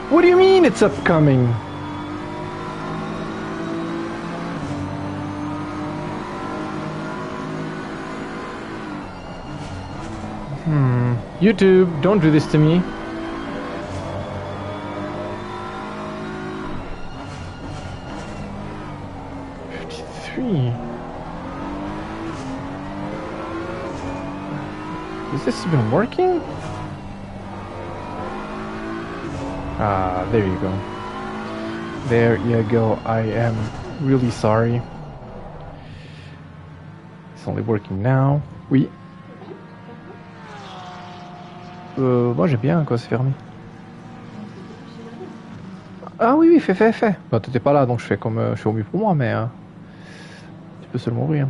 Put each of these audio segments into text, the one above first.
What do you mean it's upcoming? YouTube, don't do this to me. Is this even working? Ah, there you go. There you go. I am really sorry. It's only working now. Oui. Moi j'ai bien quoi, c'est fermé. Ah oui, oui, fais. Bah t'étais pas là, donc je fais comme je fais au mieux pour moi, mais tu peux seulement rire.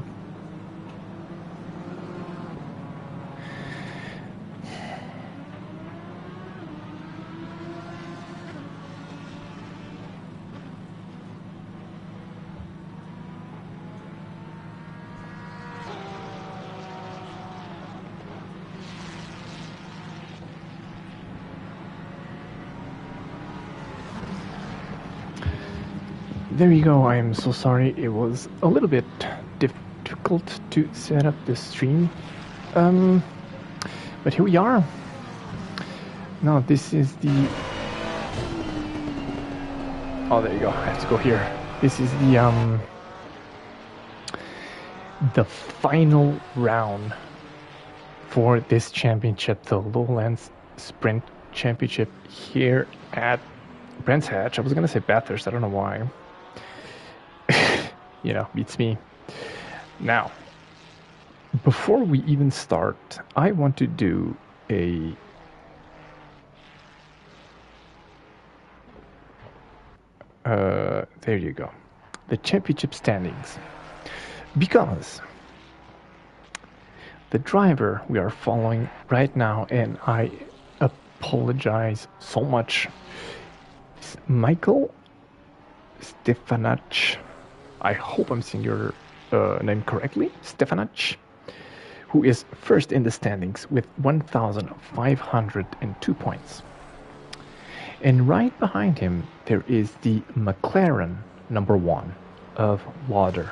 There you go. I am so sorry. It was a little bit difficult to set up the stream. But here we are. Now this is the... Oh, there you go. I have to go here. This is the final round for this championship, the Lowlands Sprint Championship here at Brands Hatch. I was gonna say Bathurst. I don't know why. You know, beats me. Now, before we even start, I want to do a there you go, the championship standings, because the driver we are following right now, and I apologize so much, is Michael Stefanach. I hope I'm saying your name correctly, Stefanach, who is first in the standings with 1,502 points. And right behind him, there is the McLaren number 1 of Lauder.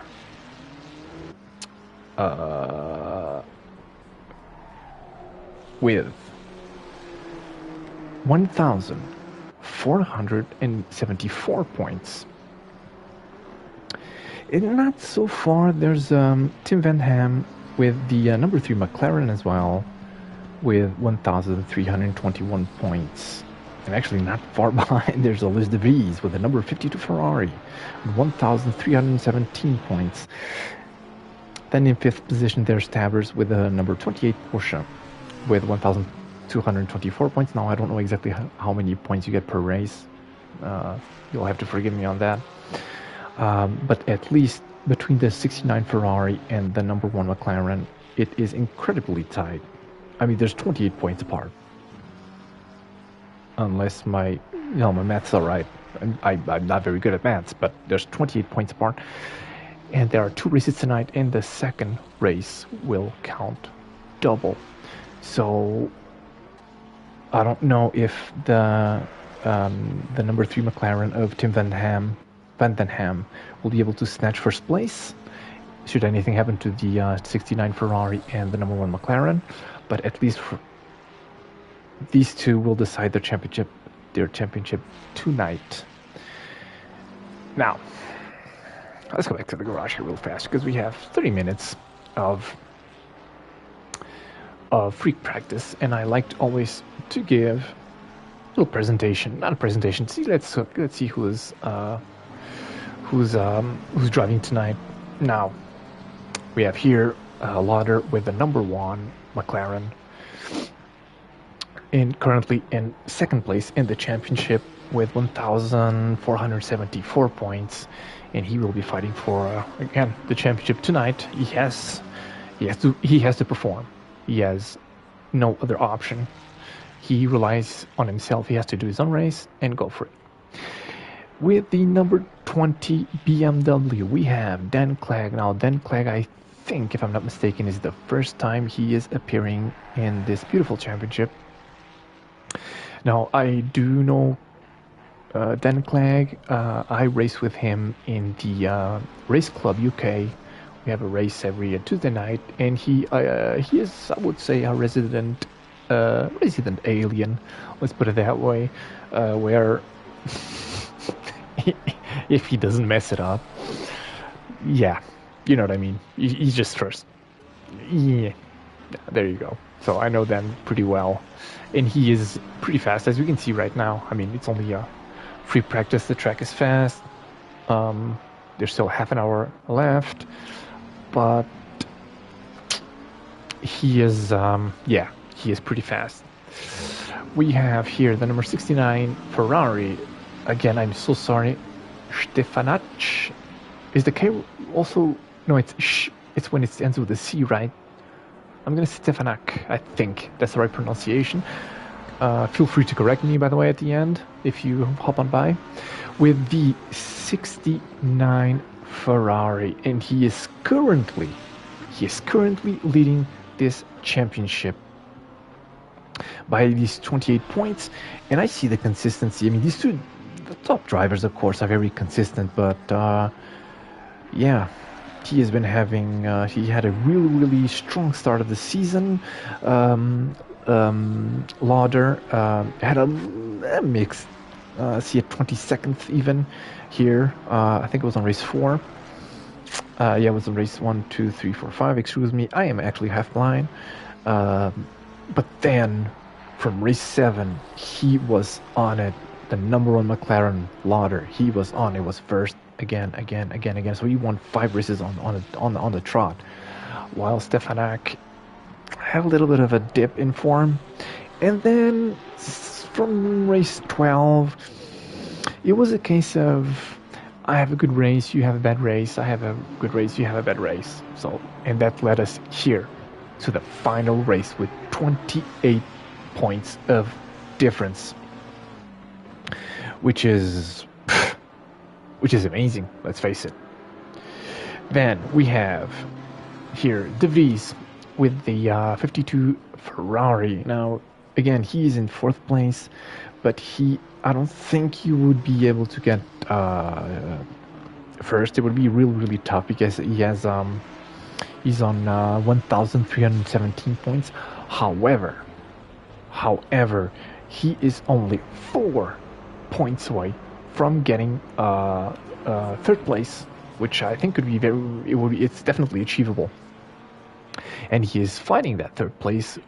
With 1,474 points. And not so far, there's Tim Van Ham with the number 3 McLaren as well, with 1,321 points. And actually not far behind, there's Liz de Vries with the number 52 Ferrari, 1,317 points. Then in 5th position, there's Tabbers with the number 28 Porsche, with 1,224 points. Now, I don't know exactly how many points you get per race. You'll have to forgive me on that. But at least between the 69 Ferrari and the number 1 McLaren, it is incredibly tight. I mean, there's 28 points apart. Unless my maths are right. I'm not very good at maths, but there's 28 points apart. And there are 2 races tonight, and the second race will count double. So I don't know if the number 3 McLaren of Tim Van Den Ham will be able to snatch first place should anything happen to the 69 Ferrari and the number 1 McLaren, but at least these two will decide their championship tonight. Now, let's go back to the garage here real fast, because we have 30 minutes of freak practice, and I like always to give a little presentation, not a presentation. See, let's see who's driving tonight. Now, we have here Lauder with the number 1 McLaren, and currently in 2nd place in the championship with 1,474 points, and he will be fighting for again the championship tonight. He has to perform. He has no other option. He relies on himself. He has to do his own race and go for it. With the number 20 BMW, we have Dan Clegg. Now, Dan Clegg, I think, if I'm not mistaken, is the first time he is appearing in this beautiful championship. Now, I do know Dan Clegg, I race with him in the Race Club UK. We have a race every Tuesday night, and he is, I would say, a resident alien. Let's put it that way. Where if he doesn't mess it up, yeah, you know what I mean. He's just first. Yeah, there you go. So I know them pretty well, and he is pretty fast, as you can see right now. I mean, it's only a free practice. The track is fast. There's still half an hour left, but he is, he is pretty fast. We have here the number 69 Ferrari. Again, I'm so sorry. Stefanac. Is the K also? No, it's when it ends with a C, right? I'm gonna say Stefanac. I think that's the right pronunciation. Feel free to correct me, by the way, at the end if you hop on by. With the 69 Ferrari, and he is currently leading this championship by these 28 points. And I see the consistency. I mean, these two, the top drivers, of course, are very consistent, but yeah, he has been having, he had a really strong start of the season. Lauder had a mixed, see a 22nd even here. I think it was on race 4. Yeah, it was on race 1, 2, 3, 4, 5. Excuse me, I am actually half blind. But then from race 7, he was on it. The number 1 McLaren Lauder, he was on. It was first again. So he won 5 races on the trot, while Stefanac had a little bit of a dip in form. And then from race 12, it was a case of, I have a good race, you have a bad race, I have a good race, you have a bad race. So, and that led us here to the final race with 28 points of difference, which is amazing, let's face it. Then we have here De Vries with the 52 Ferrari. Now, again, he is in 4th place, but I don't think he would be able to get first. It would be really tough because he has he's on 1,317 points. However, he is only 4 points away from getting 3rd place, which I think could be it's definitely achievable. And he is fighting that 3rd place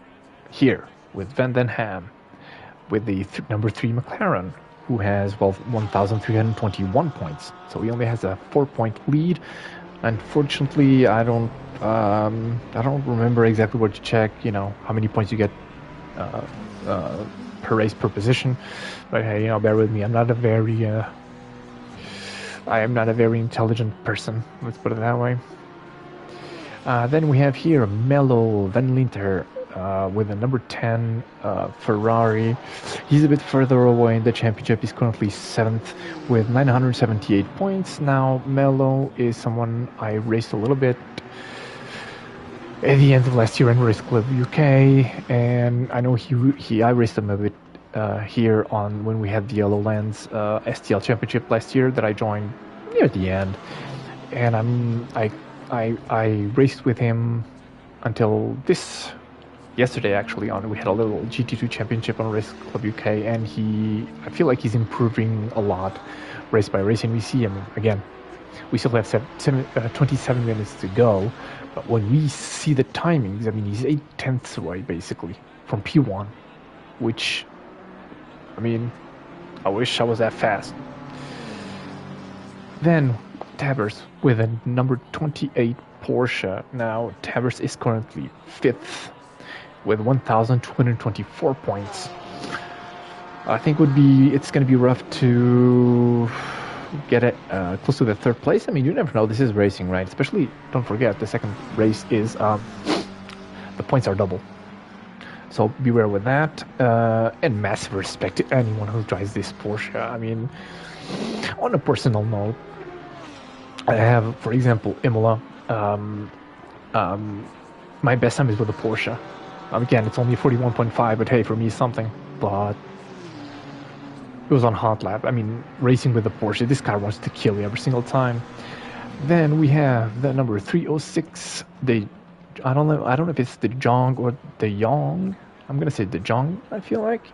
here with Van den Ham, with the number 3 McLaren, who has 1,321 points. So he only has a 4-point lead. Unfortunately, I don't remember exactly where to check. You know how many points you get per race per position. But hey, bear with me. I am not a very intelligent person. Let's put it that way. Then we have here Melo Van Linter with the number 10 Ferrari. He's a bit further away in the championship. He's currently 7th with 978 points. Now, Melo is someone I raced a little bit at the end of last year in Race Club UK, and I know I raced him a bit here on when we had the Lowlands STL Championship last year that I joined near the end, and I raced with him until yesterday actually. We had a little GT2 championship on Race Club UK, and I feel like he's improving a lot race by race, and we see him again. We still have 27 minutes to go, but when we see the timings, I mean, he's 8/10ths away basically from P1, which, I mean, I wish I was that fast. Then Tabers with a number 28 Porsche. Now Tabers is currently 5th with 1,224 points. I think it's going to be rough to get it close to the 3rd place. I mean, you never know. This is racing, right? Especially, don't forget, the 2nd race is the points are double. So beware with that. And massive respect to anyone who drives this Porsche. I mean, on a personal note, I have, for example, Imola. My best time is with a Porsche. Again, it's only 41.5, but hey, for me, it's something. But It was on hot lap. I mean, racing with the Porsche. This car wants to kill you every single time. Then we have the number 306. I don't know. I don't know if it's the Jong or the Yong. I'm gonna say the Jong. I feel like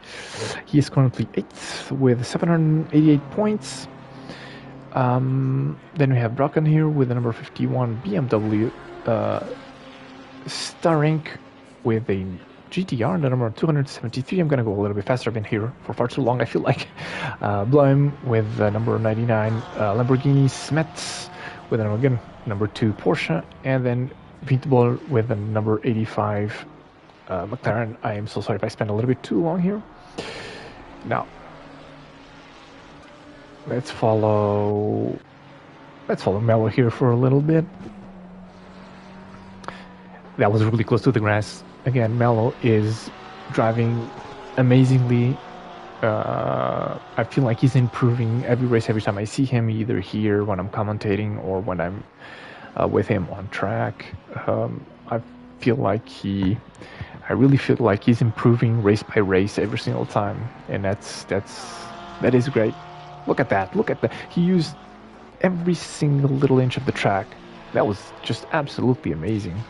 he is currently 8th with 788 points. Then we have Bracken here with the number 51 BMW Starink with a GTR, the number 273. I'm gonna go a little bit faster. I've been here for far too long, I feel like. Bloem with the number 99 Lamborghini Smets with again number 2 Porsche, and then Vintable with the number 85 McLaren. I am so sorry if I spent a little bit too long here. Now let's follow Mello here for a little bit. That was really close to the grass. Again, Mello is driving amazingly. I feel like he's improving every race, every time I see him, either here when I'm commentating or when I'm with him on track. I really feel like he's improving race by race every single time, and that is great. Look at that! Look at that! He used every single little inch of the track. That was just absolutely amazing.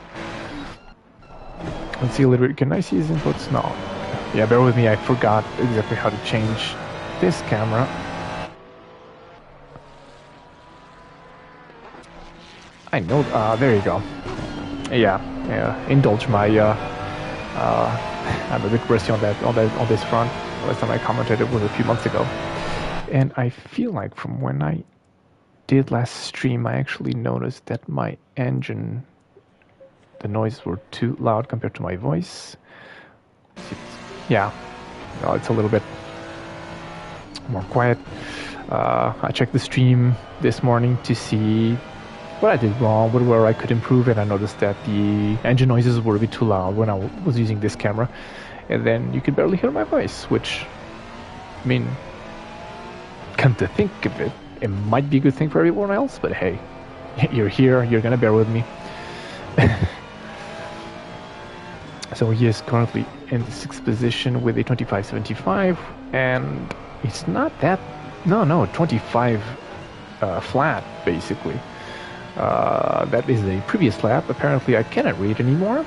Let's see a little bit. Can I see his inputs? No. Yeah, bear with me. I forgot exactly how to change this camera. I know. There you go. Yeah. Indulge my. I'm a bit rusty on this front. Last time I commented it was a few months ago, and I feel like from when I did last stream, I actually noticed that my engine, the noises were too loud compared to my voice. Yeah, no, it's a little bit more quiet. I checked the stream this morning to see what I did wrong, where I could improve, and I noticed that the engine noises were a bit too loud when I was using this camera, and then you could barely hear my voice, which, I mean, come to think of it, it might be a good thing for everyone else, but hey, you're here, you're gonna bear with me. So he is currently in the 6th position with a 25.75, and it's not that, no, 25 flat, basically. That is a previous lap. Apparently I cannot read anymore.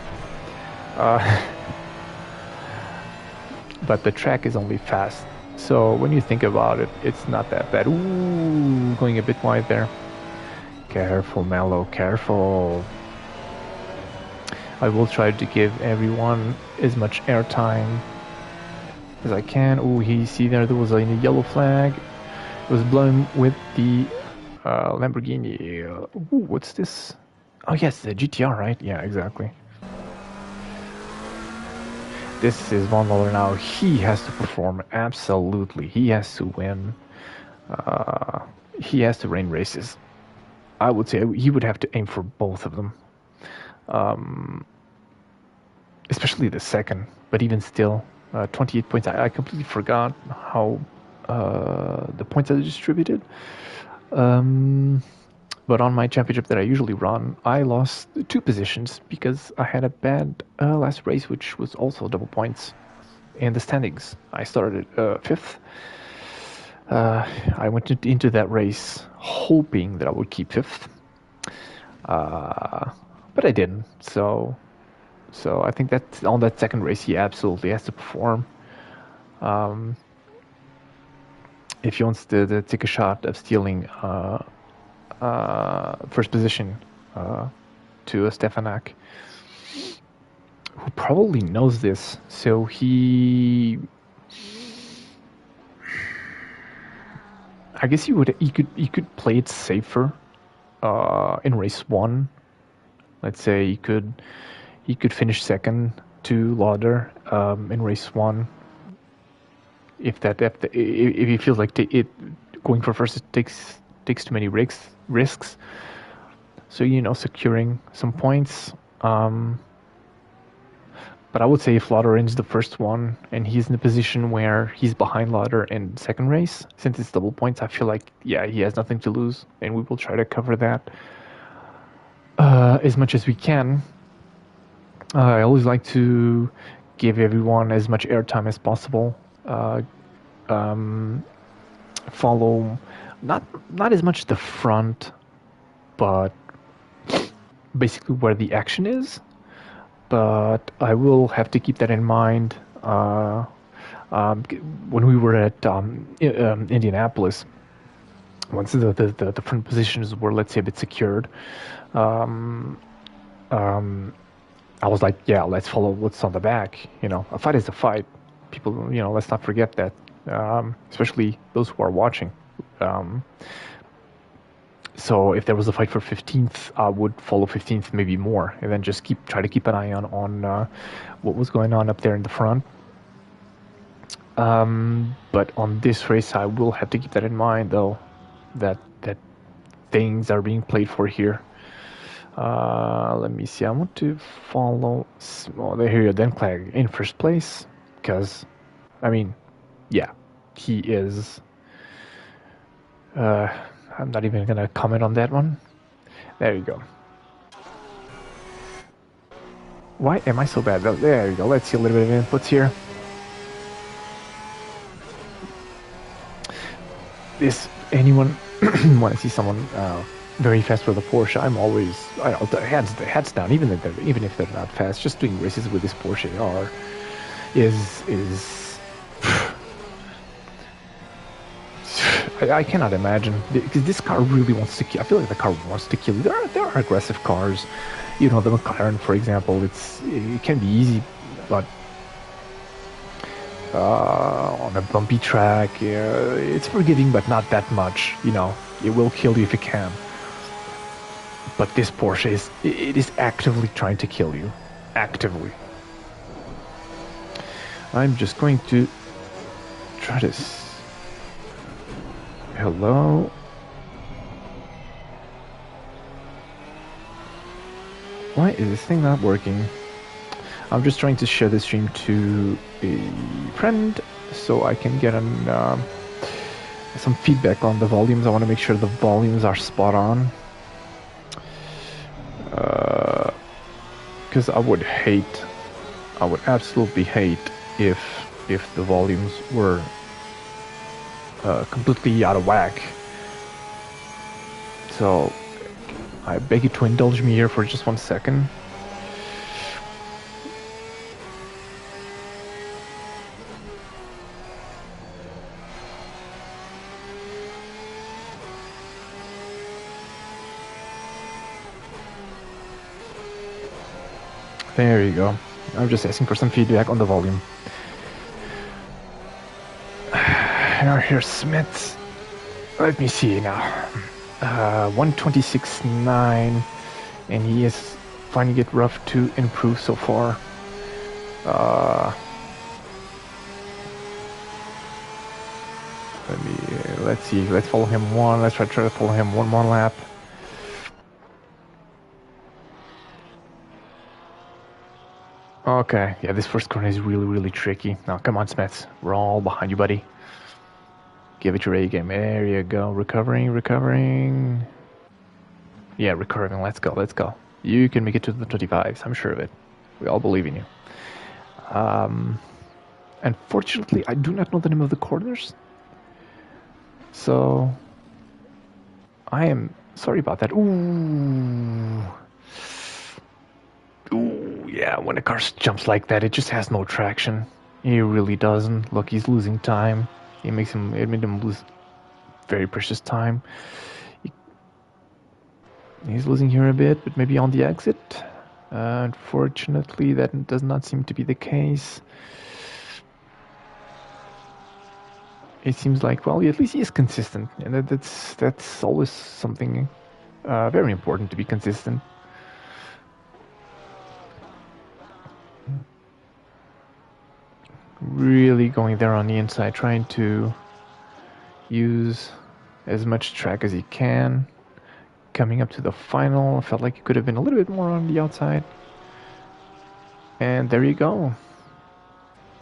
But the track is only fast. So when you think about it, it's not that bad. Ooh, going a bit wide there. Careful, Mello, careful. I will try to give everyone as much airtime as I can. Oh, see there was a yellow flag. It was blown with the Lamborghini. Ooh, what's this? Oh yes, the GTR, right? Yeah, exactly. This is Von Muller now. He has to perform, absolutely. He has to win. He has to win races. I would say he would have to aim for both of them. Especially the second, but even still, 28 points. I completely forgot how the points are distributed. But on my championship that I usually run, I lost 2 positions because I had a bad last race, which was also double points in the standings. I started 5th. I went into that race hoping that I would keep 5th, but I didn't. So I think that on that second race, he absolutely has to perform. If he wants to take a shot of stealing first position to Stefanak, who probably knows this, so I guess he could play it safer in race 1. Let's say he could finish second to Lauder in race 1. If he feels like going for first takes too many risks. So securing some points. But I would say if Lauder wins the first one and he's in a position where he's behind Lauder in second race, since it's double points, I feel like he has nothing to lose, and we will try to cover that as much as we can. I always like to give everyone as much airtime as possible. follow not as much the front, but basically where the action is. But I will have to keep that in mind when we were at Indianapolis. Once the front positions were, let's say, a bit secured, um, I was like, yeah, let's follow what's on the back. A fight is a fight. People, let's not forget that, especially those who are watching. So if there was a fight for 15th, I would follow 15th maybe more, and then just try to keep an eye on what was going on up there in the front. But on this race, I will have to keep that in mind, though, that things are being played for here. Let me see. I want to follow. Oh, here you Dan Clegg in first place, because, I mean, yeah, he is. I'm not even gonna comment on that one. There you go. Why am I so bad? There you go. Let's see a little bit of inputs here. Anyone when I see someone very fast with a Porsche, I'm always hands down. Even if they're not fast, just doing races with this Porsche is I cannot imagine, because this car really wants to kill. I feel like the car wants to kill you. There are aggressive cars, the McLaren, for example. It can be easy, but on a bumpy track, it's forgiving, but not that much. It will kill you if it can. But this Porsche is actively trying to kill you, actively. I'm just going to try to. Hello. Why is this thing not working? I'm just trying to share the stream to a friend so I can get some feedback on the volumes. I want to make sure the volumes are spot on. Because I would absolutely hate if the volumes were completely out of whack. So I beg you to indulge me here for just 1 second. There you go. I'm just asking for some feedback on the volume. Now here's Smith. Let me see now. 126.9, and he is finding it rough to improve so far. Let's see. Let's follow him one. Let's try to follow him one more lap. Okay, yeah, this first corner is really, really tricky. Now, come on, Smets. We're all behind you, buddy. Give it your A game. There you go. Recovering. Yeah, recovering. Let's go. You can make it to the 25s. I'm sure of it. We all believe in you. Unfortunately, I do not know the name of the corners. So, I am sorry about that. Ooh, yeah, when a car jumps like that, it just has no traction. He really doesn't. Look, he's losing time. It made him lose very precious time. He's losing here a bit, but maybe on the exit. Unfortunately, that does not seem to be the case. It seems like, well, at least he is consistent, and that's always something very important, to be consistent. Really going there on the inside, trying to use as much track as he can. Coming up to the final, I felt like it could have been a little bit more on the outside. And there you go.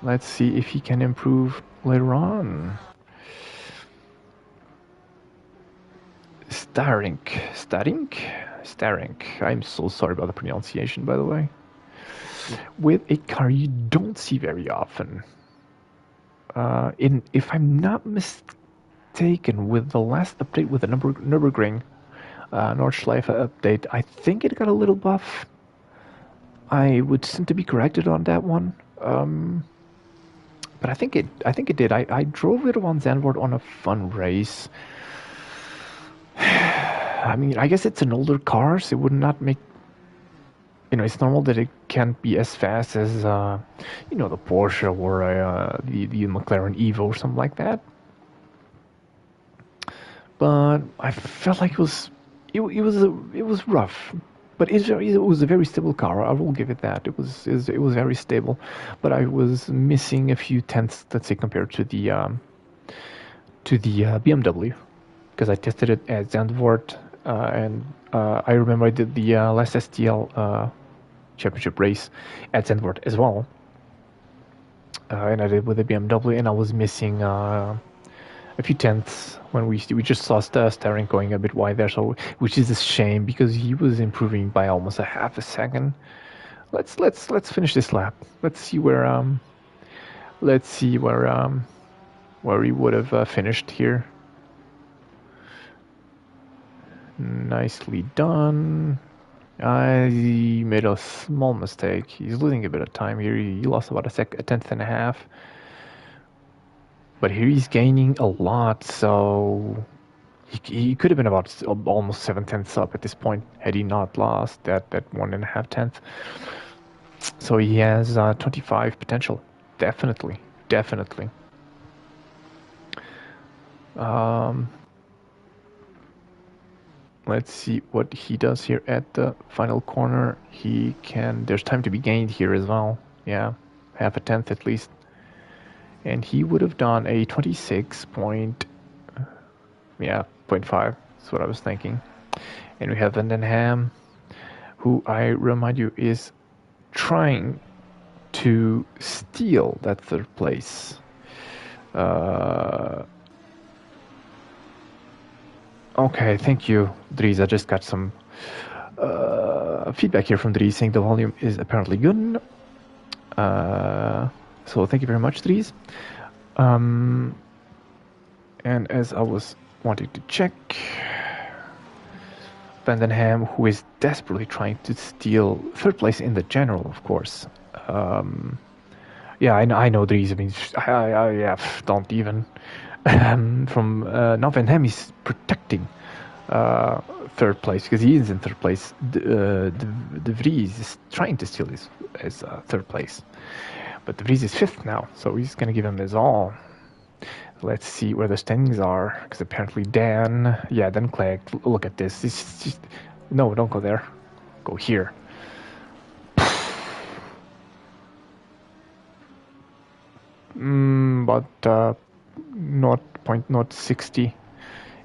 Let's see if he can improve later on. Starink. I'm so sorry about the pronunciation, by the way. With a car you don't see very often. If I'm not mistaken, mistaken, with the last update with the Nürburgring Nordschleife update, I think it got a little buff. I would seem to be corrected on that one. But I think it did. I drove it on Zandvoort on a fun race. I mean, I guess it's an older car, so it would not make, it's normal that it can't be as fast as the Porsche or the McLaren Evo or something like that. But I felt like it was rough. But it was a very stable car. I will give it that. It was very stable, but I was missing a few tenths, let's say, compared to the BMW, because I tested it at Zandvoort, and I remember I did the last STL championship race at Zandvoort as well, and I did with the BMW, and I was missing a few tenths when we just saw Starring going a bit wide there, so which is a shame because he was improving by almost a half a second. Let's finish this lap. Let's see where he would have finished here. Nicely done. He made a small mistake. He's losing a bit of time here. He lost about a tenth and a half. But here he's gaining a lot, so he could have been about almost 7 tenths up at this point had he not lost that 1.5 tenths. So he has 25 potential, definitely. Let's see what he does here at the final corner. There's time to be gained here as well. Yeah, half a tenth at least. And he would have done a 26.5. That's what I was thinking. And we have Vandenham, who I remind you is trying to steal that third place. Okay, thank you, Dries. I just got some feedback here from Dries saying the volume is apparently good. So thank you very much, Dries. And as I was wanting to check, Vandenham, who is desperately trying to steal third place in the general, of course. Yeah, I know Dries. I mean, don't even. From now, Vandenham is protecting third place because he is in third place. De Vries is trying to steal his third place. But De Vries is fifth now, so he's going to give him his all. Let's see where the standings are, because apparently Dan Clegg, look at this. This just, no, don't go there. Go here. But 0.060.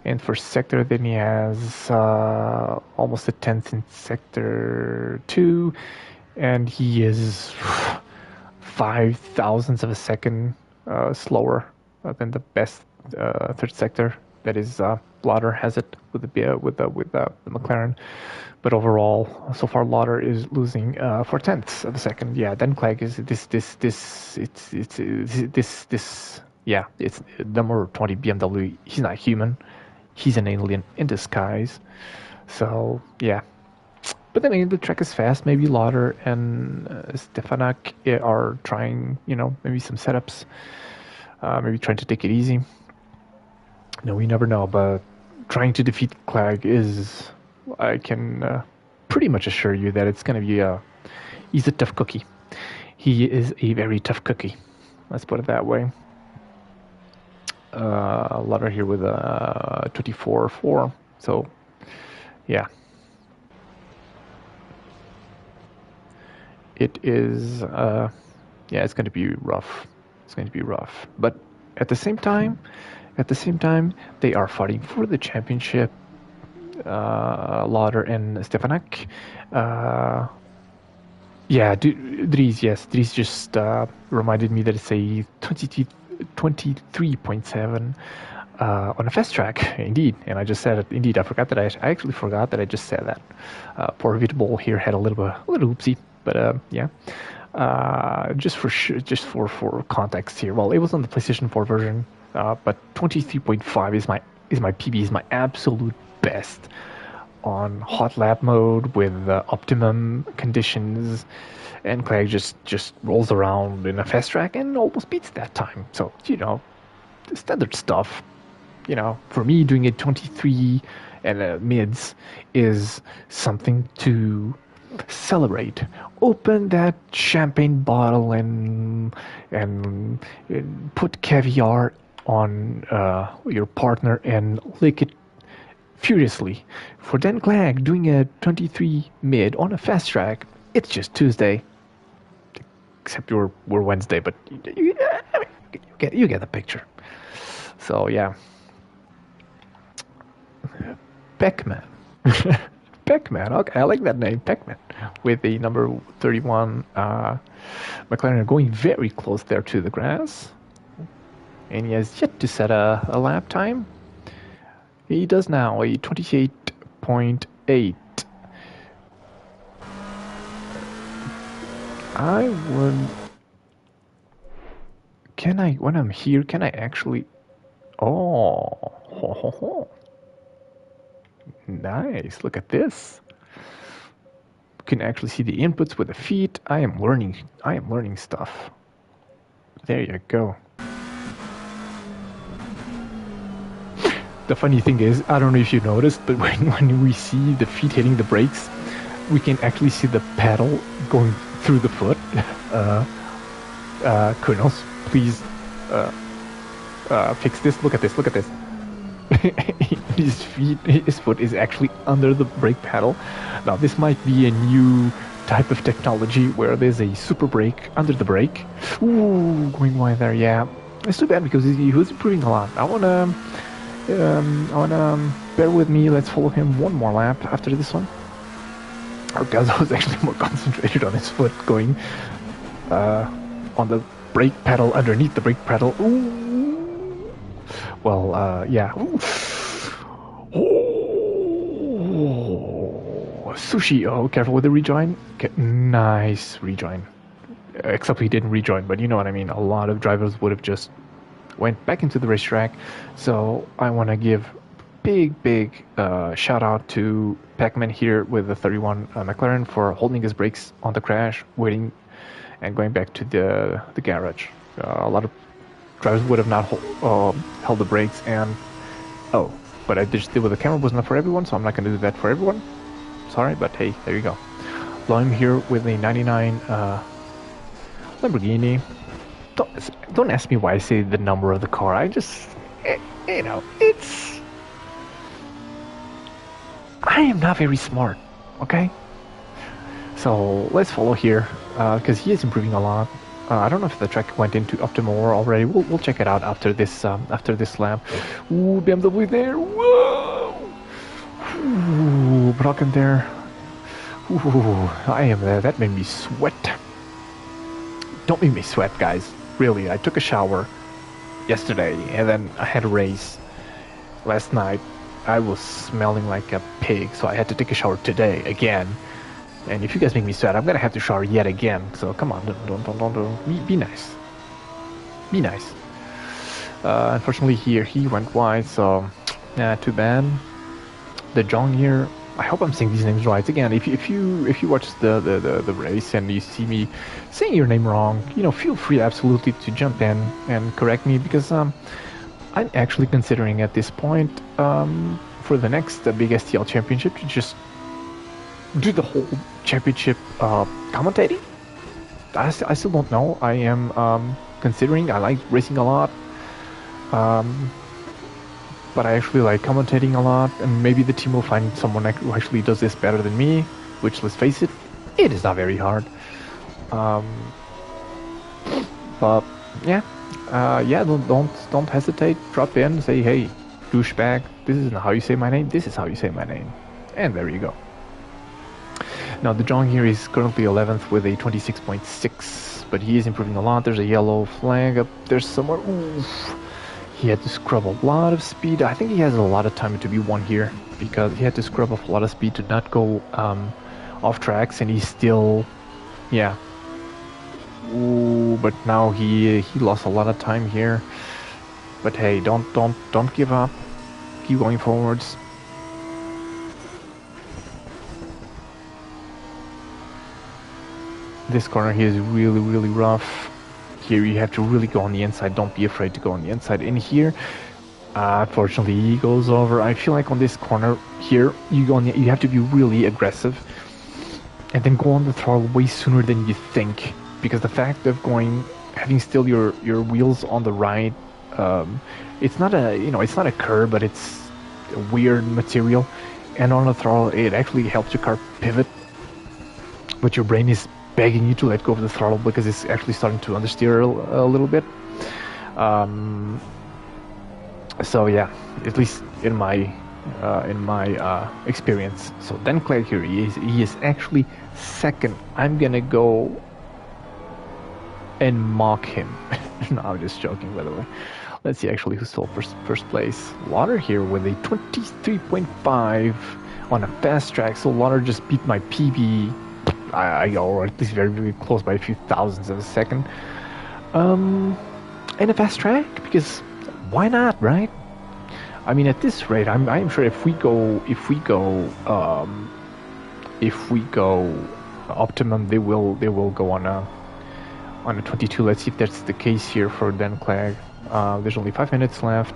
And for sector, then he has almost a tenth in sector 2, and he is 5 thousandths of a second slower than the best third sector. That is, Lauder has it with the McLaren, but overall, so far Lauder is losing 4 tenths of a second. Yeah, then Clegg is this. Yeah, it's number 20 BMW. He's not human. He's an alien in disguise. So yeah. But I mean, the track is fast. Maybe Lauder and Stefanak are trying, maybe some setups. Maybe trying to take it easy. No, we never know. But trying to defeat Clegg is, I can pretty much assure you that it's going to be he's a tough cookie. He is a very tough cookie. Let's put it that way. Lauder here with a 24.4. So, yeah. It is, it's going to be rough. It's going to be rough. But at the same time, they are fighting for the championship. Lauder and Stefanak. Dries, yes. Dries just reminded me that it's a 23.7 on a fast track, indeed. And I just said it. Indeed, I actually forgot that I just said that. Poor Vitbol here had a little oopsie. But just for context here. Well, it was on the PlayStation 4 version. but 23.5 is my PB, is my absolute best on hot lap mode with optimum conditions, and Clegg just rolls around in a fast track and almost beats that time. So, you know, the standard stuff. You know, for me, doing it 23 and mids is something to celebrate. Open that champagne bottle and put caviar on your partner and lick it furiously. For Dan Clegg, doing a 23 mid on a fast track, it's just Tuesday. Except we're Wednesday, but you get the picture. So yeah. Beckman. Beckman, okay, I like that name, Beckman. With the number 31 McLaren going very close there to the grass. And he has yet to set a lap time. He does now, a 28.8. I would... when I'm here, can I actually... Oh, ho, ho, ho. Nice, look at this. You can actually see the inputs with the feet. I am learning stuff. There you go. The funny thing is, I don't know if you noticed, but when we see the feet hitting the brakes, we can actually see the pedal going through the foot. Kunos, please fix this. Look at this, look at this. His foot is actually under the brake pedal. Now this might be a new type of technology where there's a super brake under the brake. Ooh, going wide there, yeah. It's too bad because he was improving a lot. I wanna bear with me. Let's follow him one more lap after this one. Because I was actually more concentrated on his foot going on the brake pedal underneath the brake pedal. Ooh. Well, yeah. Ooh. Oh, sushi. Oh, careful with the rejoin. Okay, nice rejoin. Except he didn't rejoin, but you know what I mean. A lot of drivers would have just went back into the racetrack. So I want to give big shout out to Pac-Man here with the 31 McLaren for holding his brakes on the crash, waiting, and going back to the garage. A lot of drivers would have not held the brakes, and but I just did with the camera was not for everyone, so I'm not going to do that for everyone. Sorry, but hey, there you go. I'm here with a 99 Lamborghini. Don't ask me why I say the number of the car. I just, you know, I am not very smart, okay? So let's follow here, because he is improving a lot. I don't know if the track went into optimal already. We'll check it out after this lap. Ooh, BMW there. Whoa! Ooh, Brocken there. Ooh, I am there. That made me sweat. Don't make me sweat, guys. Really, I took a shower yesterday, and then I had a race last night. I was smelling like a pig, so I had to take a shower today again. And if you guys make me sweat, I'm gonna have to shower yet again. So come on, don't. Be nice. Be nice. Unfortunately, here he went wide, so yeah, too bad. The Jong here. I hope I'm saying these names right. Again, if you watch the race and you see me saying your name wrong, you know, feel free absolutely to jump in and correct me, because I'm actually considering at this point for the next big STL championship to just do the whole championship commentating. I still don't know. I am considering. I like racing a lot, but I actually like commentating a lot, and maybe the team will find someone who actually does this better than me, which, let's face it, it is not very hard. But yeah, don't hesitate. Drop in, say, hey, douchebag, this isn't how you say my name. This is how you say my name, and there you go. Now the Jong here is currently 11th with a 26.6, but he is improving a lot. There's a yellow flag up there somewhere. Oof. He had to scrub a lot of speed. I think he has a lot of time to be one here, because he had to scrub off a lot of speed to not go off tracks, and he's still, yeah. Ooh, but now he lost a lot of time here. But hey, don't give up. Keep going forwards. This corner here is really, really rough. Here you have to really go on the inside. Don't be afraid to go on the inside. In here, unfortunately, he goes over. I feel like on this corner here, you have to be really aggressive, and then go on the throttle way sooner than you think. Because the fact of having still your wheels on the right, it's not a curb, but it's a weird material, and on the throttle, it actually helps your car pivot. But your brain is begging you to let go of the throttle because it's actually starting to understeer a little bit. So yeah, at least in my experience. So Dan Clegg here, he is actually second. I'm gonna go and mock him. No, I'm just joking, by the way. Let's see actually who stole first place. Lauder here with a 23.5 on a fast track. So Lauder just beat my PB. Or at least very, very close by a few thousandths of a second. In a fast track, because why not, right? I mean, at this rate, I'm sure if we go optimum, they will go on a 22. Let's see if that's the case here for Dan Clegg. There's only 5 minutes left.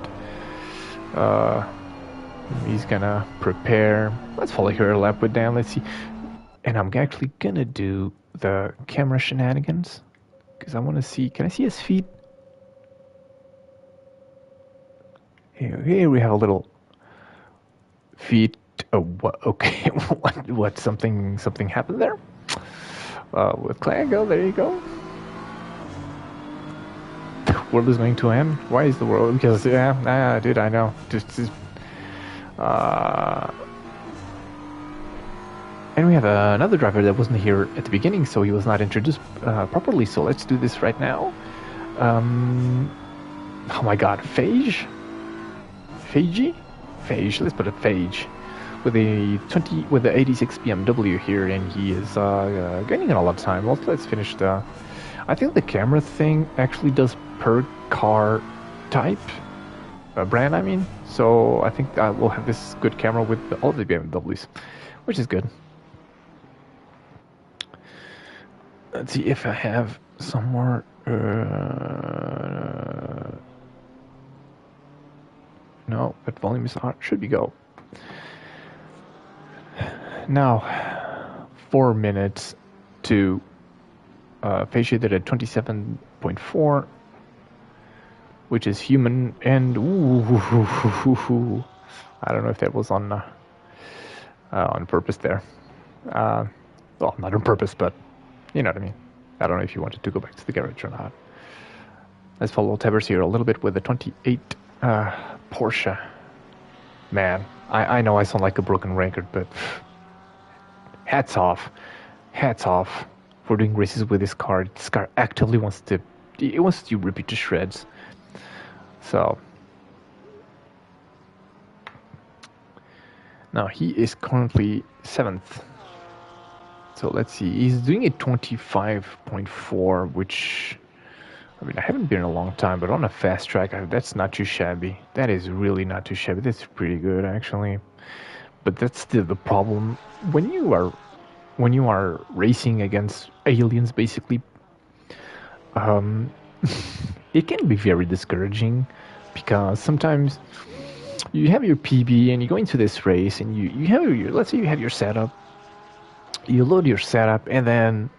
He's gonna prepare. Let's follow here a lap with Dan. Let's see. And I'm actually gonna do the camera shenanigans because I want to see. Can I see his feet? Here we have a little feet. Oh, what? Okay, what? Something happened there with Clegg. Oh, there you go. The world is going to end. Why is the world? Because dude, I know. And we have another driver that wasn't here at the beginning, so he was not introduced properly. So let's do this right now. Oh my God, Phage. Let's put a Phage with the 86 BMW here, and he is gaining a lot of time. Let's finish the. I think the camera thing actually does per car type, brand. I mean, so I think we'll have this good camera with all the BMWs, which is good. Let's see if I have some more. No, but volume is on. Should be go. Now, 4 minutes to phase shifted at 27.4, which is human, and I don't know if that was on purpose there. Well, not on purpose, but you know what I mean. I don't know if you wanted to go back to the garage or not. Let's follow Tebers here a little bit with the 28 Porsche. Man, I know I sound like a broken record, but hats off for doing races with this car. This car actively wants to rip it to shreds. So now he is currently 7th. So let's see, he's doing a 25.4, which, I mean, I haven't been in a long time, but on a fast track, that's not too shabby. That is really not too shabby. That's pretty good, actually. But that's still the problem. When you are racing against aliens, basically, it can be very discouraging, because sometimes you have your PB and you go into this race and you have let's say you have your setup. You load your setup, and then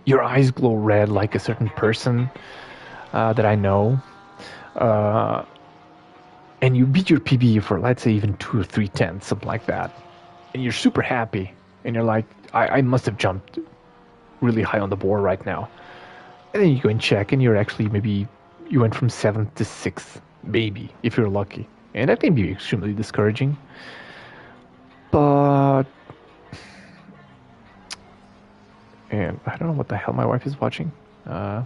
your eyes glow red like a certain person that I know. And you beat your PB for, let's say, even 2 or 3 tenths, something like that. And you're super happy. And you're like, I must have jumped really high on the board right now. And then you go and check, and you're actually, maybe you went from 7th to 6th, maybe, if you're lucky. And that can be extremely discouraging. But, and I don't know what the hell my wife is watching. But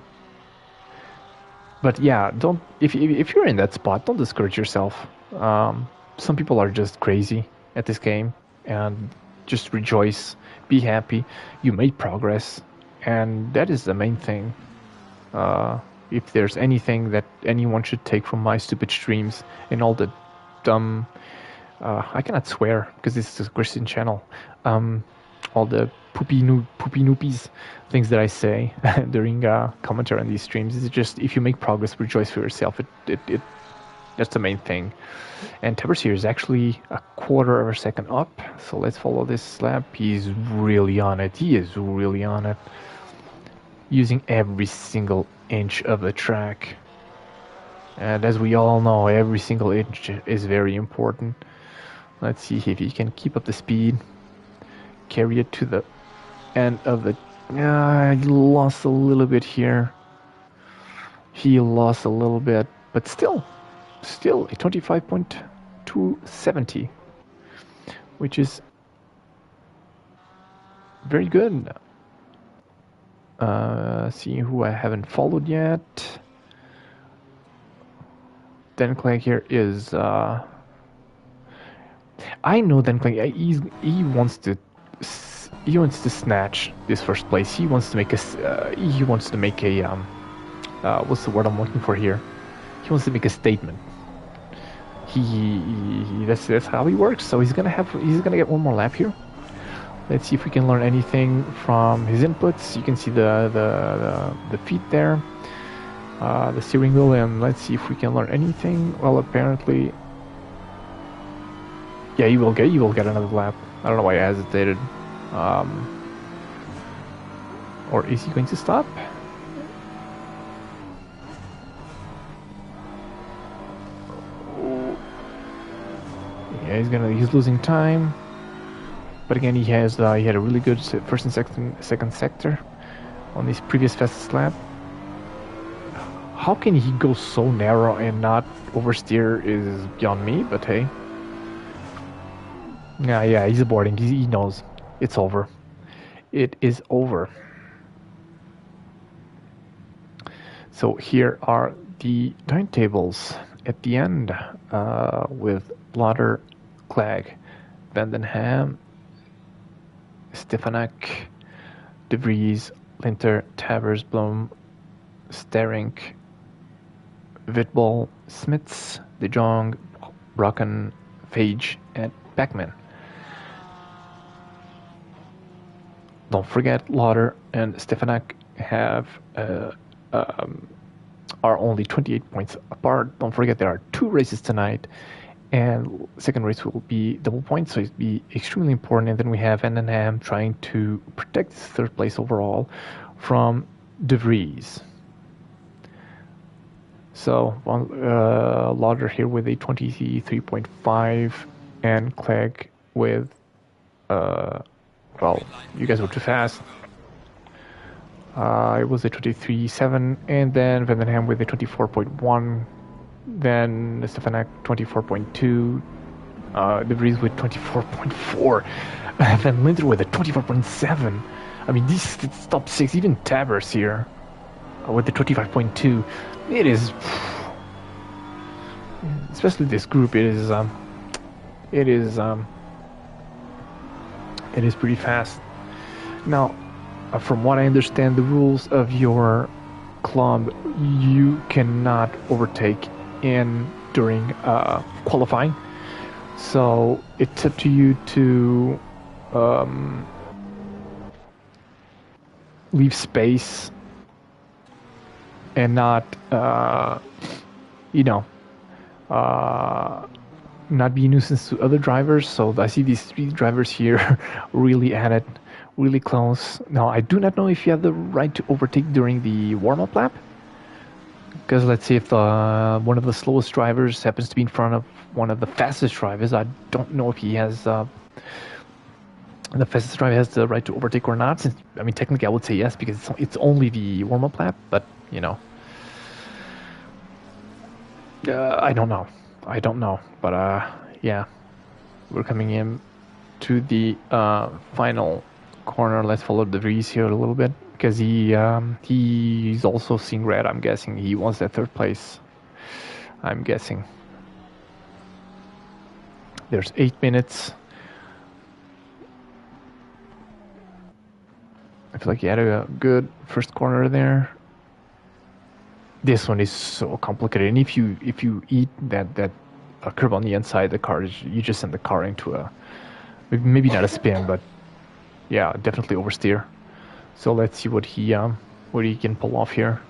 yeah, if you're in that spot, don't discourage yourself. Some people are just crazy at this game, and just rejoice, be happy. You made progress, and that is the main thing. if there's anything that anyone should take from my stupid streams and all the dumb, I cannot swear because this is a Christian channel, all the poopy noopies things that I say during commentary on these streams, is just, if you make progress, rejoice for yourself. It that's the main thing. And Tebber's here is actually a quarter of a second up, so let's follow this lap. He's really on it. He is really on it, using every single inch of the track. And as we all know, every single inch is very important. Let's see if he can keep up the speed, carry it to the end of the... he lost a little bit here. He lost a little bit, but still a 25.270, which is very good. Seeing who I haven't followed yet. Dan Clegg here is... I know Dan Clegg. He wants to snatch this first place. He wants to make a what's the word I'm looking for here? He wants to make a statement. That's how he works. So he's gonna get one more lap here. Let's see if we can learn anything from his inputs. You can see the feet there, the steering wheel, and let's see if we can learn anything. Well, apparently, yeah, you will get another lap. I don't know why I hesitated. Or is he going to stop? Yeah, he's losing time. But again, he had a really good first and second sector on his previous fastest lap. How can he go so narrow and not oversteer is beyond me, but hey. Yeah, he's aborting. He knows it's over. It is over. So here are the timetables at the end, with Lauder, Clegg, Vandenham, Stefanak, De Vries, Linter, Tavers, Blom, Sterink, Vitbol, Smits, De Jong, Brocken, Fage, and Beckman. Don't forget, Lauder and Stefanak are only 28 points apart. Don't forget there are 2 races tonight, and second race will be double points, so it'll be extremely important. And then we have Vandenham trying to protect his third place overall from De Vries. So Lauder here with a 23.5, and Clegg with well, you guys were too fast. It was a 23.7, and then Vandenham with a 24.1, then Stefanak 24.2, De Vries with 24.4, and then Linter with a 24.7. I mean, these top 6, even Tavers here with the 25.2. It is, especially this group, it is pretty fast. Now, from what I understand, the rules of your club, you cannot overtake during qualifying. So it's up to you to leave space and not, not be a nuisance to other drivers. So I see these 3 drivers here really at it, really close. Now, I do not know if you have the right to overtake during the warm-up lap, because let's say if one of the slowest drivers happens to be in front of one of the fastest drivers, I don't know if he has the fastest driver has the right to overtake or not. Since, I mean, technically I would say yes, because it's only the warm-up lap, but I don't know, but yeah, we're coming in to the final corner. Let's follow De Vries here a little bit, because he's also seeing red. I'm guessing he wants that third place. I'm guessing. There's 8 minutes. I feel like he had a good first corner there. This one is so complicated, and if you eat that curve on the inside, the car you just send the car into a maybe not a spin, but yeah, definitely oversteer. So let's see what he can pull off here.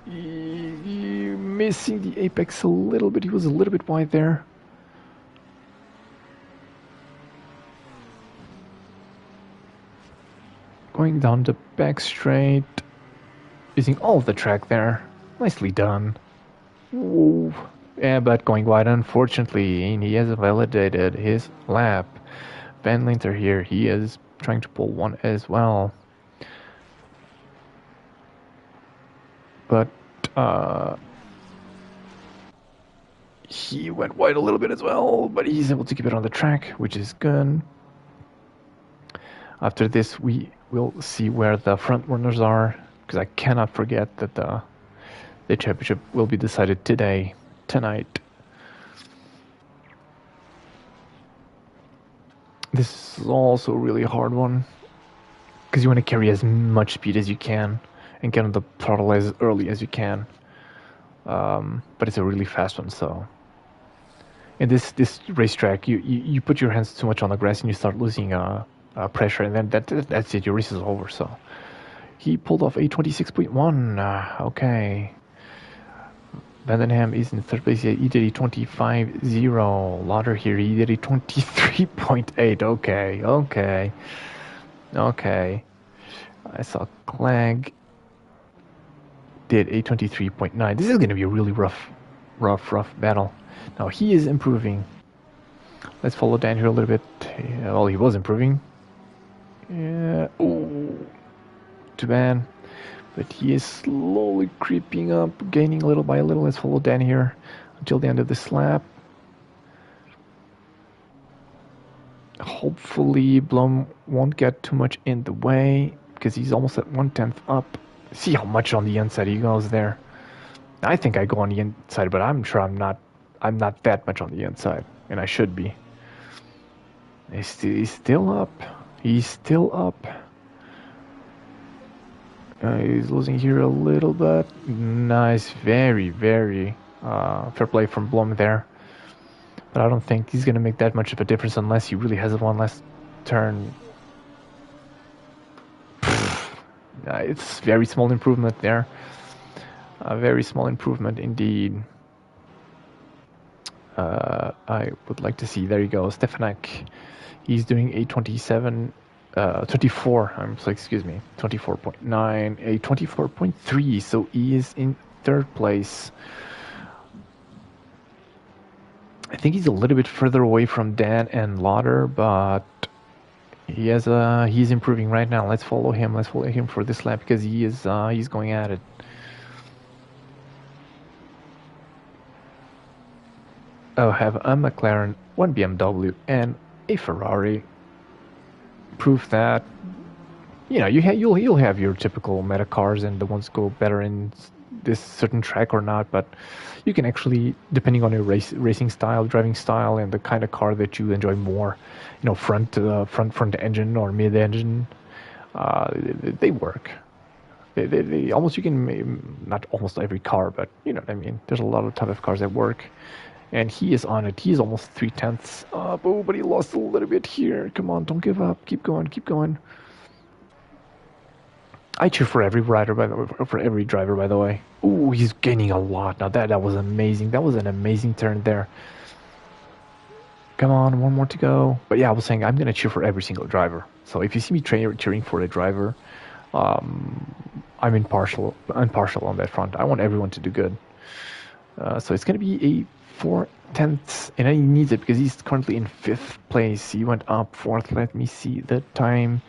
Missing the apex a little bit. He was a little bit wide there. Going down the back straight. Using all of the track there. Nicely done. Whoa. Yeah, but going wide, unfortunately, and he hasn't validated his lap. Van Linter here, he is trying to pull one as well. But he went wide a little bit as well, but he's able to keep it on the track, which is good. After this, we will see where the front runners are, because I cannot forget that the championship will be decided tonight. This is also a really hard one, because you want to carry as much speed as you can and get on the throttle as early as you can. But it's a really fast one, so. In this racetrack, you put your hands too much on the grass and you start losing pressure, and then that's it. Your race is over. So he pulled off a 26.1. Okay. Vandenham is in third place. He did a 25.0. Lauder here, he did a 23.8. Okay. I saw Clegg did a 23.9. This is going to be a really rough battle. Now he is improving. Let's follow Dan here a little bit. Well, he was improving. Yeah. Ooh. Too bad. But he is slowly creeping up, gaining little by little. Let's follow Dan here until the end of this lap. Hopefully Blum won't get too much in the way, because he's almost at 1/10 up. See how much on the inside he goes there. I think I go on the inside, but I'm sure I'm not that much on the inside, and I should be. He's still up. He's losing here a little bit. Nice, very fair play from Blum there. But I don't think he's going to make that much of a difference unless he really has one last turn. It's very small improvement there. A very small improvement indeed. I would like to see. There you go, Stefanek. He's doing a 24.9, a 24.3. So he is in third place. I think he's a little bit further away from Dan and Lauder, but he's improving right now. Let's follow him for this lap, because he's going at it. Oh, have a McLaren, one BMW, and a Ferrari. Proof that, you know, you'll have your typical meta cars, and the ones go better in this certain track or not. But you can actually, depending on your racing style, driving style, and the kind of car that you enjoy more, you know, front engine or mid engine, they work. They almost, you can, not almost every car, but you know what I mean. There's a lot of type of cars that work. And he is on it. He's almost 3/10 up. Oh, but he lost a little bit here. Come on, don't give up. Keep going. I cheer for every rider, for every driver, by the way. Oh, he's gaining a lot. Now that was amazing. That was an amazing turn there. Come on, one more to go. But yeah, I was saying I'm going to cheer for every single driver. So if you see me cheering for a driver, I'm impartial on that front. I want everyone to do good. So it's going to be a 4/10, and he needs it because he's currently in 5th place. He went up 4th. Let me see the time.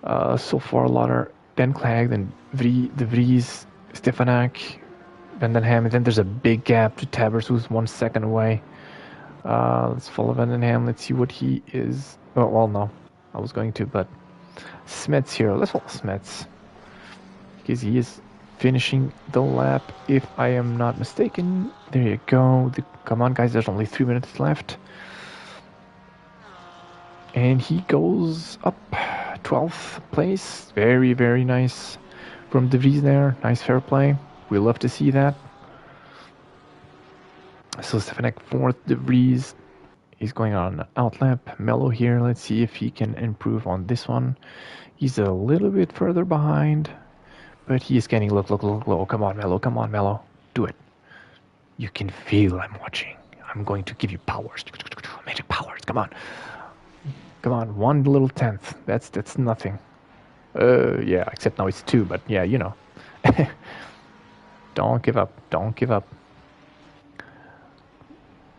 So far, Lauder, then Clegg, then De Vries, Stefanek, Vandenham, and then there's a big gap to Tabbers, who's 1 second away. Let's follow Vandenham. Let's see what he is. Oh, well, no. I was going to, but Smets here. Let's follow Smets, because he is finishing the lap, if I am not mistaken. There you go. Come on, guys. There's only 3 minutes left. And he goes up 12th place. Very nice from De Vries there. Nice fair play. We love to see that. So Stefanek fourth, De Vries. He's going on outlap. Mello here. Let's see if he can improve on this one. He's a little bit further behind, but he is getting look. Come on, Mello. Come on, Mello. Do it. You can feel I'm watching. I'm going to give you powers. Magic powers. Come on. Come on. 1 little tenth. That's nothing. Yeah, except now it's 2, but yeah, you know. Don't give up. Don't give up.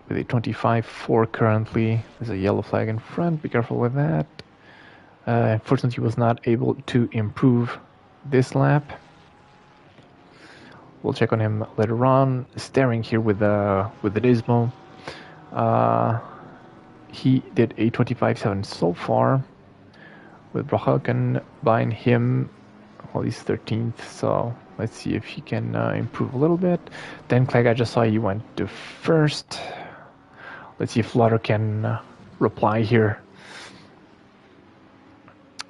With a 25-4 currently. There's a yellow flag in front. Be careful with that. Unfortunately, he was not able to improve this lap. We'll check on him later on. Staring here with the Dismo. He did a 25-7 so far. With Brahaken behind him. Well, he's 13th, so let's see if he can improve a little bit. Dan Clegg, I just saw he went to first. Let's see if Lauder can reply here.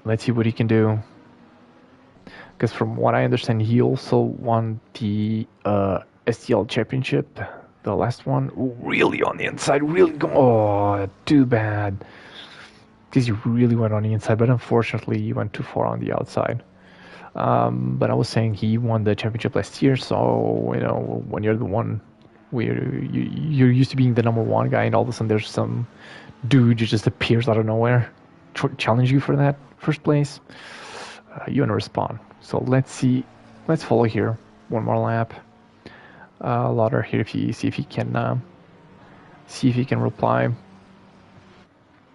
Let's see what he can do. Because from what I understand, he also won the STL Championship, the last one. Really on the inside, really oh, too bad. Because you really went on the inside, but unfortunately, you went too far on the outside. But I was saying he won the championship last year, so you know when you're the one, you're used to being the number one guy, and all of a sudden there's some dude who just appears out of nowhere, challenge you for that first place. You want to respond. So let's see, let's follow here. One more lap. Lauder here, if he see if he can reply.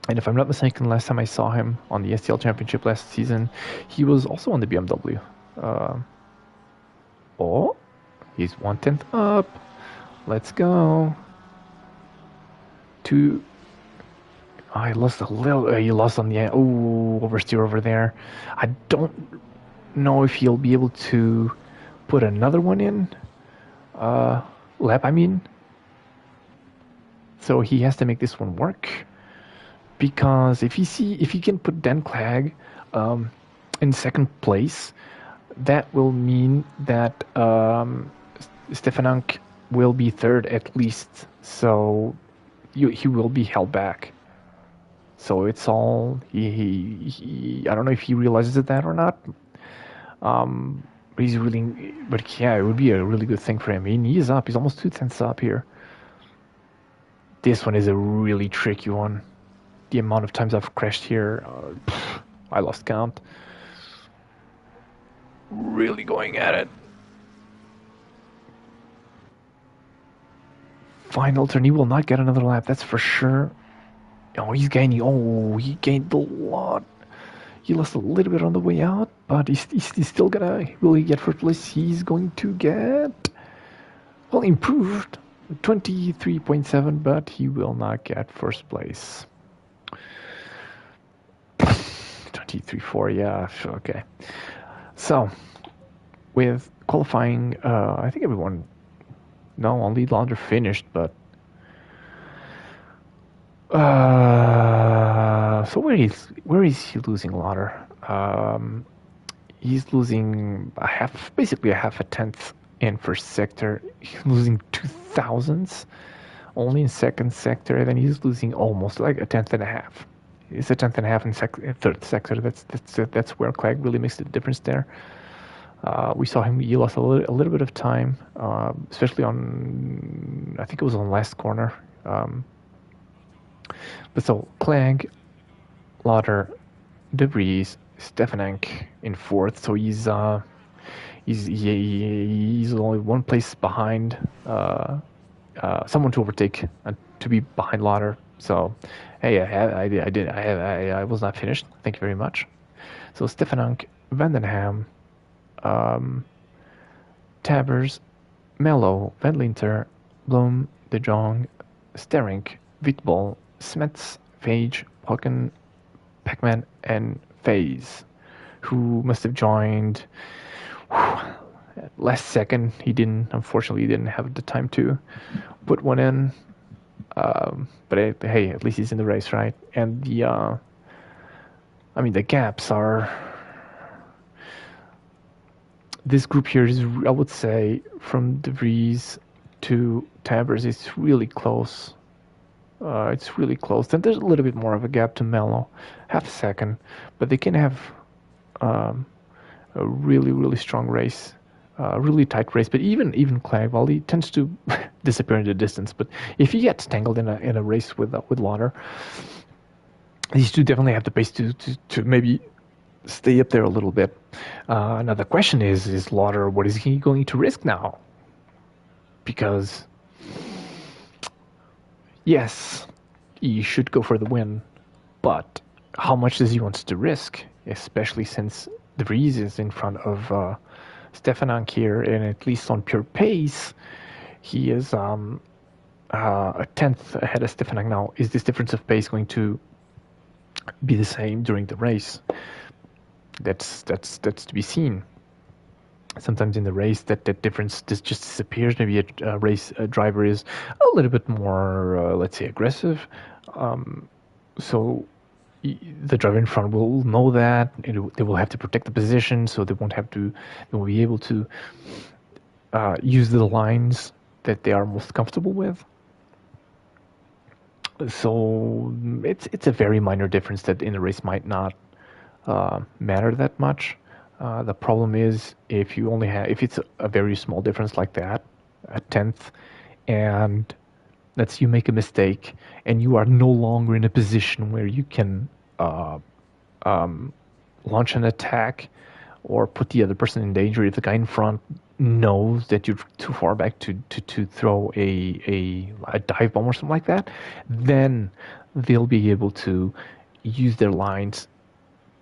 And if I'm not mistaken, last time I saw him on the STL Championship last season, he was also on the BMW. Oh, he's 1/10 up. Let's go. Two. Oh, he lost a little. He lost on the end. Oh, oversteer over there. I don't know if he'll be able to put another one in. Lap, I mean. So he has to make this one work. Because if he can put Dan Clegg in second place, that will mean that Stefanek will be third at least. So he will be held back. So it's all he I don't know if he realizes that or not. But he's really, but yeah, it would be a really good thing for him. He is up. He's almost 2/10 up here. This one is a really tricky one. The amount of times I've crashed here, I lost count. Really going at it. Final turn, he will not get another lap, that's for sure. Oh, he's gaining. Oh, he gained a lot. He lost a little bit on the way out, but he's still gonna. Will he get first place? He's going to get, well, improved 23.7, but he will not get first place. 23.4, yeah, okay. So, with qualifying, I think everyone, no, only Launder finished, but so where is he losing Lauder? He's losing basically a half a tenth in first sector. He's losing 2,000s only in second sector, and then he's losing almost like a tenth and a half. It's a tenth and a half in third sector. That's where Clegg really makes the difference there. We saw him. He lost a little bit of time, especially on, I think it was on last corner. But so Clegg, Lauder, De Vries, Stefanek in fourth. So he's only one place behind someone to overtake and to be behind Lauder. So, hey, I was not finished. Thank you very much. So Stefanek, Vandenham, Tabers, Mello, Van Linter, Bloom, De Jong, Sterink, Vitbol, Smets, Phage, Hocken, Pacman, and FaZe, who must have joined last second. Unfortunately, he didn't have the time to put one in. But hey, at least he's in the race, right? And the gaps are, this group here is, I would say, from De Vries to Tabbers, it's really close. It's really close. Then there's a little bit more of a gap to Mello, half a second, but they can have a really, really strong race, really tight race. But even Clegg, well, he tends to disappear in the distance. But if he gets tangled in a race with Lauder, these two definitely have the pace to maybe stay up there a little bit. Now the question is Lauder, what is he going to risk now? Because yes, he should go for the win, but how much does he want to risk? Especially since De Vries is in front of Stefanak here, and at least on pure pace, he is a tenth ahead of Stefanak now. Is this difference of pace going to be the same during the race? That's to be seen. Sometimes in the race that difference just disappears. Maybe a driver is a little bit more, let's say, aggressive. So the driver in front will know that they will have to protect the position, so they will be able to use the lines that they are most comfortable with. So it's a very minor difference that in a race might not matter that much. The problem is if it's a very small difference like that, a tenth, and let's you make a mistake and you are no longer in a position where you can launch an attack or put the other person in danger. If the guy in front knows that you're too far back to throw a dive bomb or something like that, then they'll be able to use their lines,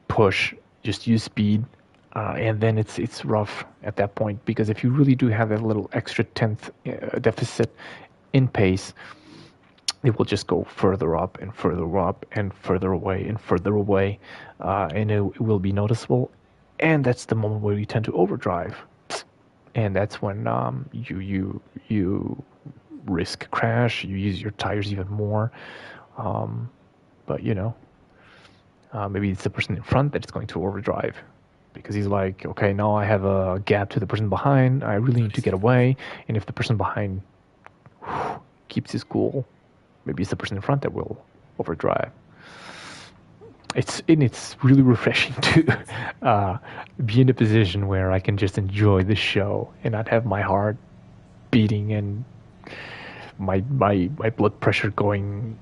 push, just use speed, and then it's rough at that point, because if you really do have that little extra tenth deficit in pace, it will just go further up and further up and further away and further away, and it will be noticeable. And that's the moment where you tend to overdrive, and that's when you risk crash. You use your tires even more, but maybe it's the person in front that is going to overdrive, because he's like, okay, now I have a gap to the person behind. I really need to get away. And if the person behind keeps his cool, maybe it's the person in front that will overdrive. It's really refreshing to be in a position where I can just enjoy the show and not have my heart beating and my blood pressure going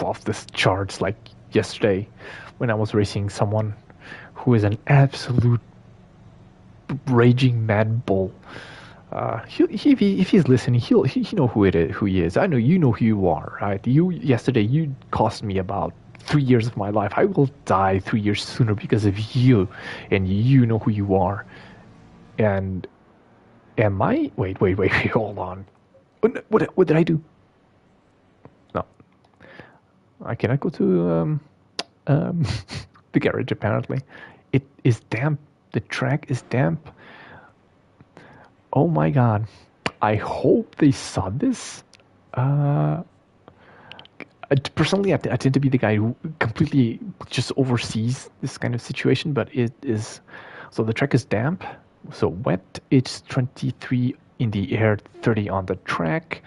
off the charts like yesterday when I was racing someone who is an absolute raging mad bull. If he's listening, he know who he is. I know you know who you are, right? Yesterday you cost me about 3 years of my life. I will die 3 years sooner because of you, and you know who you are. And am I? Wait, hold on. What did I do? No, I cannot go to the garage. Apparently, it is damp. The track is damp. Oh my god! I hope they saw this. Personally, I tend to be the guy who completely just oversees this kind of situation, but it is... So the track is damp, so wet. It's 23 in the air, 30 on the track.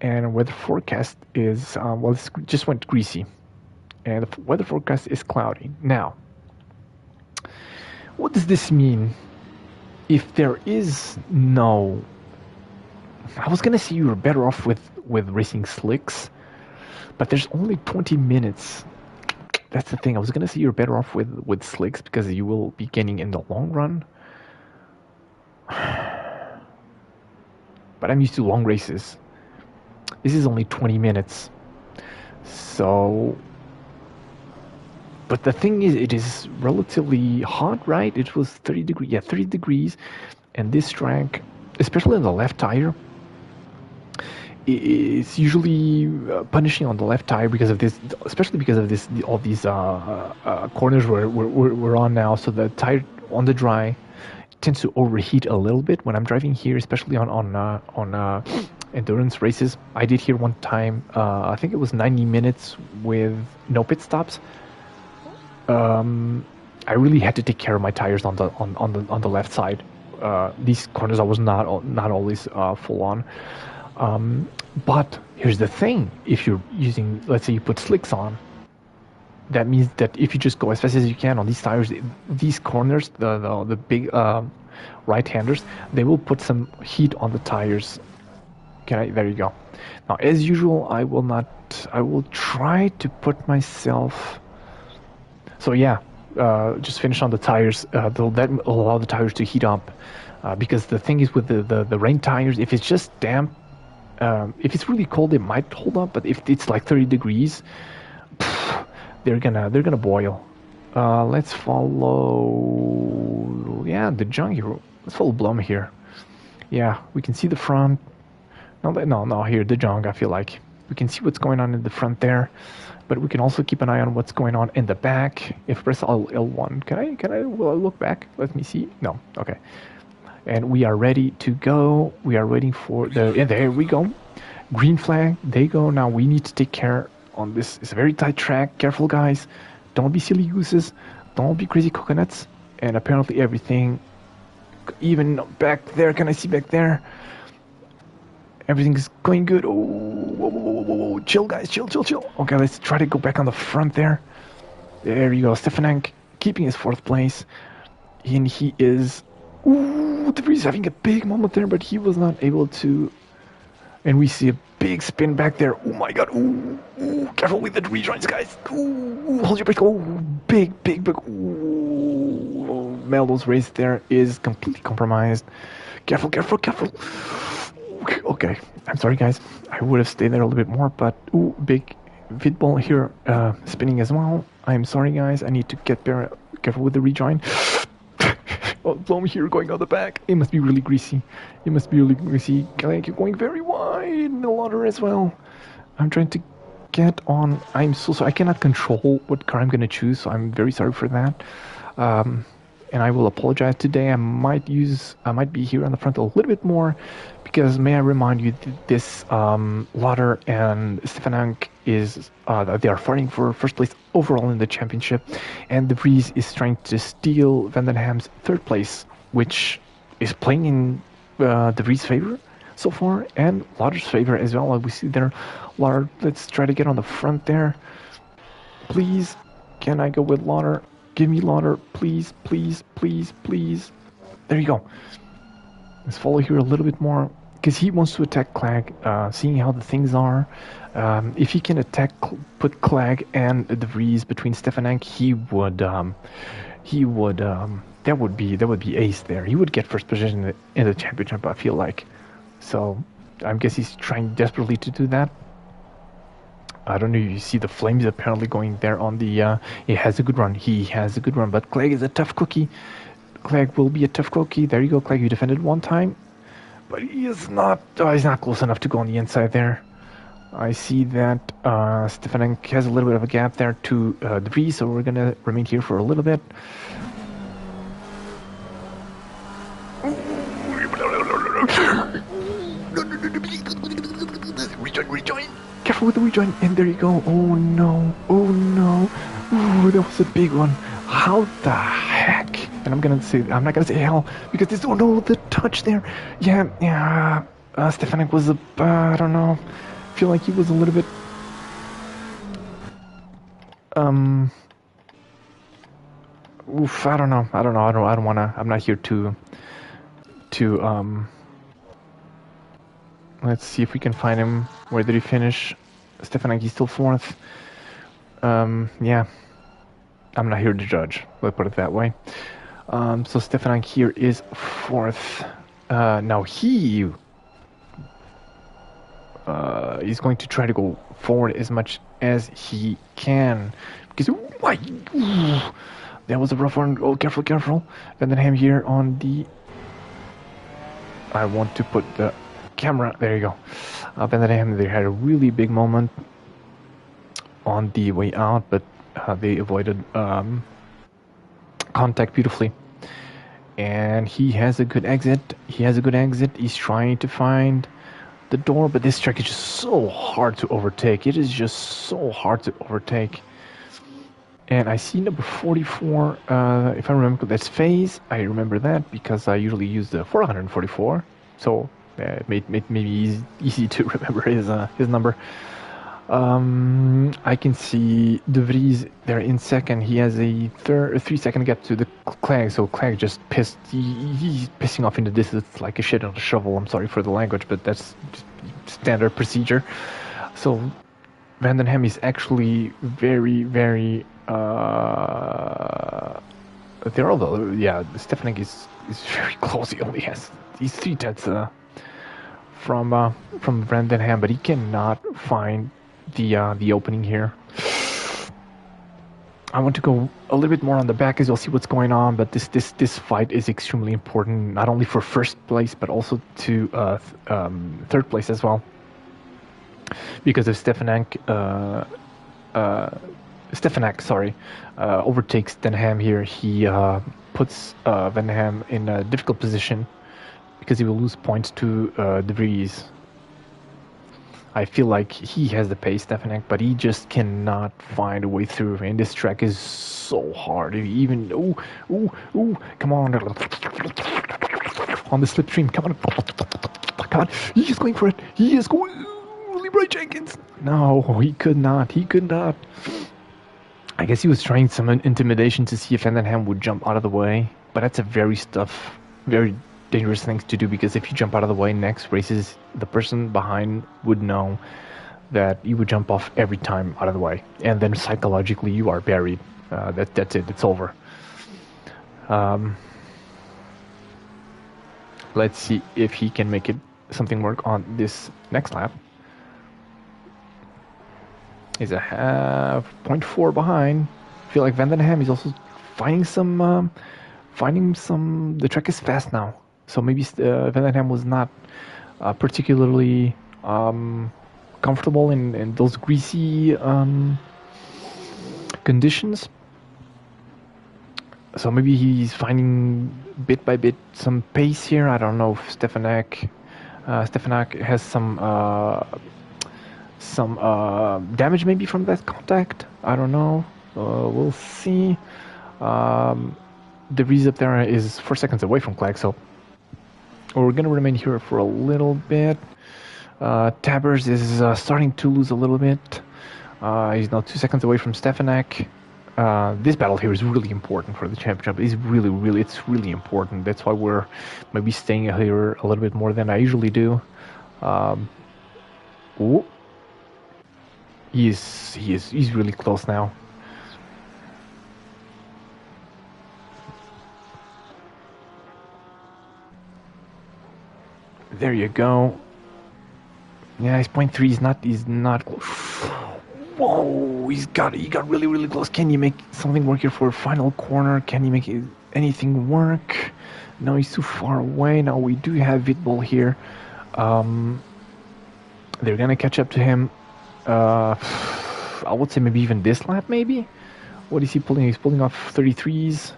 And weather forecast is... it just went greasy. And the weather forecast is cloudy. Now, what does this mean? If there is no... I was going to say you were better off with racing slicks, but there's only 20 minutes. That's the thing. I was going to say you're better off with slicks because you will be gaining in the long run. But I'm used to long races. This is only 20 minutes. So... But the thing is, it is relatively hot, right? It was 30 degrees. Yeah, 30 degrees. And this track, especially on the left tire, it's usually punishing on the left tire because of this, especially because of this, all these corners we're on now. So the tire on the dry tends to overheat a little bit when I'm driving here, especially on endurance races. I did here one time. I think it was 90 minutes with no pit stops. I really had to take care of my tires on the left side these corners I was not always full on. But here's the thing: if you're using, let's say, you put slicks on, that means that if you just go as fast as you can on these tires, these corners, the big right-handers, they will put some heat on the tires. Okay, there you go. Now, as usual, I will try to put myself. So yeah, just finish on the tires. That will allow the tires to heat up, because the thing is with the rain tires, if it's just damp, if it's really cold, it might hold up. But if it's like 30 degrees, they're gonna boil. Let's follow. Yeah, the junk here. Let's follow Blum here. Yeah, we can see the front. No, here, De Jong, I feel like. We can see what's going on in the front there, but we can also keep an eye on what's going on in the back. If I press L1, will I look back? Let me see. No, okay. And we are ready to go. We are waiting for and there we go. Green flag, there you go. Now we need to take care on this. It's a very tight track. Careful, guys. Don't be silly gooses. Don't be crazy coconuts. And apparently everything, even back there, can I see back there? Everything's going good. Oh, whoa. Chill, guys. Chill. Okay, let's try to go back on the front there. There you go. Stefanek keeping his 4th place. And he is... Ooh, De Vries having a big moment there, but he was not able to... And we see a big spin back there. Oh, my God. Ooh. Careful with the rejoins, guys. Ooh, hold your breath. Oh, big. Ooh. Meldo's race there is completely compromised. Careful. Okay, I'm sorry, guys. I would have stayed there a little bit more, but ooh, big Vidball here spinning as well. I'm sorry, guys. I need to get careful with the rejoin. Oh, Blom here going on the back. It must be really greasy. Like, you're going very wide in the ladder as well. I'm trying to get on. I'm so sorry. I cannot control what car I'm going to choose, so I'm very sorry for that. And I will apologize today. I might be here on the front a little bit more, because may I remind you that this Lauder and Stefanek is they are fighting for 1st place overall in the championship, and De Vries is trying to steal Van den Ham's 3rd place, which is playing in De Vries' favor so far, and Lauder's favor as well. Like we see there, Lauder. Let's try to get on the front there, please. Can I go with Lauder? Give me Lauder, please. There you go. Let's follow here a little bit more, because he wants to attack Clegg, seeing how the things are. If he can put Clegg and De Vries between Stefanek, he would, that would be ace there. He would get 1st position in the championship, I feel like. So, I guess he's trying desperately to do that. I don't know if you see the flames apparently going there on the... he has a good run, but Clegg is a tough cookie. Clegg will be a tough cookie. There you go, Clegg, you defended one time. But he is not... he's not close enough to go on the inside there. I see that Stefanek has a little bit of a gap there to De Vries, so we're going to remain here for a little bit. Rejoin. Careful with the rejoin, and there you go. Oh no. Ooh, that was a big one. How the heck? And I'm not gonna say hell, because this, oh no, the touch there. Yeah, Stefanek was I don't know. I feel like he was a little bit, oof, I don't know. I don't wanna, I'm not here to, let's see if we can find him. Where did he finish? Stefanek, he's still 4th. Yeah. I'm not here to judge. Let's put it that way. So Stefanek here is 4th. Now he is going to try to go forward as much as he can. Because, that was a rough one. Oh, careful. Van den Ham here on the... I want to put the camera... There you go. Van den Ham, they had a really big moment on the way out, but they avoided contact beautifully. And he has a good exit. He's trying to find the door, but this track is just so hard to overtake. It is just so hard to overtake. And I see number 44, if I remember, that's phase. I remember that because I usually use the 444. So it made me easy to remember his number. I can see De Vries there in second. He has a 3-second gap to the Clegg, so Clegg just pissed. He's pissing off in the distance like a shit on a shovel. I'm sorry for the language, but that's standard procedure. So Van den Ham is actually very, very. They're all yeah. Stefanik is very close. He only has these 3/10 from Van den Ham, but he cannot find the opening here. I want to go a little bit more on the back as you'll see what's going on, but this fight is extremely important, not only for first place, but also to third place as well. Because if Stefanak overtakes Den Ham here, he puts Van den Ham in a difficult position because he will lose points to De Vries. I feel like he has the pace, Stefanak, but he just cannot find a way through. And this track is so hard. Even come on, on the slipstream, come on, he is going for it. He is going. Leroy Jenkins. No, he could not. I guess he was trying some intimidation to see if Van den Ham would jump out of the way, but that's a very dangerous thing to do, because if you jump out of the way next races, the person behind would know that you would jump off every time out of the way, and then psychologically you are buried. That's it. It's over. Let's see if he can make something work on this next lap. He's a half 0.4 behind. I feel like Van den Ham is also finding some. The track is fast now, so maybe Van den Ham was not particularly comfortable in those greasy conditions. So maybe he's finding bit by bit some pace here. I don't know if Stefanak has some damage maybe from that contact. I don't know. We'll see. De Vries up there is 4 seconds away from Clegg, so we're going to remain here for a little bit. Tabbers is starting to lose a little bit. He's now 2 seconds away from Stefanak. This battle here is really important for the championship. It's really important. That's why we're maybe staying here a little bit more than I usually do. He's really close now. There you go. Yeah, his 0.3 he's not close. Whoa, he got really close. Can you make something work here for a final corner? Can you make anything work? No, he's too far away. Now we do have Vitbol here. They're gonna catch up to him. I would say maybe even this lap, maybe. What is he pulling? He's pulling off 33s.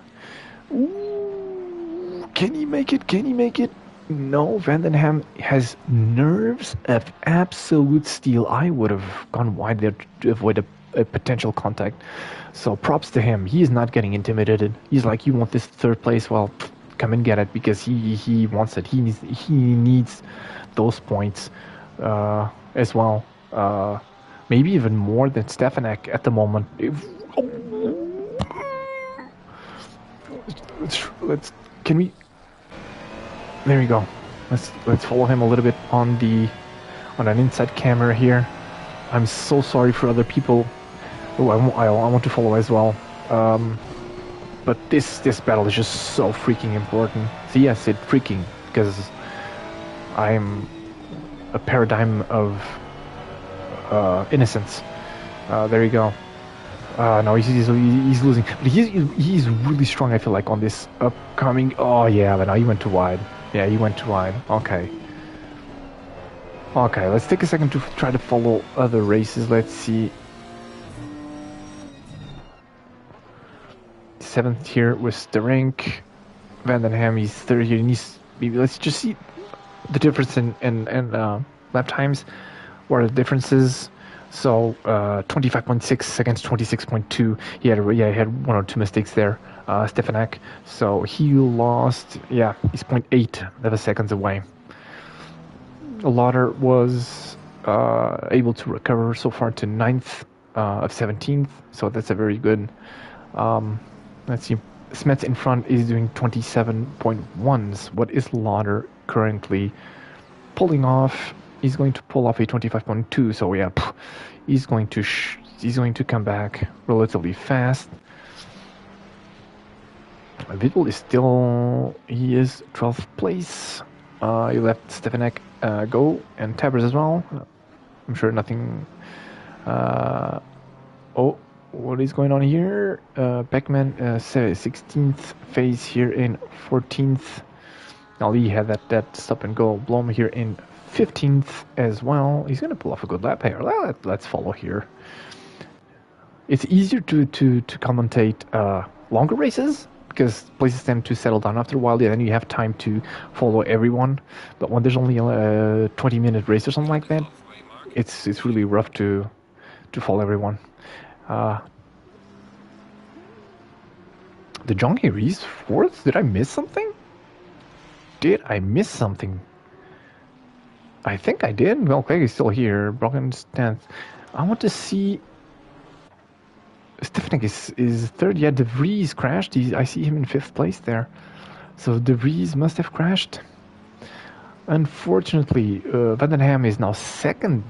Ooh, can he make it? No, Van den Ham has nerves of absolute steel. I would have gone wide there to avoid a potential contact. So props to him. He is not getting intimidated. He's like, you want this third place? Well, come and get it, because he wants it. He needs those points as well. Maybe even more than Stefanak at the moment. Can we? There we go. Let's follow him a little bit on an inside camera here. I'm so sorry for other people. Oh, I want to follow as well. But this battle is just so freaking important. So yes, it's freaking, because I'm a paradigm of innocence. There you go. No, he's losing. But he's really strong, I feel like, on this upcoming. Oh yeah, but now he went too wide. Yeah, he went too wide. Okay, let's take a second to try to follow other races. Let's see. 7th here with the rank. Van den Ham, he's 3rd here. Maybe let's just see the difference in lap times. What are the differences? So 25.6 against 26.2. He had one or two mistakes there, Stefanek. So he lost. Yeah, he's 0.8 of a seconds away. Lauder was able to recover so far to 9th of 17th. So that's a very good. Let's see. Smets in front is doing 27.1s. What is Lauder currently pulling off? He's going to pull off a 25.2. So yeah, he's going to come back relatively fast. Vidal is still, he is 12th place. He left Stefanek go, and Tabbers as well. I'm sure nothing. Oh, what is going on here? Beckman 16th phase here in 14th. Ali had that stop and go. Blom here in 15th as well. He's going to pull off a good lap here. Let's follow here. It's easier to commentate longer races because places tend to settle down after a while, and then you have time to follow everyone. But when there's only a 20-minute race or something like that, it's really rough to follow everyone. The Jonky Reese 4th? Did I miss something? Did I miss something? I think I did. Well, Craig is still here. Brogan's 10th. I want to see. Stefanek is 3rd. Yeah, De Vries crashed. I see him in 5th place there. So De Vries must have crashed. Unfortunately, Vandenham is now 2nd.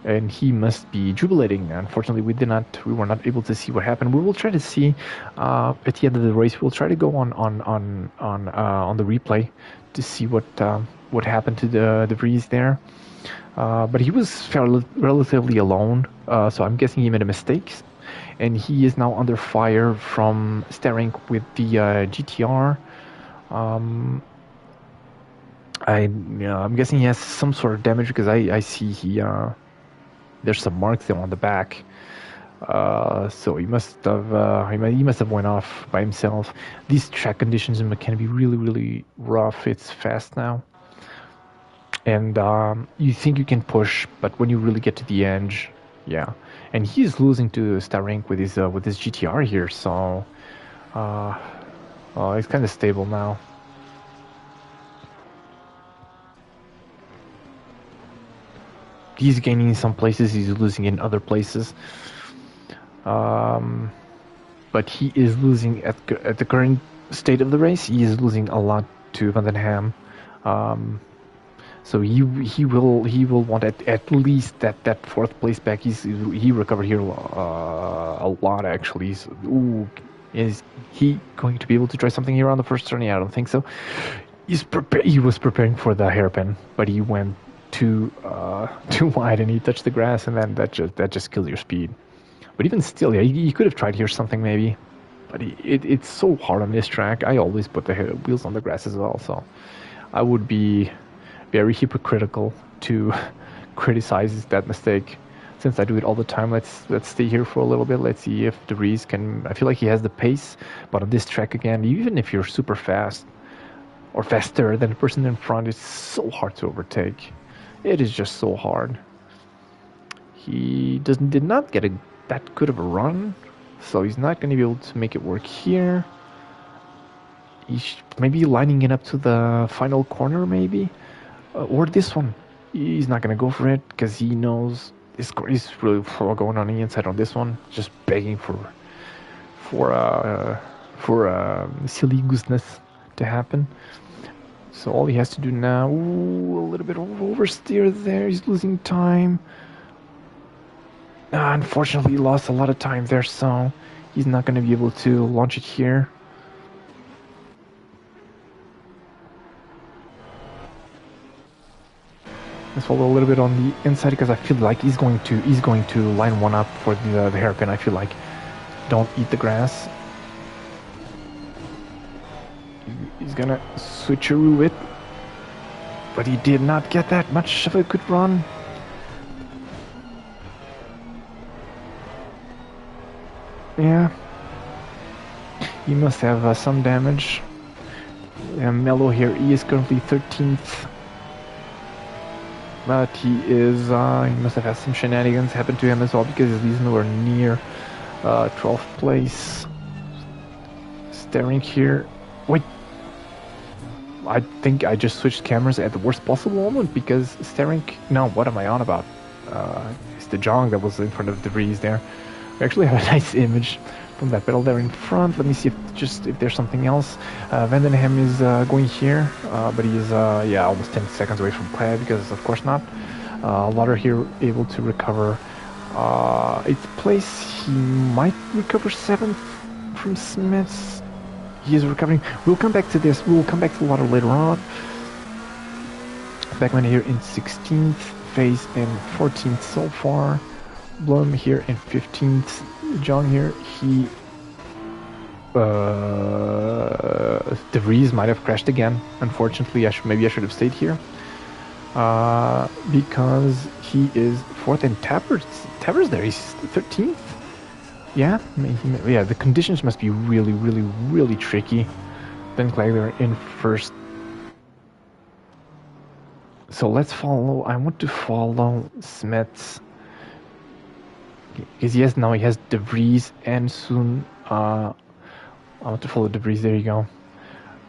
And he must be jubilating. Unfortunately, we were not able to see what happened. We will try to see at the end of the race. We'll try to go on the replay to see what happened to the Vries there. But he was relatively alone, so I'm guessing he made a mistake, and he is now under fire from Starink with the GTR. I'm guessing he has some sort of damage because I see there's some marks there on the back. So he must have went off by himself. These track conditions can be really, really rough. It's fast now, and you think you can push, but when you really get to the edge, yeah. And he's losing to Starink with his GTR here, so he's kind of stable now. He's gaining in some places, he's losing in other places. But he is losing at the current state of the race. He is losing a lot to Vandenham. So he will want at least that 4th place back. He recovered here a lot actually. So, is he going to be able to try something here on the first turn? Yeah, I don't think so. He was preparing for the hairpin, but he went too wide and he touched the grass, and then that just kills your speed. But even still, yeah, he could have tried here something maybe, but it's so hard on this track. I always put the wheels on the grass as well, so I would be very hypocritical to criticize that mistake since I do it all the time. Let's stay here for a little bit. Let's see if De Vries can. I feel like he has the pace, but on this track again, even if you're super fast or faster than the person in front, it's so hard to overtake. It is just so hard. He did not get that good of a run, so he's not going to be able to make it work here. He's maybe lining it up to the final corner, maybe, or this one. He's not going to go for it because he knows he's really going on the inside on this one, just begging for silly gooseness to happen. So all he has to do now, a little bit of oversteer there, he's losing time. Unfortunately, he lost a lot of time there, so he's not going to be able to launch it here. Let's follow a little bit on the inside because I feel like he's going to line one up for the hairpin. I feel like don't eat the grass. He's gonna switcheroo it, but he did not get that much of a good run. Yeah, he must have some damage. Mello here, he is currently 13th. but he must have had some shenanigans happen to him as well, because he's nowhere near 12th place. Staring here. Wait, I think I just switched cameras at the worst possible moment, because staring. No, what am I on about? It's the Jong that was in front of DeVries there. We actually have a nice image from that battle there in front. Let me see if there's something else. Vandenham is going here, but he is almost 10 seconds away from Claire, because of course not. Lauder here able to recover 8th place. He might recover 7th from Smiths. He is recovering. We'll come back to this. We'll come back to Lauder later on. Beckman here in 16th, Faze in 14th so far. Blum here in 15th. John here, he DeVries might have crashed again. Unfortunately, maybe I should have stayed here, because he is 4th, and Tappers there, he's 13th. Yeah, the conditions must be really, really, really tricky. Ben Klagler in 1st. So let's follow. I want to follow Smets, because he has DeVries, and soon I want to follow DeVries. There you go.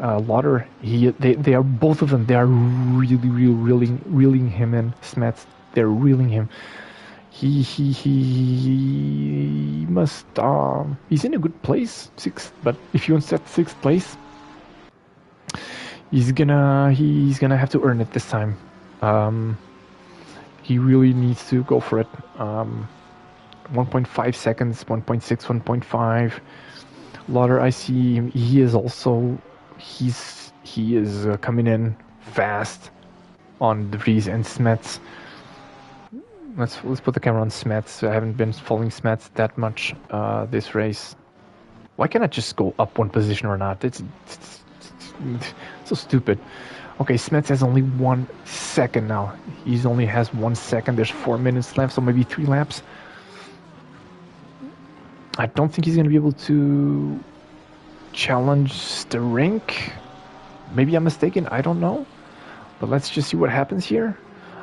Lauder, they are, both of them, they are really reeling him in. Smets, they're reeling him. He must he's in a good place, 6th, but if he wants that 6th place, he's gonna have to earn it this time. He really needs to go for it. 1.5 seconds, 1.6, 1.5. Lauder, I see him. He is coming in fast on DeVries and Smets. Let's put the camera on Smets. I haven't been following Smets that much this race. Why can't I just go up one position or not? It's so stupid. Okay, Smets has only 1 second now. He only has 1 second. There's 4 minutes left, so maybe 3 laps. I don't think he's going to be able to challenge the rink. Maybe I'm mistaken. I don't know. But let's just see what happens here.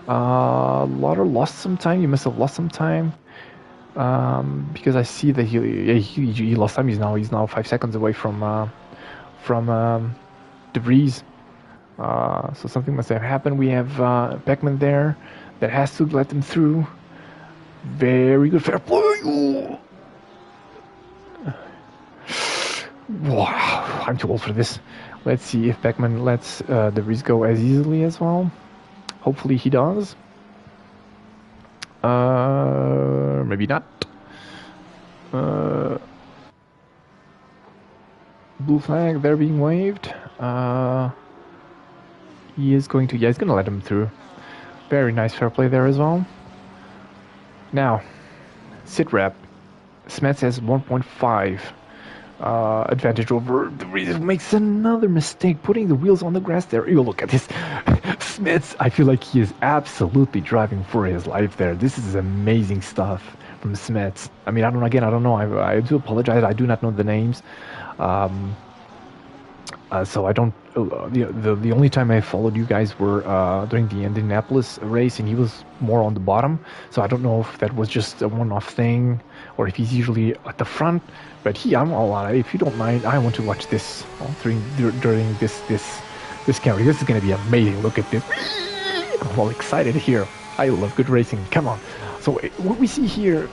Lauder lost some time. He must have lost some time. Because I see that he lost time. He's now 5 seconds away from DeVries. So something must have happened. We have Beckman there that has to let them through. Very good, fair play. Wow, I'm too old for this. Let's see if Beckman lets DeVries go as easily as well. Hopefully he does. Maybe not. Blue flag, they're being waved. He's going to let him through. Very nice fair play there as well. Now, sit rep. Smets has 1.5 advantage over DeVries. Makes another mistake putting the wheels on the grass there. You look at this. Smets, I feel like he is absolutely driving for his life there. This is amazing stuff from Smets. I mean, I don't know. I do apologize. I do not know the names. So I don't. The only time I followed you guys were during the Indianapolis race, and he was more on the bottom. So I don't know if that was just a one-off thing, or if he's usually at the front. But I'm all on it. If you don't mind, I want to watch this during this camera. This is going to be amazing. Look at this. I'm all excited here. I love good racing. Come on. So what we see here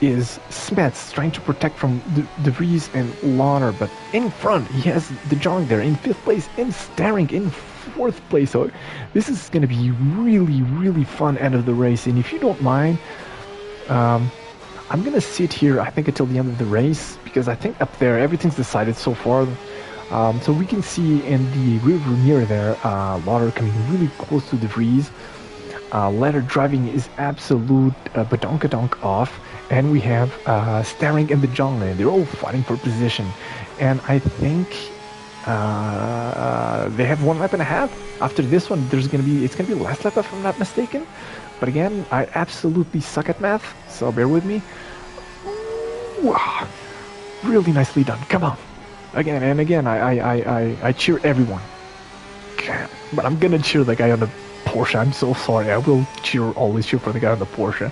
is Smets trying to protect from DeVries and Lauder, but in front he has De Jong there in 5th place and Starring in 4th place. So this is going to be really fun end of the race. And if you don't mind, I'm going to sit here, I think, until the end of the race, because I think up there everything's decided so far. So we can see in the rearview mirror there, Lauder coming really close to DeVries. Ladder driving is absolute badonkadonk off, and we have Starring and the John Lane. They're all fighting for position, and I think they have 1 lap and a half. After this one, it's gonna be the last lap if I'm not mistaken. But again, I absolutely suck at math, so bear with me. Wow, really nicely done. Come on, again and again. I cheer everyone, but I'm gonna cheer the guy on the Porsche. I'm so sorry. I will always cheer for the guy on the Porsche.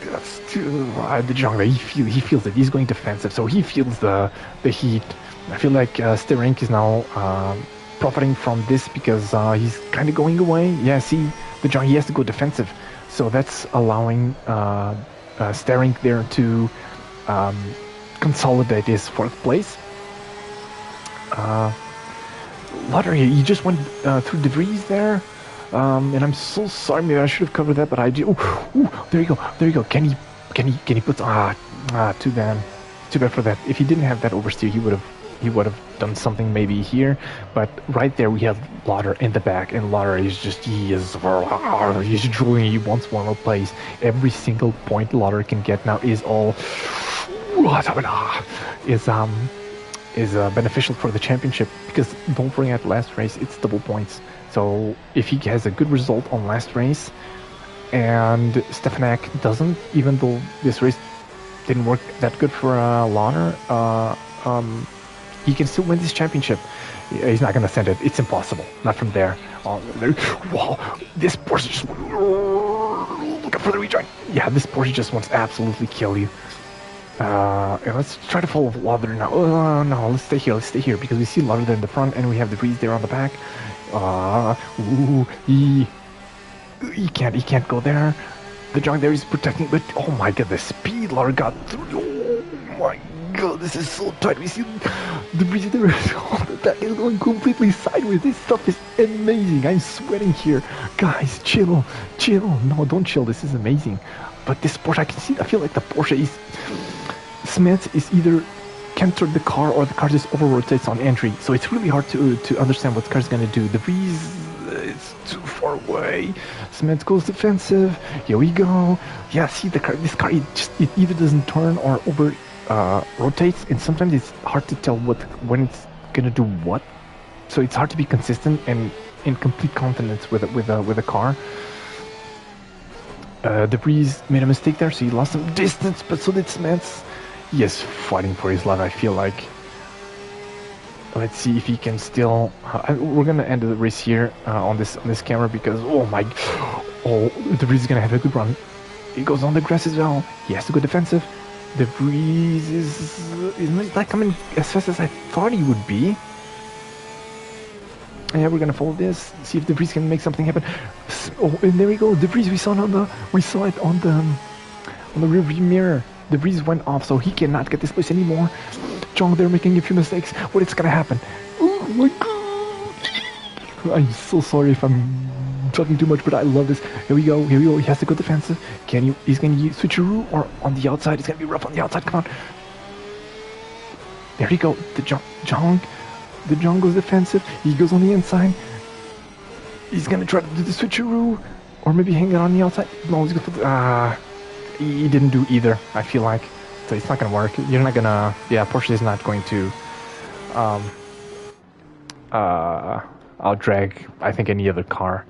That's the jungle. He feels it. He's going defensive, so he feels the heat. I feel like Sterank is now profiting from this because he's kind of going away. Yeah, see, the jungle, he has to go defensive, so that's allowing Sterank there to consolidate his 4th place. Lottery, he just went through debris there. And I'm so sorry. Maybe I should have covered that, but I do. Ooh, there you go. There you go. Can he put? Too bad. Too bad for that. If he didn't have that oversteer, he would have done something maybe here. But right there, we have Lauder in the back, and Lauder is just he's drilling. He wants one more place. Every single point Lauder can get now is all is beneficial for the championship, because don't forget, last race it's double points. So if he has a good result on last race and Stefanak doesn't, even though this race didn't work that good for Lauder, he can still win this championship. He's not going to send it. It's impossible. Not from there. Wow, this Porsche just look out for the rejoin. Yeah, this Porsche just wants to absolutely kill you. And let's try to follow Lauder now. No, let's stay here. Let's stay here because we see Lauder there in the front, and we have the breeze there on the back. He can't go there. The junk there is protecting, but oh my god, the speed Lauder got through. Oh my god, this is so tight. We see the breeze there. The back is going completely sideways. This stuff is amazing. I'm sweating here. Guys, chill. No, don't chill. This is amazing. But this Porsche, I feel like the Porsche is... Smith is either can't turn the car or the car just over-rotates on entry. So it's really hard to understand what the car is going to do. The breeze is too far away. Smith goes defensive. Here we go. Yeah, see the car. This car, it either doesn't turn or rotates, and sometimes it's hard to tell when it's going to do what. So it's hard to be consistent and in complete confidence with a car. The breeze made a mistake there, so he lost some distance, but so did Smets. He is fighting for his life, I feel like. Let's see if he can still... we're gonna end the race here on this camera because, the breeze is gonna have a good run. He goes on the grass as well. He has to go defensive. The breeze is not coming as fast as I thought he would be. Yeah, we're gonna follow this, see if the breeze can make something happen. Oh, and there we go. The breeze, we saw it on the rear view mirror. The breeze went off, so he cannot get this place anymore. John, they're making a few mistakes. What is gonna happen? Oh my god! I'm so sorry if I'm talking too much, but I love this. Here we go. He has to go defensive. He's gonna use switcheroo or on the outside. It's gonna be rough on the outside. Come on. There you go. The John goes defensive. He goes on the inside. He's gonna try to do the switcheroo, or maybe hang it on the outside. No, he's gonna. He didn't do either. I feel like, so it's not gonna work. You're not gonna. Yeah, Porsche is not going to. Outdrag, I think, any other car.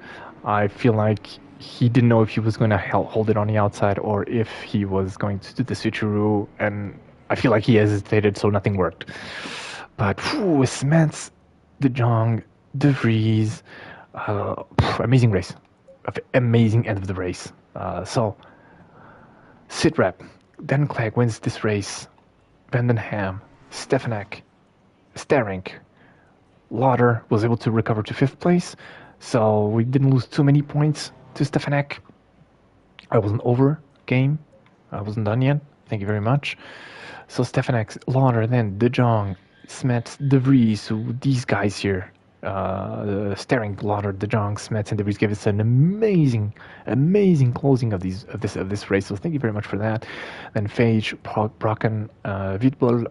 I feel like he didn't know if he was going to hold it on the outside or if he was going to do the switcheroo, and I feel like he hesitated, so nothing worked. But Smets, De Jong, De Vries, amazing race, amazing end of the race. So sit rep, Dan Clegg wins this race. Vandenham, Stefanak, Sterank, Lauder was able to recover to 5th place, so we didn't lose too many points to Stefanak. I wasn't over game. I wasn't done yet. Thank you very much. So Stefanak, Lauder, then De Jong, Smets, De Vries, so these guys here, Sterank, Lauder, De Jong, Smets, and De Vries gave us an amazing closing of this race. So thank you very much for that. Then Fage, Brocken, Wittbol,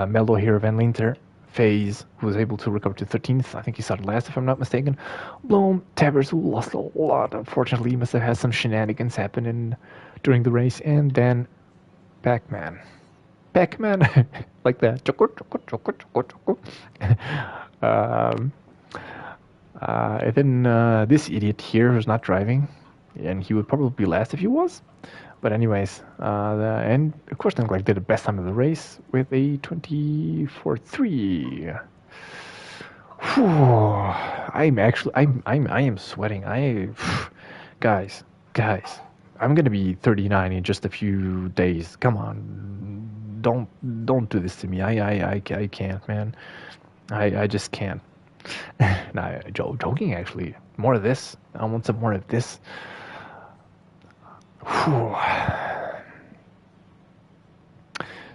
Mello here, Van Linter, FaZe, who was able to recover to 13th. I think he started last, if I'm not mistaken. Bloom, Tevers, who lost a lot. Unfortunately, he must have had some shenanigans happen during the race. And then Pac-Man, like that. And then this idiot here who's not driving, and he would probably be last if he was. But anyways, and of course, Greg did the best time of the race with a 24.3. Whew, I am sweating. Guys, guys, I'm gonna be 39 in just a few days. Come on, don't do this to me. I can't, man. I just can't. Nah, joking actually. More of this. I want some more of this. Whew.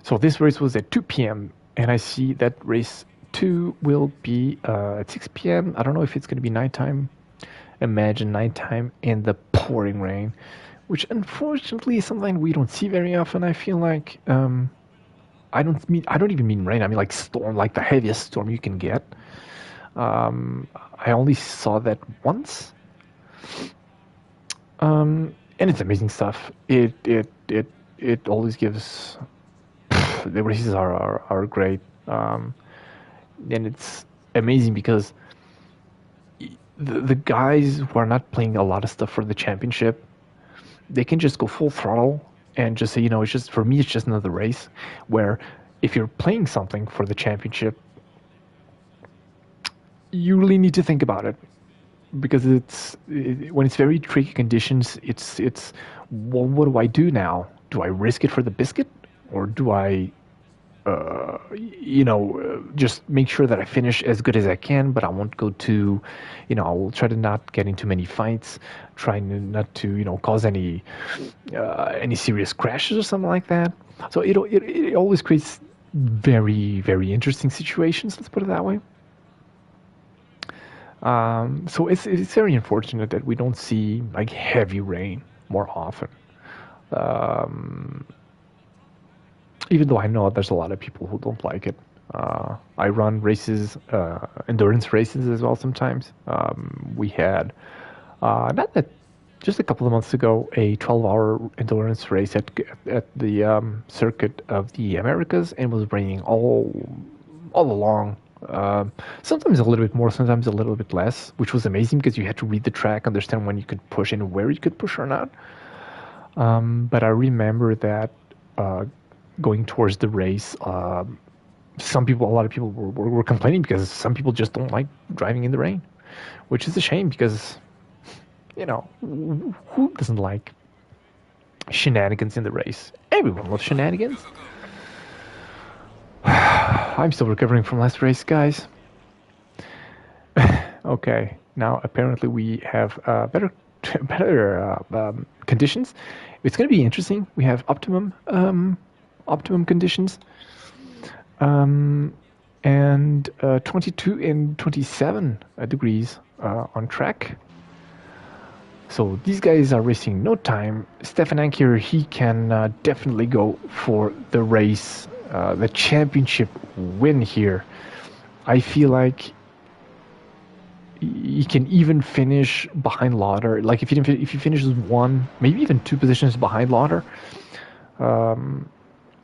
So this race was at 2 p.m. and I see that race 2 will be at 6 p.m. I don't know if it's going to be nighttime. Imagine nighttime in the pouring rain, which unfortunately is something we don't see very often. I feel like I don't even mean rain. I mean like storm, like the heaviest storm you can get. I only saw that once, and it's amazing stuff. It always gives. The races are great, and it's amazing because the guys who are not playing a lot of stuff for the championship, they can just go full throttle and just say, it's just for me, it's just another race. Where if you're playing something for the championship, you really need to think about it because when it's very tricky conditions, it's well, what do I do now? Do I risk it for the biscuit, or do I just make sure that I finish as good as I can, but I won't go to, I will try to not get into many fights, trying not to, cause any serious crashes or something like that. So it always creates very, very interesting situations. Let's put it that way. So it's very unfortunate that we don't see like heavy rain more often. Even though I know there's a lot of people who don't like it. I run races, endurance races as well sometimes. We had, not that, just a couple of months ago, a 12-hour endurance race at the circuit of the Americas, and it was raining all along. Sometimes a little bit more, sometimes a little bit less, which was amazing because you had to read the track, understand when you could push and where you could push or not. But I remember that going towards the race, a lot of people were complaining because some people just don't like driving in the rain, which is a shame because, who doesn't like shenanigans in the race? Everyone loves shenanigans. I'm still recovering from last race, guys. Okay, now apparently we have better conditions. It's going to be interesting. We have optimum conditions, and 22 and 27 degrees on track. So these guys are racing no time. Stefan Anker, he can definitely go for the race, the championship win here. I feel like he can even finish behind Lauder. Like if he finishes one, maybe even two positions behind Lauder.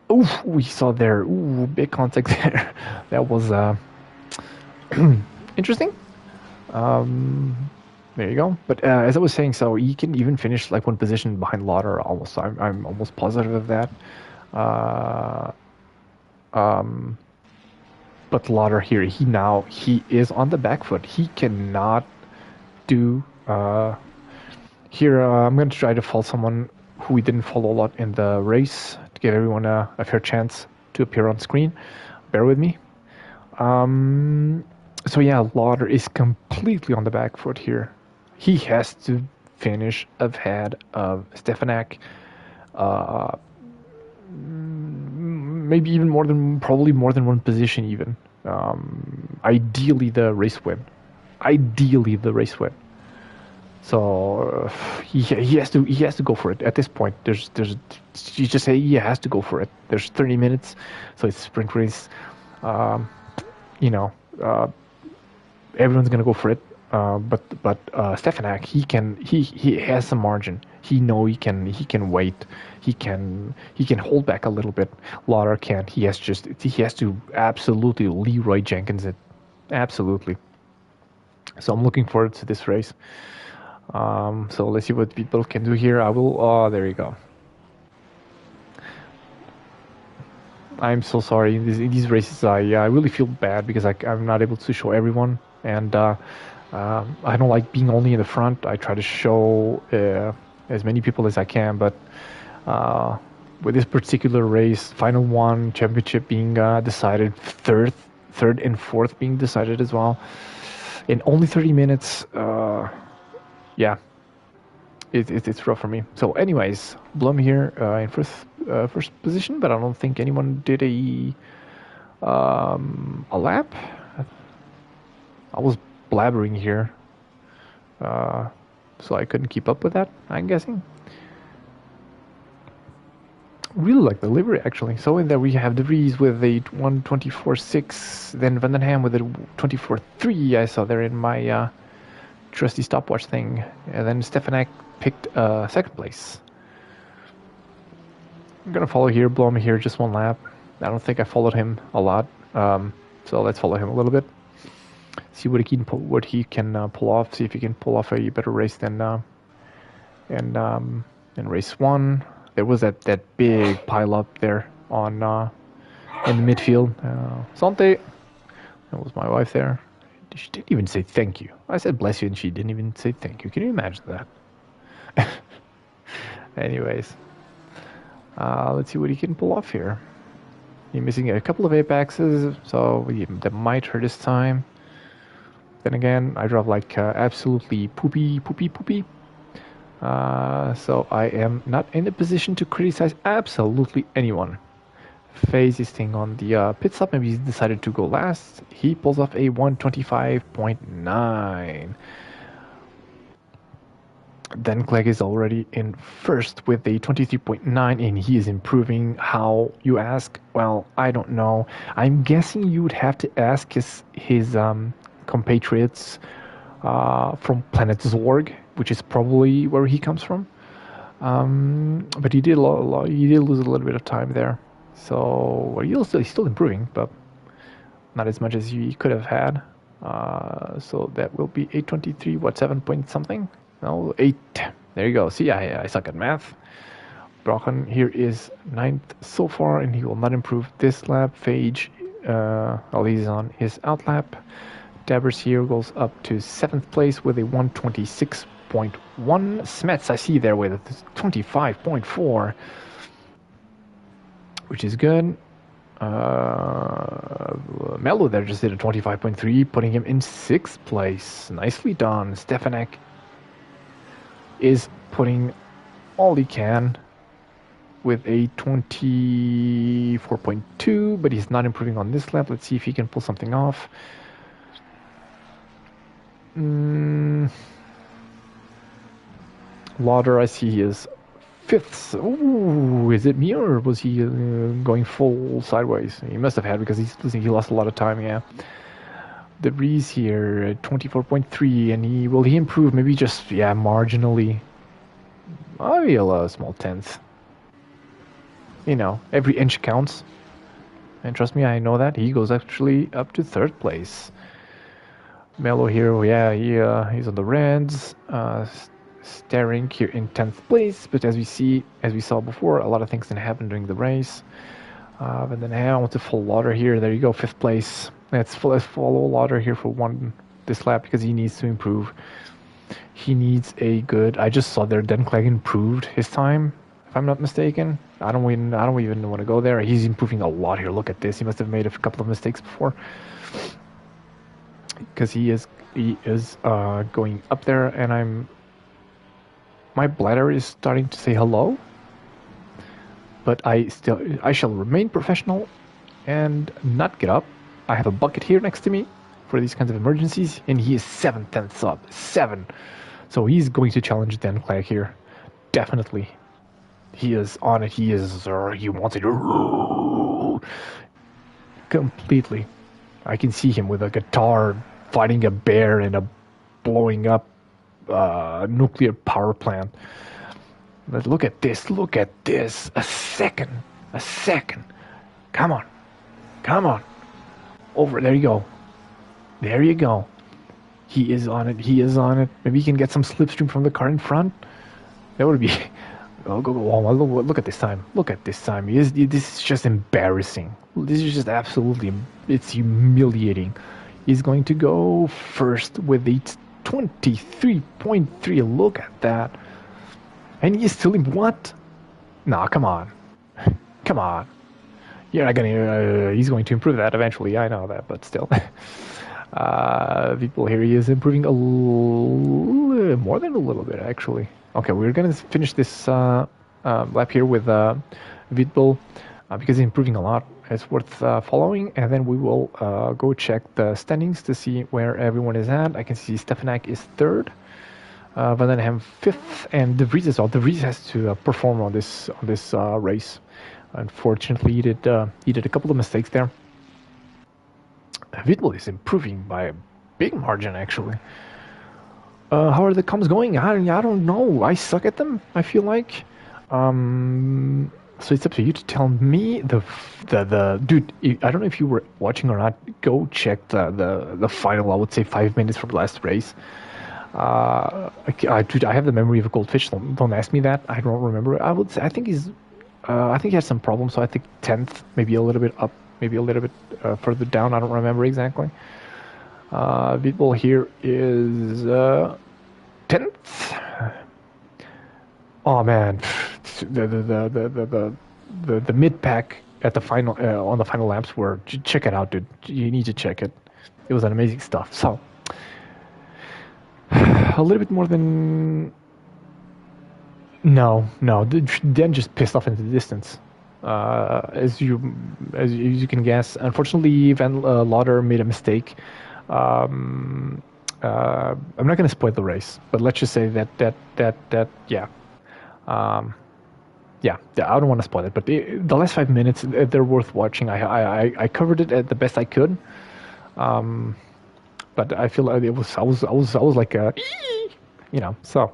We saw there. Ooh, big contact there. That was interesting. There you go. But as I was saying, so he can even finish like one position behind Lauder. Almost, I'm almost positive of that. But Lauder here, he is on the back foot. He cannot do. Here, I'm going to try to follow someone who we didn't follow a lot in the race to give everyone a fair chance to appear on screen. Bear with me. So yeah, Lauder is completely on the back foot here. He has to finish ahead of Stefanak. Maybe even probably more than one position even. Ideally the race win. So he has to go for it at this point. You just say he has to go for it. There's 30 minutes, so it's a sprint race. Everyone's gonna go for it. But Stefanak, he has some margin. He can wait. He can hold back a little bit. Lauder can't. He has to absolutely Leroy Jenkins it. Absolutely. So I'm looking forward to this race. So let's see what people can do here. There you go. I'm so sorry. In these races, I really feel bad because I'm not able to show everyone. and I don't like being only in the front. I try to show as many people as I can, but with this particular race, final one, championship being decided, third and fourth being decided as well, in only 30 minutes, yeah, it's rough for me. So anyways, Blum here in first position, but I don't think anyone did a lap. I was blabbering here, so I couldn't keep up with that, I'm guessing. Really like the livery, actually. So in there we have De Vries with a 1:24.6, then Van den Ham with a 24.3. I saw there in my trusty stopwatch thing, and then Stefanek picked second place. I'm gonna follow here, Blom here, just one lap. I don't think I followed him a lot, so let's follow him a little bit. See what he can pull off. See if he can pull off a better race than in race one. There was that big pile up there on in the midfield. Sante, that was my wife there. She didn't even say thank you. I said bless you, and she didn't even say thank you. Can you imagine that? Anyways, let's see what he can pull off here. He's missing a couple of apexes, so that might hurt his time. Then again, I drive like absolutely poopy. So I am not in a position to criticize absolutely anyone. Phase is staying on the pit stop. Maybe he's decided to go last. He pulls off a 1:25.9. Then Clegg is already in first with a 23.9, and he is improving. How, you ask? Well, I don't know. I'm guessing you would have to ask his compatriots from Planet Zorg, which is probably where he comes from. But he did lose a little bit of time there. So he's still improving, but not as much as he could have had. So that will be 8:23. What, 7 point something? No, 8. There you go. See, I suck at math. Brochen here is 9th so far, and he will not improve this lap. Phage, he's on his out lap. Dabbers here goes up to 7th place with a 1:26.1. Smets, I see there with a 25.4, which is good. Mello there just did a 25.3, putting him in 6th place. Nicely done. Stefanek is putting all he can with a 24.2, but he's not improving on this lap. Let's see if he can pull something off. Lauder, I see he is 5th. Ooh, is it me or was he going full sideways? He must have had, because he lost a lot of time, yeah. De Vries here, 24.3, and he improve? Maybe just, yeah, marginally. Maybe a small 10th. You know, every inch counts. And trust me, I know that. He goes actually up to 3rd place. Mello here, yeah, he's on the reds. Staring here in 10th place, but as we saw before, a lot of things didn't happen during the race. But then I want to follow Lauder here. There you go, 5th place. Let's follow Lauder here for this lap, because he needs to improve. He needs a good. I just saw there Den Clegg improved his time, if I'm not mistaken. I don't even want to go there. He's improving a lot here. Look at this. He must have made a couple of mistakes before, because he is going up there, and my bladder is starting to say hello, but I shall remain professional and not get up. I have a bucket here next to me for these kinds of emergencies, and he is 7/10 up. 7. So he's going to challenge Dan Clegg here. Definitely. He is on it. He wants it completely. I can see him with a guitar fighting a bear in a blowing up nuclear power plant. But look at this. A second. Come on. Over. There you go. He is on it. Maybe he can get some slipstream from the car in front. That would be. Oh, look at this time. This is just embarrassing. This is just absolutely. It's humiliating. He's going to go first with a 23.3. Look at that. And he's still in what? Nah, come on. Come on. You're not gonna. He's going to improve that eventually. I know that, but still. People here, he is improving a little more than a little bit, actually. Okay, we're gonna finish this lap here with Vidbull because he's improving a lot. It's worth following, and then we will go check the standings to see where everyone is at. I can see Stefanak is third, Vandenham fifth, and De Vries as well. De Vries has to perform on this race. Unfortunately, he did a couple of mistakes there. Vidbull is improving by a big margin, actually. How are the comms going? I don't know. I suck at them, I feel like. So it's up to you to tell me. Dude, I don't know if you were watching or not. Go check the final, I would say 5 minutes from the last race. Dude, I have the memory of a goldfish. Don't ask me that. I don't remember. I think he has some problems. So I think 10th, maybe a little bit up, maybe a little bit further down. I don't remember exactly. Vidbull here is 10th. Oh man, the mid pack at the final on the final laps were. Check it out, dude. You need to check it. It was an amazing stuff. So a little bit more than. No. Dan just pissed off into the distance. As you can guess, unfortunately, Van Lauder made a mistake. I'm not going to spoil the race, but let's just say that yeah. Yeah, I don't want to spoil it, but the last 5 minutes, they're worth watching. I covered it at the best I could, but I feel like I was like So,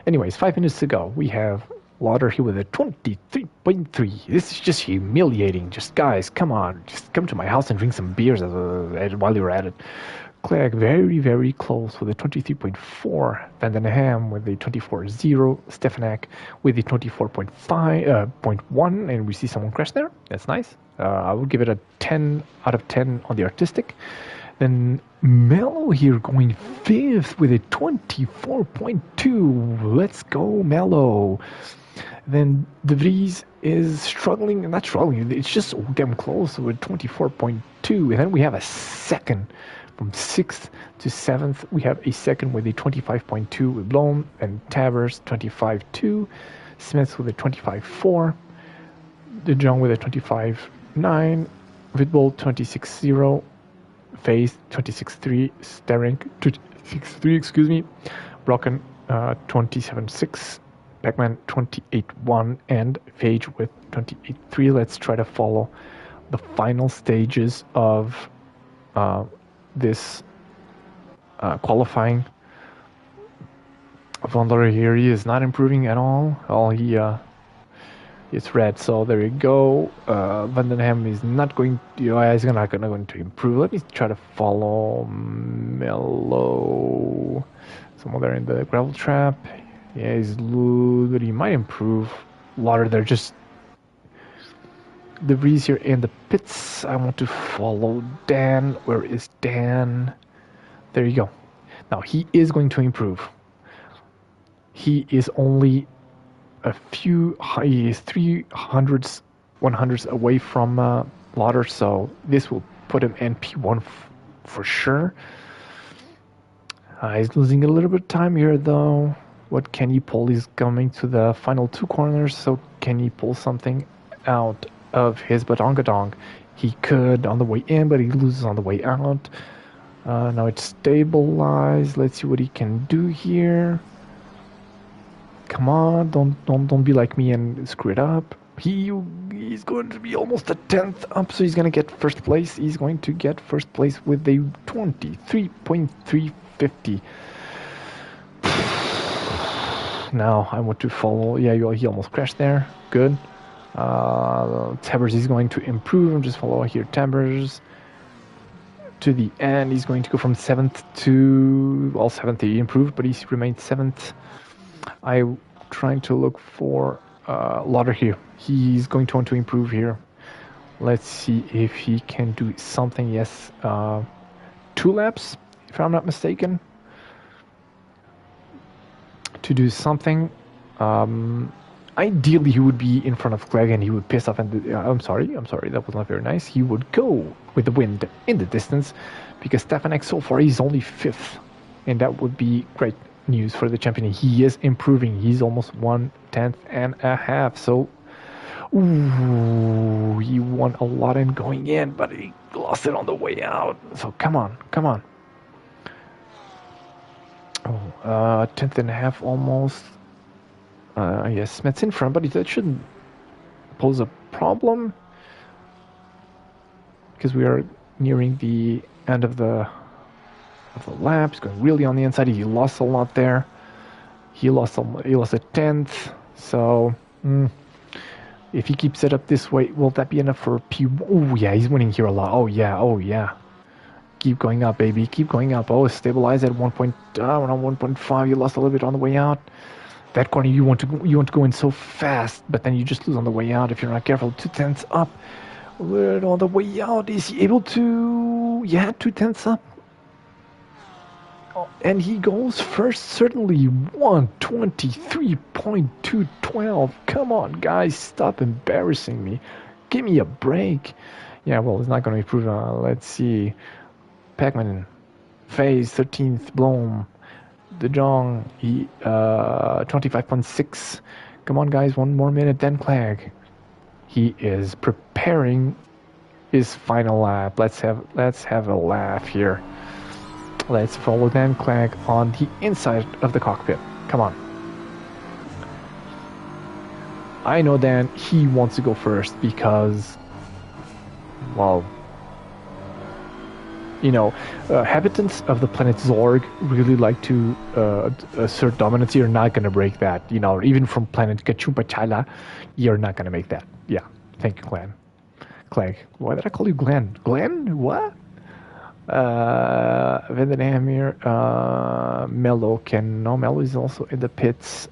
anyways, 5 minutes to go. We have Lauder here with a 23.3. This is just humiliating. Just guys, come on, just come to my house and drink some beers while you're at it. Clegg very, very close with a 23.4. Vandenham with a 24.0. Stefanak with a 24.1. And we see someone crash there. That's nice. I would give it a 10 out of 10 on the artistic. Then Mello here going 5th with a 24.2. Let's go, Mello. Then De Vries is struggling. Not struggling. It's just damn close with 24.2. And then we have a second. From 6th to 7th, we have a second with a 25.2 with Blom, and Tavers 25.2, Smith with a 25.4, De Jong with a 25.9, Vidbull 26.0, Faith 26.3, Sterink 26.3, excuse me, Brocken 27.6, Pac-Man 28.1, and Phage with 28.3. Let's try to follow the final stages of this qualifying. Vondler here, he is not improving at all. It's red, so there you go. Vandenham is not going to, he's not going to improve. Let me try to follow Mello. Someone there in the gravel trap. Yeah, he might improve. Lauder, they're just De Vries here in the pits. I want to follow Dan. Where is Dan? There you go. Now he is going to improve. He is only he is 300s, 100s away from Lauder, so this will put him in P1 for sure. He's losing a little bit of time here though. What can he pull? He's coming to the final 2 corners, so can he pull something out of his badongadong? He could on the way in, but he loses on the way out. Now it's stabilized. Let's see what he can do here. Come on, don't be like me and screw it up. He's going to be almost a 10th up, so he's going to get first place. He's going to get first place with a 23.350. Now I want to follow. Yeah, he almost crashed there. Good. Tabbers is going to improve. I'm just follow here. Tabbers to the end. He's going to go from 7th to 7th. He improved, but he remained 7th. I'm trying to look for Lauder here. He's going to want to improve here. Let's see if he can do something. Yes. 2 laps, if I'm not mistaken, to do something. Ideally, he would be in front of Clegg and he would piss off. And I'm sorry, that was not very nice. He would go with the wind in the distance because Stefanek so far he's only 5th, and that would be great news for the champion. He is improving. He's almost 1/10.5. So, ooh, he won a lot in going in, but he lost it on the way out. So come on. Oh, 10th.5 almost. Yes, Smith's in front, but that shouldn't pose a problem because we are nearing the end of the lap. He's going really on the inside. He lost a lot there. He lost a 10th. So if he keeps it up this way, will that be enough for P? Oh yeah, he's winning here a lot. Oh yeah. Keep going up, baby. Keep going up. Oh, stabilize at 1.5. You lost a little bit on the way out. That corner you want to go in so fast, but then you just lose on the way out if you're not careful. 2/10 up. On the way out, is he able to? Yeah, 2/10 up. Oh, and he goes first, certainly 1:23.212. Come on, guys, stop embarrassing me. Give me a break. Yeah, well, it's not going to improve. Let's see. Pacman, Phase, 13th, Blom. De Jong, 25.6. Come on, guys, 1 more minute, then Clegg. He is preparing his final lap. Let's have a laugh here. Let's follow Dan Clegg on the inside of the cockpit. Come on. I know Dan, he wants to go first because, well, habitants of the planet Zorg really like to assert dominance. You're not going to break that. Even from planet Gachumpachala, you're not going to make that. Yeah. Thank you, Clegg. Why did I call you Glenn? Glenn? What? Vandenham here. Mello Mello is also in the pits.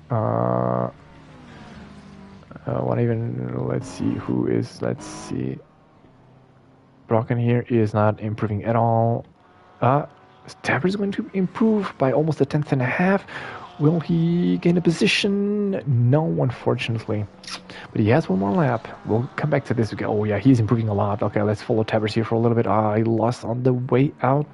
Let's see. Brocken here is not improving at all. Tapper is going to improve by almost 1/10.5. Will he gain a position? No, unfortunately. But he has 1 more lap. We'll come back to this again. Oh yeah, he's improving a lot. Okay, let's follow Tabbers here for a little bit. I lost on the way out.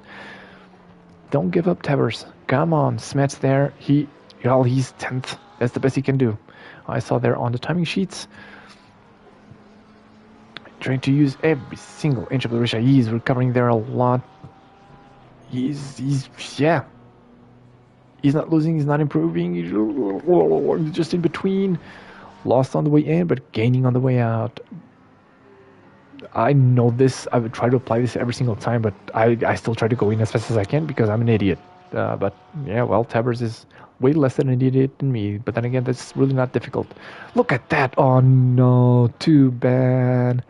Don't give up, Tabbers. Come on, Smets there. He's 10th. That's the best he can do. I saw there on the timing sheets. Trying to use every single inch of the Risha. He's recovering there a lot. He's not losing, he's not improving. He's just in between. Lost on the way in, but gaining on the way out. I know this. I would try to apply this every single time, but I still try to go in as fast as I can because I'm an idiot. But yeah, well, Tabbers is way less than an idiot than me. But then again, that's really not difficult. Look at that. Oh no, too bad.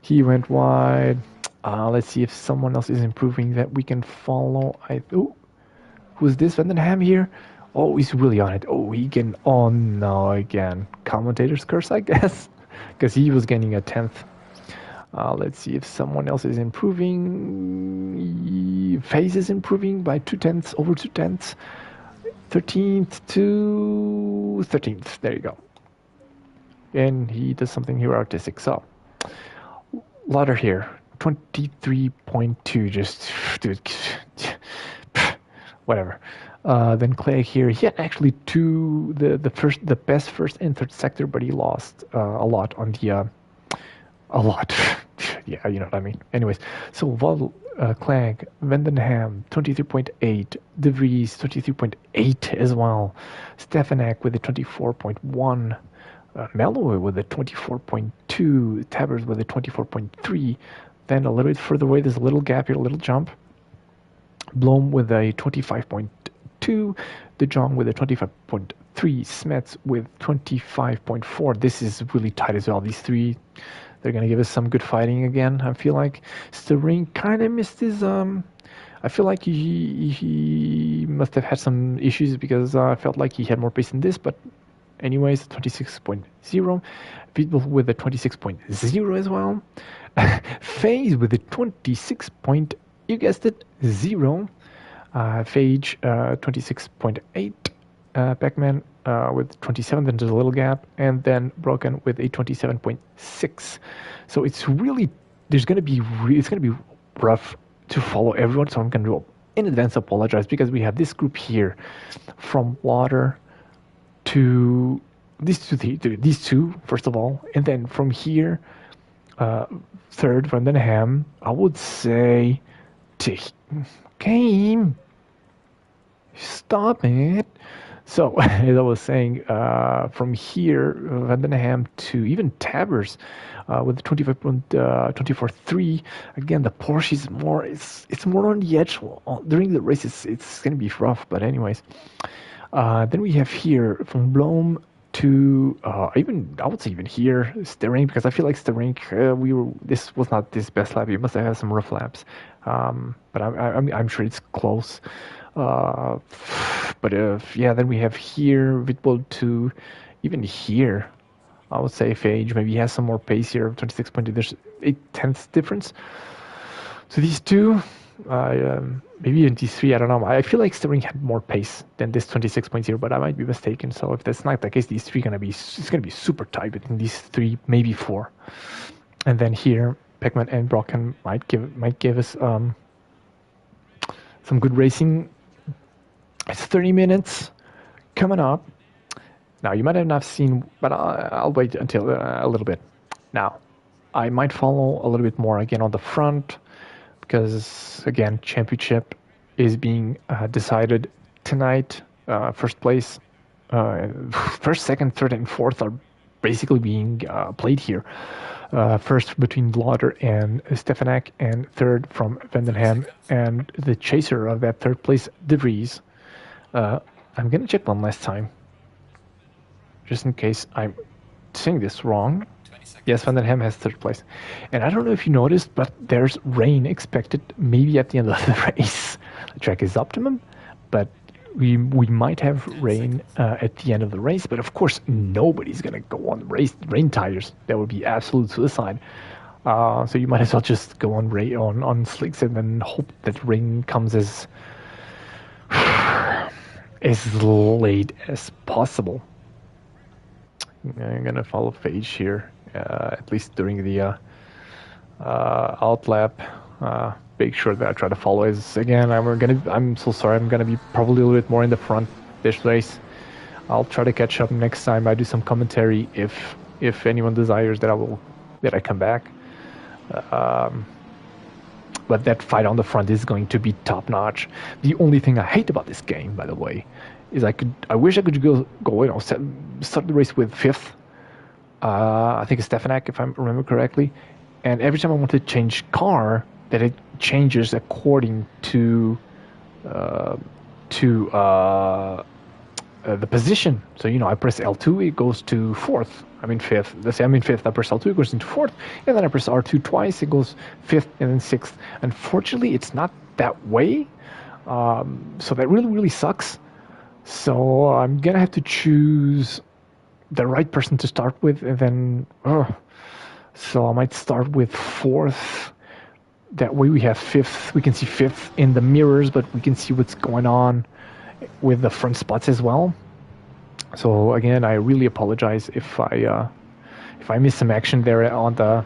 He went wide. Let's see if someone else is improving that we can follow. Who's this? Vandenham here? Oh, he's really on it. Oh, oh no, again. Commentator's curse, I guess. Because he was getting a 10th. Let's see if someone else is improving. FaZe is improving by 2/10, over 2/10. 13th to 13th. There you go. And he does something here artistic. So, Lauder here. 23.2. Just, dude. Whatever. Then Clegg here. He had actually the best first and third sector, but he lost a lot on the a lot. Yeah, you know what I mean. Anyways, so Clegg, Vandenham 23.8, De Vries 23.8 as well, Stefanek with a 24.1, Mello with a 24.2, Tabbers with a 24.3. Then a little bit further away, there's a little gap here, a little jump. Blom with a 25.2, De Jong with a 25.3, Smets with 25.4. This is really tight as well. These three, they're going to give us some good fighting again, I feel like. Sterling kind of missed his... I feel like he must have had some issues because I felt like he had more pace than this, but anyways, 26.0. People with a 26.0 as well. FaZe with a 26.0. you guessed it, 0. Phage 26.8. Pac-Man with 27, then there's a little gap, and then Broken with a 27.6. So it's really, it's gonna be rough to follow everyone. So I'm gonna in advance apologize because we have this group here from water to these two first of all, and then from here, third from Denham. I would say to game. Stop it. So, as I was saying, from here, Vandenham to even Tabers with the 25.24.3. Again, the Porsche is more, it's more on the edge. During the race, it's going to be rough, but anyways. Then we have here from Blom to I would say even here, Sterink, because I feel like Sterink, this was not this best lap. You must have had some rough laps. But I'm sure it's close. But yeah, then we have here Vitbold to even here. I would say Phage maybe has some more pace here. 26.2. There's 8/10 difference. So these two, maybe even these three. I don't know. I feel like Sterling had more pace than this 26.0, but I might be mistaken. So if that's not the case, these three it's gonna be super tight between these three, maybe four. And then here, Pac-Man and Brocken might give us some good racing. It's 30 minutes coming up. Now, you might have not seen, but I'll wait until a little bit. Now, I might follow a little bit more again on the front because, again, championship is being decided tonight. First place, first, second, third, and fourth are basically being played here. First between Lauder and Stefanak, and third from Vandenham, and the chaser of that third place, De Vries. I'm going to check one last time, just in case I'm saying this wrong. Yes, Vandenham has third place. And I don't know if you noticed, but there's rain expected maybe at the end of the race. The track is optimum, but we might have rain at the end of the race. But of course, nobody's going to go on rain tires. That would be absolute suicide. So you might as well just go on slicks and then hope that rain comes as late as possible. I'm gonna follow Phage here, at least during the out lap. Make sure that I try to follow his again. I'm so sorry. I'm gonna be probably a little bit more in the front this race. I'll try to catch up next time. I do some commentary if anyone desires that I come back. But that fight on the front is going to be top notch. The only thing I hate about this game, by the way, is I wish I could go start the race with fifth. I think it's Stefanak, if I remember correctly. And every time I want to change car, that it changes according to the position. So I press L2, it goes to fourth. I'm in fifth. Let's say I'm in fifth. I press L2, it goes into fourth, and then I press R2 twice, it goes fifth and then sixth. Unfortunately, it's not that way. So that really, really sucks. So I'm gonna have to choose the right person to start with, and then so I might start with fourth. That way we have fifth. We can see fifth in the mirrors, but we can see what's going on with the front spots as well. So again, I really apologize if I miss some action there on the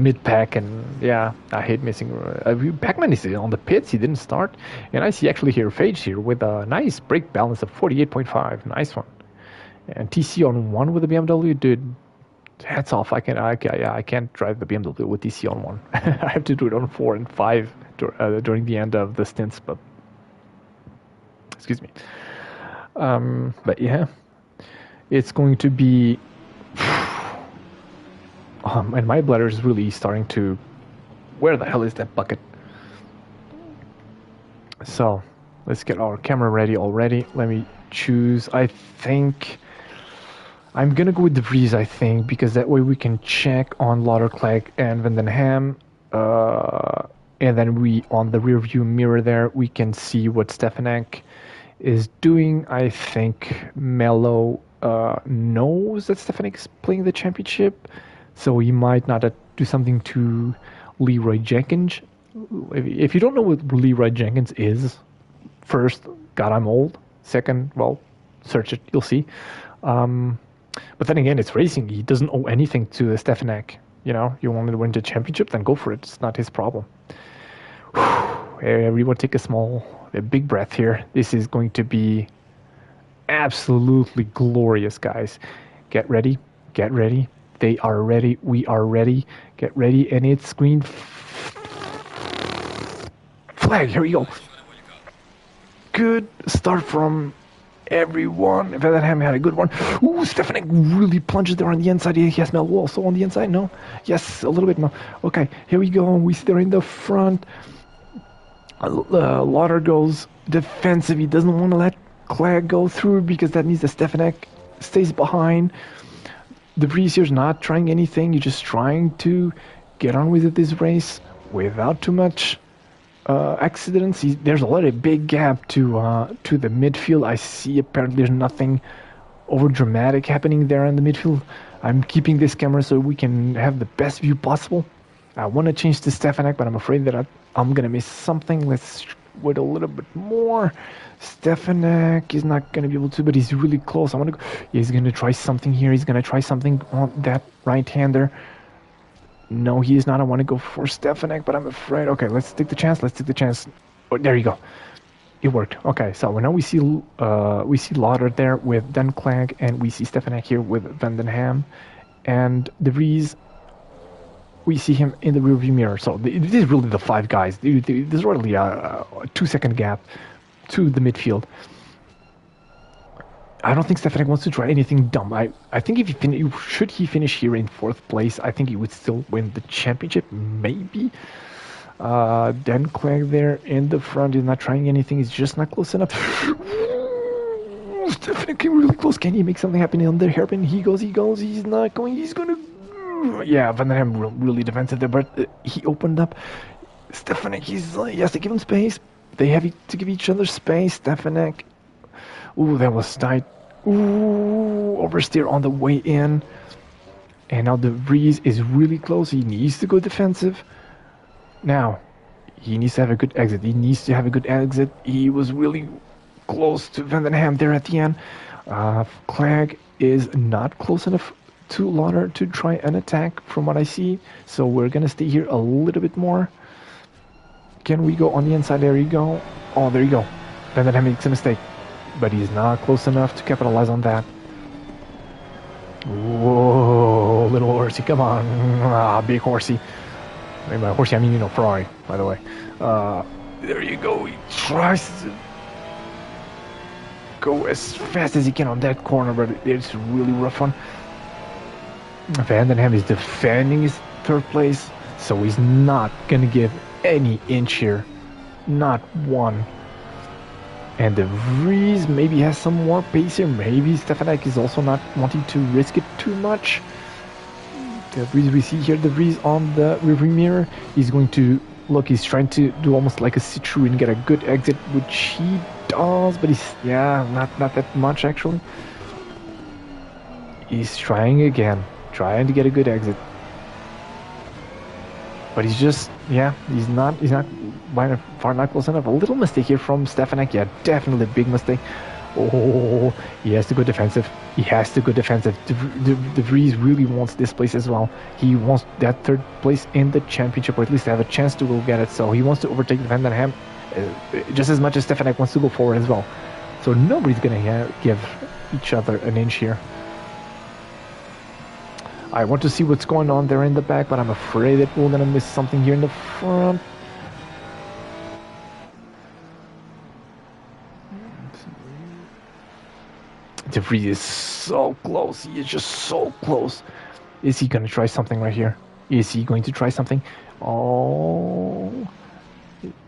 mid pack, and yeah, I hate missing. Pac-Man is on the pits. He didn't start, and I see actually here Phage here with a nice brake balance of 48.5. Nice one. And TC on 1 with the BMW, dude. Hats off. I can't drive the BMW with TC on 1. I have to do it on 4 and 5 during the end of the stints. But excuse me. But yeah, it's going to be. And my bladder is really starting to. Where the hell is that bucket? So, let's get our camera ready already. Let me choose. I think I'm gonna go with De Vries, I think, because that way we can check on Lauderklag and Vandenham. And then on the rear view mirror there, we can see what Stefanak is doing. I think Mello knows that Stefanak is playing the championship, so he might not do something to Leroy Jenkins. If you don't know what Leroy Jenkins is, first, God, I'm old. Second, well, search it, you'll see. But then again, it's racing. He doesn't owe anything to Stefanek. You know, you want to win the championship, then go for it. It's not his problem. Everyone take a big breath here. This is going to be absolutely glorious, guys. Get ready. Get ready. They are ready. We are ready. Get ready. And it's green flag. Here we go. Good start from everyone. Vandenham had a good one. Ooh, Stefanek really plunges there on the inside. He has Mel also on the inside. No? Yes, a little bit. No. Okay, here we go. We see there in the front. Lauder goes defensive. He doesn't want to let Clegg go through because that means that Stefanek stays behind. De Vries here's not trying anything. He's just trying to get on with this race without too much accidents. There's a lot of big gap to the midfield. I see apparently there's nothing over dramatic happening there in the midfield. I'm keeping this camera so we can have the best view possible. I want to change to Stefanek, but I'm afraid that I'm gonna miss something. Let's wait a little bit more. Stefanek is not gonna be able to, but he's really close. I want to go. He's gonna try something here. He's gonna try something on that right-hander. No, he is not. I want to go for Stefanek, but I'm afraid. Okay, let's take the chance. Let's take the chance. Oh, there you go. It worked. Okay, so now we see Lauder there with Dan Clegg, and we see Stefanek here with Vandenham, and De Vries. We see him in the rearview mirror. So this is really the five guys. There's really a 2-second gap to the midfield. I don't think Stefanek wants to try anything dumb. I think if should he finish here in 4th place, I think he would still win the championship, maybe. Dan Clegg there in the front is not trying anything. He's just not close enough. Stefanek came really close. Can he make something happen on the hairpin? He goes. He's not going. He's going to... Yeah, Vandenham really defensive there, but he opened up. Stefanek, he has to give him space. They have to give each other space. Stefanek. Ooh, that was tight. Ooh, oversteer on the way in. And now De Vries is really close. He needs to go defensive. Now, he needs to have a good exit. He was really close to Vandenham there at the end. Clegg is not close enough to Lauder to try an attack from what I see. So we're going to stay here a little bit more. Can we go on the inside? There you go. Oh, there you go. Vandenham makes a mistake. But he's not close enough to capitalize on that. Whoa, little horsey, come on. Ah, big horsey. I mean, by horsey, I mean, Ferrari, by the way. There you go. He tries to go as fast as he can on that corner, but it's a really rough one. Vandenham is defending his 3rd place, so he's not going to give any inch here. Not one. And De Vries maybe has some more pace here. Maybe Stefanek is also not wanting to risk it too much. De Vries, we see here De Vries on the rearview mirror. He's going to look. He's trying to do almost like a sit-through and get a good exit, which he does. But he's not that much actually. He's trying again, trying to get a good exit. But he's just, he's not by far not close enough. A little mistake here from Stefanek. Yeah, definitely a big mistake. Oh, he has to go defensive. De Vries really wants this place as well. He wants that 3rd place in the championship, or at least have a chance to go get it. So he wants to overtake Vandenham just as much as Stefanek wants to go forward as well. So nobody's going to give each other an inch here. I want to see what's going on there in the back, but I'm afraid that we're going to miss something here in the front. De Vries is so close. He is just so close. Is he going to try something right here? Is he going to try something? Oh,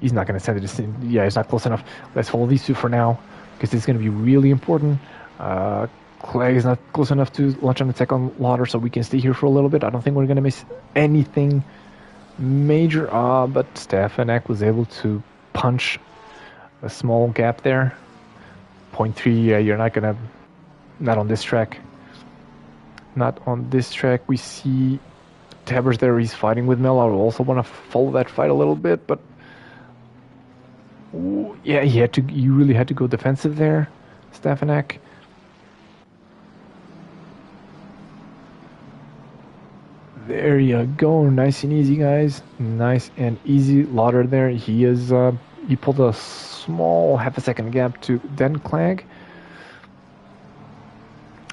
he's not going to send it in. Yeah, he's not close enough. Let's hold these two for now, because it's going to be really important. Clegg is not close enough to launch an attack on Lauder, so we can stay here for a little bit. I don't think we're going to miss anything major. But Stefanek was able to punch a small gap there. 0.3, you're not going to... Not on this track. We see Taber's there, he's fighting with Mel. I also want to follow that fight a little bit, but ooh, yeah, you really had to go defensive there, Stefanek. There you go, nice and easy, guys. Nice and easy. Lauder there. He pulled a small half a second gap to Denclag.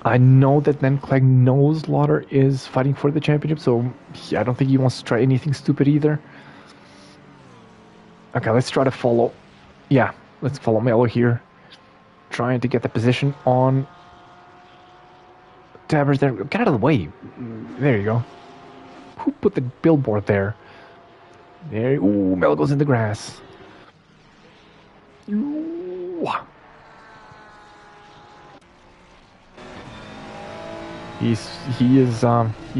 I know that Denclag knows Lauder is fighting for the championship, so I don't think he wants to try anything stupid either. Okay, let's try to follow. Yeah, let's follow Melo here. Trying to get the position on Tabbers there. Get out of the way. There you go. Who put the billboard there? There. Ooh, Melo goes in the grass. Ooh. He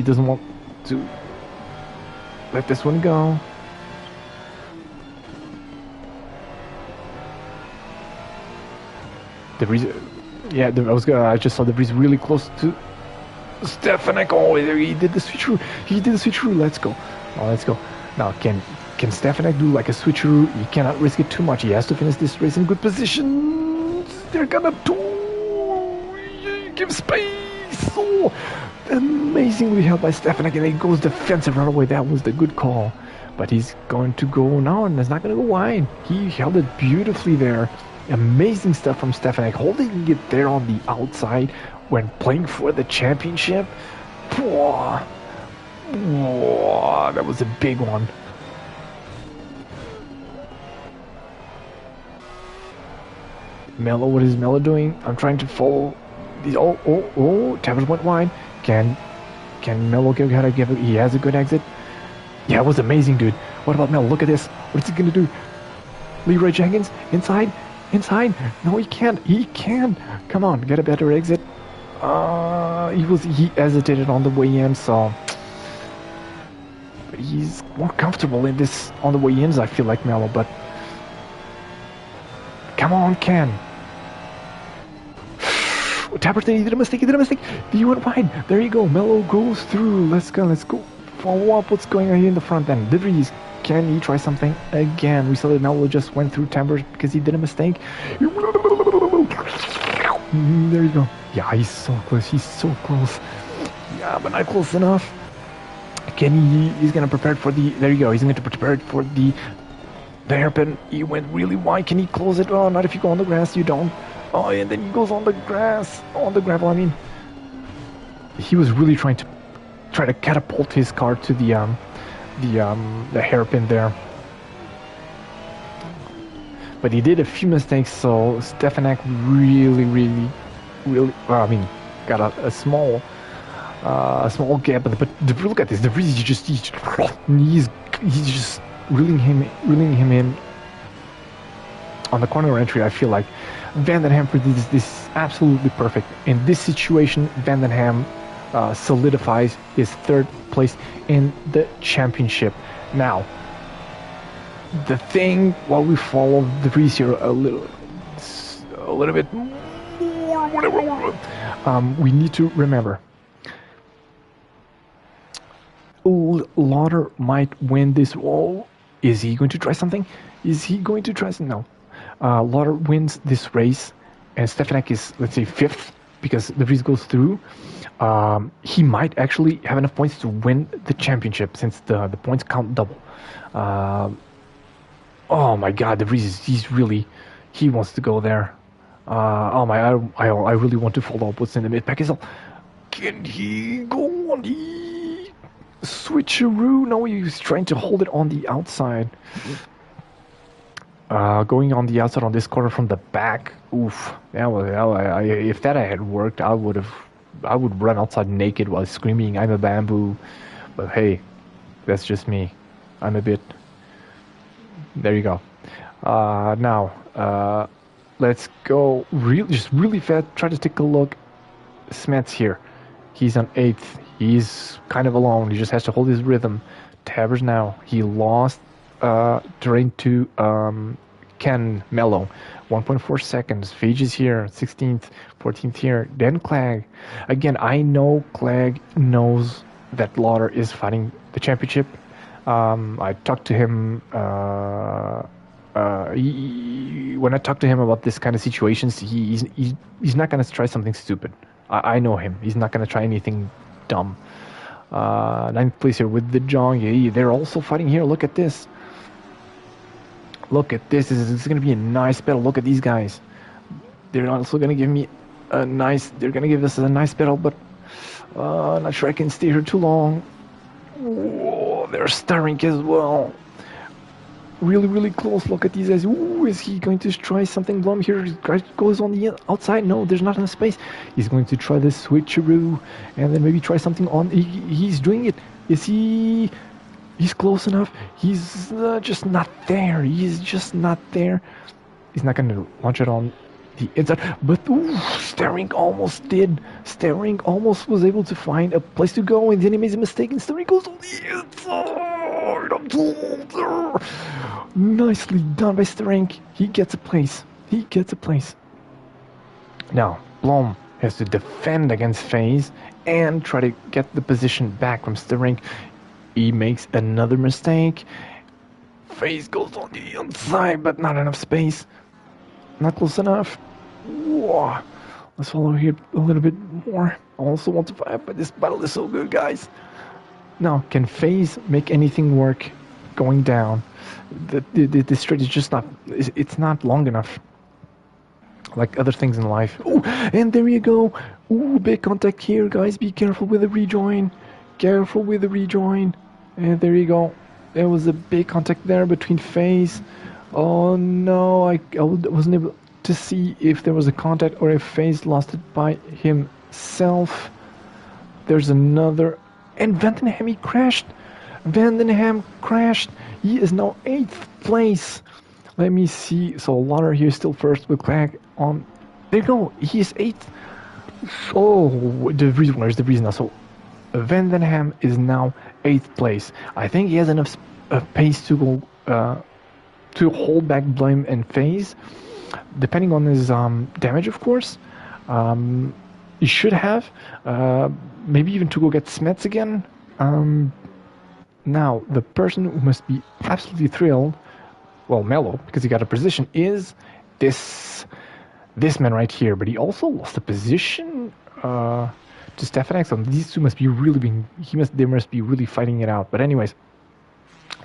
doesn't want to let this one go. I just saw DeVries really close to Stefanek. Oh, he did the switcheroo. Let's go. Oh, let's go. Now, can Stefanek do like a switcheroo? He cannot risk it too much. He has to finish this race in good position. They're gonna give space. Oh, amazingly held by Stefanek, and he goes defensive right away. That was the good call. But he's going to go now, and it's not going to go wide. He held it beautifully there. Amazing stuff from Stefanek, holding it there on the outside when playing for the championship. Whoa. Whoa, that was a big one. Melo, what is Melo doing? I'm trying to follow these. Oh, Tabbers went wide. Can Melo give it? He has a good exit. Yeah, it was amazing, dude. What about Melo? Look at this. What is he gonna do? Leroy Jenkins inside. No, he can't. Come on, get a better exit. He hesitated on the way in, so but he's more comfortable in this on the way in. I feel like Melo, but come on, Ken. Tapper, he did a mistake. He went wide. There you go. Melo goes through. Let's go. Follow up what's going on here in the front end. DeVries, can he try something again? We saw that Melo just went through Tabbers because he did a mistake. There you go. Yeah, he's so close. Yeah, but not close enough. He's gonna prepare for the. There you go. He's going to prepare for the hairpin. He went really wide. Can he close it? Oh, not if you go on the grass. You don't. Oh, and then he goes on the grass, on the gravel. I mean, he was really trying to catapult his car to the hairpin there. But he did a few mistakes, so Stefanek really, got a small gap. But look at this. He's just reeling him in on the corner entry. I feel like Van den Ham did this absolutely perfect. In this situation, Van den Ham solidifies his third place in the championship. Now, the thing, while we follow the race here a little bit more, whatever, we need to remember, Lauder might win this. Oh, is he going to try something? No. Lauder wins this race, and Stefanek is, let's say, 5th because the race goes through. He might actually have enough points to win the championship since the points count double. Oh my God, the Vries, he wants to go there. I really want to follow up what's in the mid pack. Can he go on the switcheroo? No, he's trying to hold it on the outside. Going on the outside on this corner from the back. Oof. If that had worked, I would run outside naked while screaming, "I'm a bamboo." But hey, that's just me. I'm a bit. There you go. Now, let's go really fast. Try to take a look. Smets here. He's on 8th. He's kind of alone. He just has to hold his rhythm. Tabbers now. He lost terrain to Ken Mello. 1.4 seconds. Phage is here. 16th, 14th here. Then Clegg. Again, I know Clegg knows that Lauder is fighting the championship. I talked to him when I talk to him about this kind of situations. He's not gonna try something stupid. I know him. He's not gonna try anything dumb. 9th place here with the Jong. Yeah, they're also fighting here. Look at this. Look at this. This is gonna be a nice battle. Look at these guys. They're also gonna give me a nice. They're gonna give us a nice battle, but not sure I can stay here too long. Whoa, they're stirring as well. Really, really close. Look at these guys. Ooh, is he going to try something dumb here? Goes on the outside. No, there's not enough space. He's going to try the switcheroo and then maybe try something on. He's doing it. Is he? He's close enough. He's just not there. He's just not there. He's not going to launch it on the inside. But ooh, Sterling almost did. Sterling almost was able to find a place to go, and then he makes a mistake, and Sterling goes on the inside. Nicely done by Sterling. He gets a place. He gets a place. Now, Blom has to defend against FaZe and try to get the position back from Sterling. He makes another mistake. FaZe goes on the inside, but not enough space. Not close enough. Whoa. Let's follow here a little bit more. I also want to fight, but this battle is so good, guys. Now, can FaZe make anything work going down? The straight is just not... It's not long enough. Like other things in life. Oh, and there you go. Ooh, big contact here, guys. Be careful with the rejoin. Careful with the rejoin. And there you go. There was a big contact there between FaZe. Oh no, I wasn't able to see if there was a contact or if FaZe lost it by himself. There's another... And Vandenham, he crashed. Vandenham crashed. He is now 8th place. Let me see. So Lauder here is still first with Clag on. There you go. He is 8th. Oh, where's the reason now? So Vandenham is now 8th place. I think he has enough pace to go to hold back Blame and FaZe, depending on his damage, of course. He should have, maybe even to go get Smets again. Now, the person who must be absolutely thrilled, well, Mello, because he got a position, is this man right here. But he also lost a position to Stefanek, so these two must be really being, they must be really fighting it out. But anyways,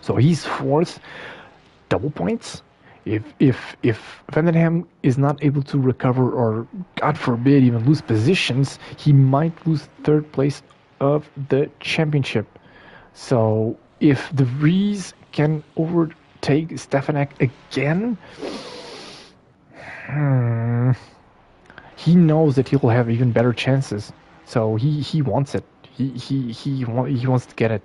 so he's 4th, double points. If Vandenham is not able to recover or, God forbid, even lose positions, he might lose 3rd place of the championship. So if De Vries can overtake Stefanek again, he knows that he'll have even better chances. So he wants it. He wants to get it.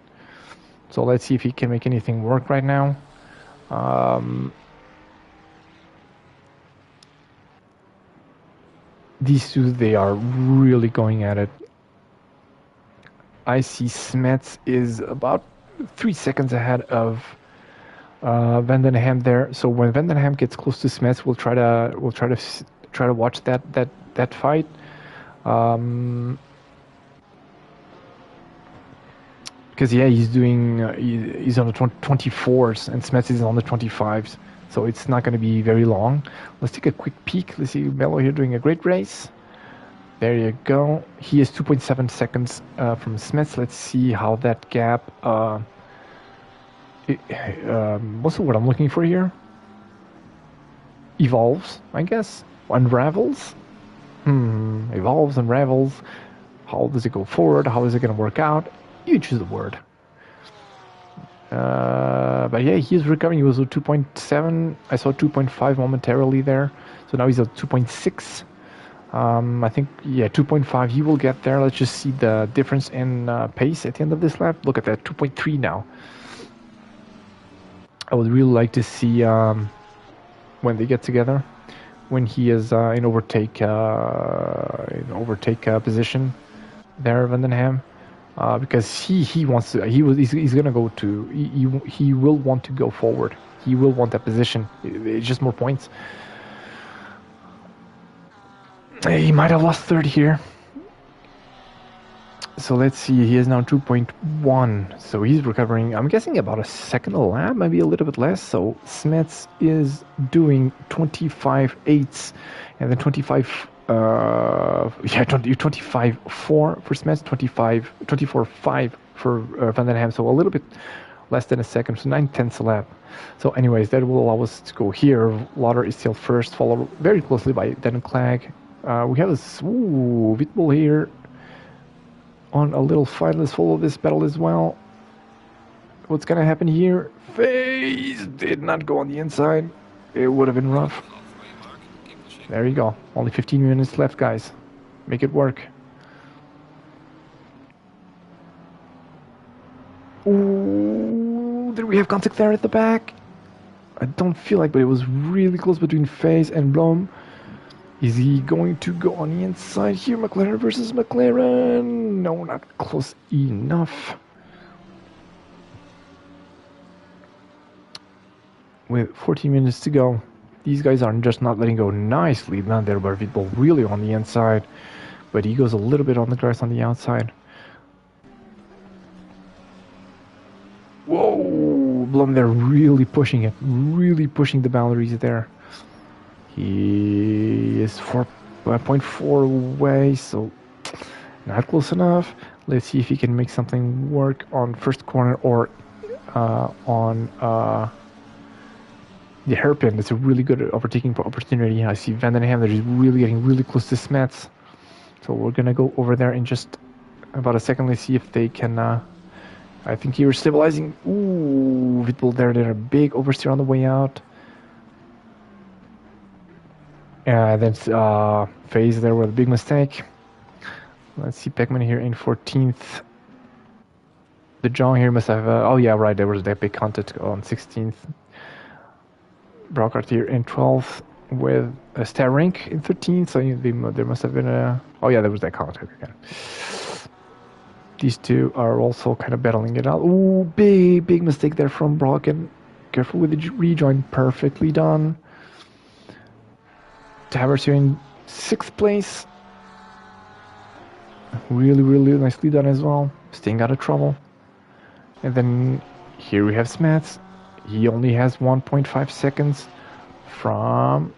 So let's see if he can make anything work right now. These two, they are really going at it. I see Smets is about 3 seconds ahead of Vandenham there. So when Vandenham gets close to Smets, we'll try to watch that fight. Because yeah, he's on the 24s and Smets is on the 25s. So it's not going to be very long. Let's take a quick peek. Let's see Mello here doing a great race. There you go. He is 2.7 seconds from Smets. Let's see how that gap... what's the word I'm looking for here? Evolves, I guess. Unravels? Evolves, unravels. How does it go forward? How is it going to work out? You choose the word. But yeah, he is recovering. He was at 2.7. I saw 2.5 momentarily there. So now he's at 2.6. I think, yeah, 2.5. He will get there. Let's just see the difference in pace at the end of this lap. Look at that, 2.3 now. I would really like to see when they get together, when he is in overtake position there, Vandenham. Because he wants to, he's gonna go to, he will want to go forward. He will want that position. It's just more points. He might have lost 3rd here. So let's see, he is now 2.1, so he's recovering, I'm guessing about a second a lap, maybe a little bit less. So Smets is doing 25 eighths, and then 25, 25 4 for Smets, 24 5 for Van den Ham, so a little bit less than a second, so 9/10 a lap. So anyways, that will allow us to go here. Lauder is still first, followed very closely by Den Clag. We have this, Vitbull here on a little fight. Let's follow this battle as well. What's gonna happen here? FaZe did not go on the inside. It would have been rough. There you go. Only 15 minutes left, guys. Make it work. Ooh, did we have contact there at the back? I don't feel like, but it was really close between FaZe and Blom. Is he going to go on the inside here? McLaren versus McLaren. No, not close enough. With 14 minutes to go, these guys are just not letting go. Nicely done there by Vitbull, really on the inside. But he goes a little bit on the grass on the outside. Whoa, Blum, they're really pushing it. Really pushing the boundaries there. He is 4.4 away, so not close enough. Let's see if he can make something work on first corner or on the hairpin. It's a really good overtaking opportunity. I see Van den Ham that is really getting really close to Smets. So we're going to go over there in just about a second. Let's see if they can... I think he was stabilizing. Ooh, Vitbull there. They're a big oversteer on the way out. Then FaZe there with a big mistake. Let's see, Peckman here in 14th. The John here must have... oh yeah, right, there was that big contact on 16th. Brockhart here in 12th with a Starrink in 13th. So there must have been a... oh yeah, there was that contact again. These two are also kind of battling it out. Ooh, big mistake there from Brocken. Careful with the rejoin. Perfectly done. Towers here in 6th place. Really nicely done as well. Staying out of trouble. And then here we have Smets. He only has 1.5 seconds from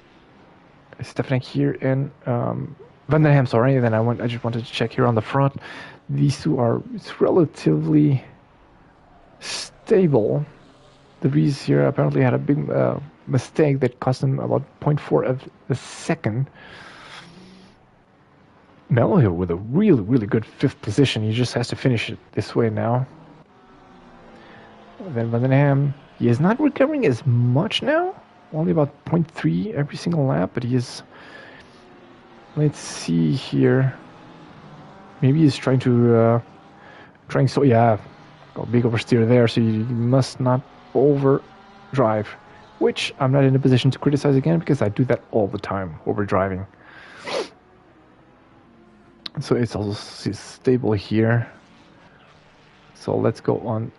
Stefanek here and Van den Ham, sorry. And then I just wanted to check here on the front. These two are relatively stable. The Vries here apparently had a big mistake that cost him about 0.4 of a second. Mello here with a really good 5th position. He just has to finish it this way now. Then Van den Ham, he is not recovering as much now. Only about 0.3 every single lap, but he is... let's see here. Maybe he's trying to... so yeah, got a big oversteer there, so you must not overdrive. Which I'm not in a position to criticize again, because I do that all the time, overdriving. So it's also stable here. So let's go on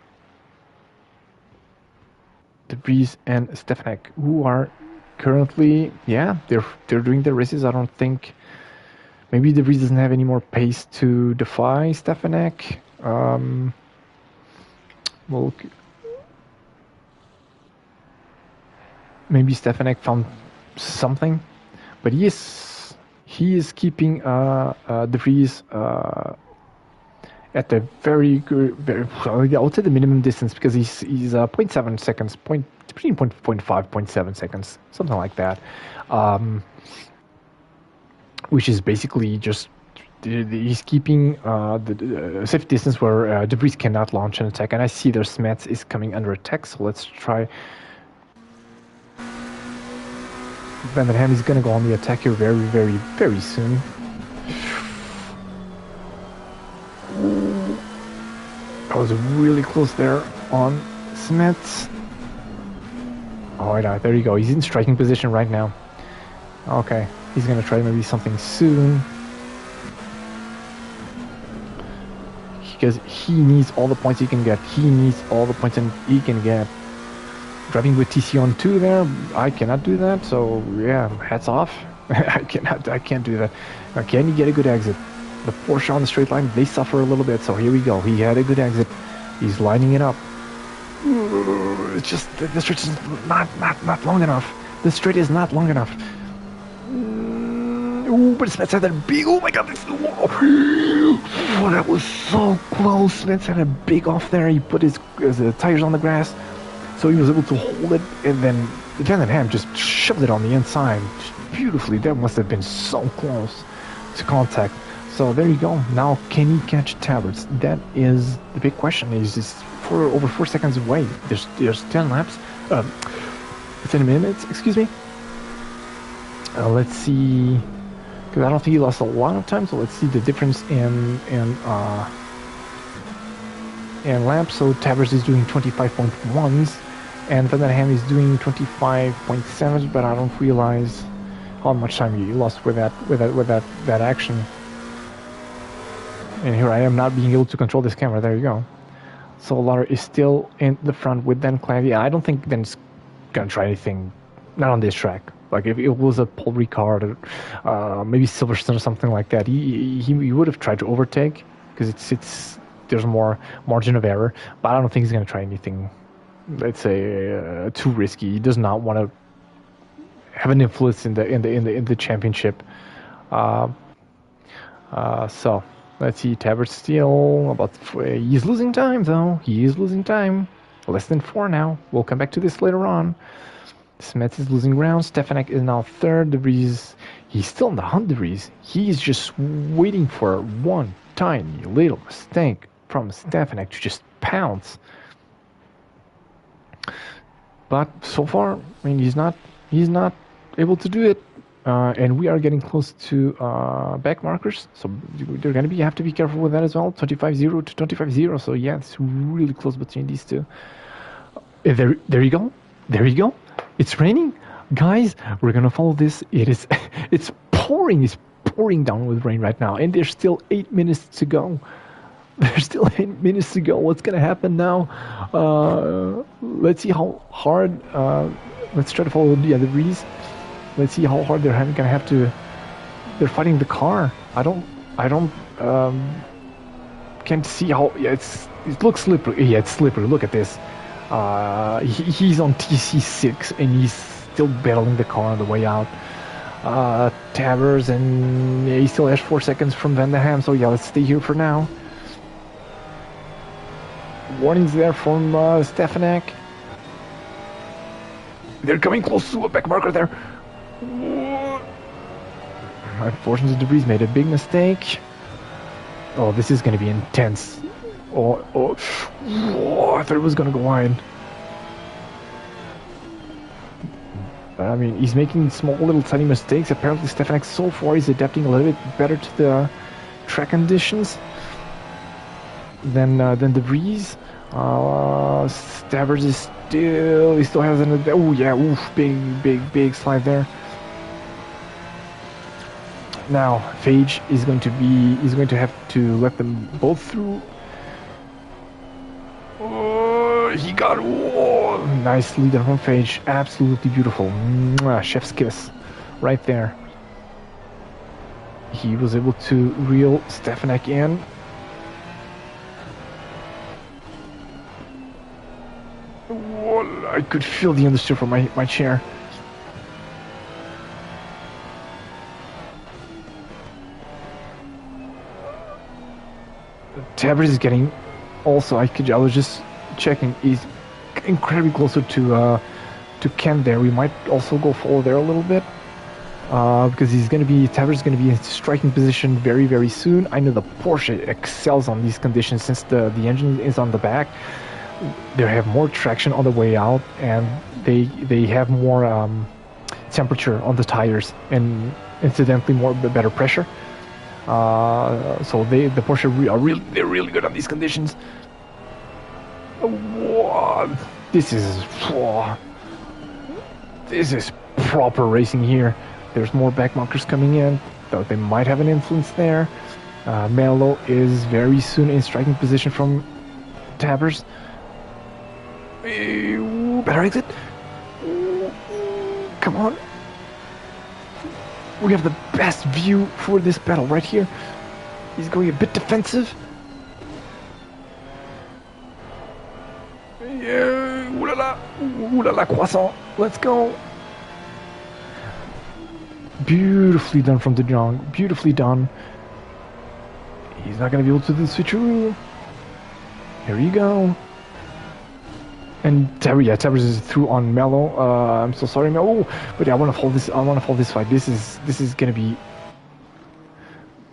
De Vries and Stefanek, who are currently, yeah, they're doing their races. I don't think, maybe De Vries doesn't have any more pace to defy Stefanek. Well, maybe Stefanek found something, but he is keeping De Vries at the very good, I would say the minimum distance, because he's 0.7 seconds, between 0.5, 0.7 seconds, something like that, which is basically just he's keeping the safe distance where De Vries cannot launch an attack. And I see their Smets is coming under attack, so let's try. Van den Ham is going to go on the attack here very soon. I was really close there on Smets. Oh, yeah, there you go. He's in striking position right now. Okay, he's going to try maybe something soon. Because he needs all the points he can get. He needs all the points he can get. Driving with TC on 2 there, I cannot do that, so yeah, hats off. I can't do that. Now, can you get a good exit? The Porsche on the straight line, they suffer a little bit. So here we go. He had a good exit. He's lining it up. It's just the stretch is not long enough. The straight is not long enough. Ooh, but Smets had that big. Oh my God! Oh, that was so close. Smets had a big off there. He put his tires on the grass, so he was able to hold it, and then Van Ham just shoved it on the inside just beautifully. That must have been so close to contact. So there you go. Now, can he catch Tabarts? That is the big question. He's over 4 seconds away. There's 10 laps, 10 minutes. Excuse me. Let's see. Because I don't think he lost a lot of time. So let's see the difference in laps. So Tabarts is doing 25.1s, and Van Ham is doing 25.7s. But I don't realize how much time he lost with that action. And here I am not being able to control this camera. There you go. So Lara is still in the front with Dan Clavia. I don't think Dan's gonna try anything, not on this track. Like if it was a Paul Ricard or maybe Silverstone or something like that, he would have tried to overtake because there's more margin of error. But I don't think he's gonna try anything, let's say, too risky. He does not want to have an influence in the championship. So. Let's see, Tabarts still he's losing time though. He is losing time. Less than 4 now. We'll come back to this later on. Smets is losing ground. Stefanek is now third. De Vries, he's still in the hunt. De Vries. He's just waiting for one tiny little mistake from Stefanek to just pounce. But so far, I mean, he's not able to do it. And we are getting close to back markers, so they're going to have to be careful with that as well. 25-0 to 25-0, so yeah, it's really close between these two. There you go. There you go. It's raining. Guys, we're going to follow this. It's pouring down with rain right now, and there's still 8 minutes to go. There's still 8 minutes to go. What's going to happen now? Let's see how hard. Let's try to follow the Vries. Let's see how hard they're gonna have to. They're fighting the car. I don't. Can't see how. Yeah, it looks slippery. Yeah, it's slippery. Look at this. He's on TC6 and he's still battling the car on the way out. Tabarts, and he still has 4 seconds from Van der Ham. So yeah, let's stay here for now. Warnings there from Stefanek. They're coming close to a back marker there. Unfortunately, De Vries made a big mistake. Oh, this is going to be intense. Oh, I thought it was going to go wide. But I mean, he's making small little tiny mistakes. Apparently, Stefanek so far is adapting a little bit better to the track conditions than De Vries. Tabarts is he still has an. Oh yeah, oof, big slide there. Now Phage is going to have to let them both through. Oh, he got nice lead from Phage, absolutely beautiful. Mwah, chef's kiss, right there. He was able to reel Stefanek in. I could feel the understeer from my chair. Tabarts is getting also. I was just checking. He's incredibly closer to Ken there. We might also go forward there a little bit because Tabarts is going to be in striking position very soon. I know the Porsche excels on these conditions since the engine is on the back. They have more traction on the way out, and they have more temperature on the tires, and incidentally better pressure. So the Porsche they're really good on these conditions. Whoa, this is proper racing here. There's more back markers coming in, though they might have an influence there. Melo is very soon in striking position from Tabarts. Better exit. Come on. We have the best view for this battle right here. He's going a bit defensive. Yeah, ooh la la, croissant. Let's go. Beautifully done from De Jong. Beautifully done. He's not going to be able to do the switcheroo. Here you go. And Tebris is through on Mello. I'm so sorry, Mello. But yeah, I want to hold this. I want to hold this fight. This is going to be.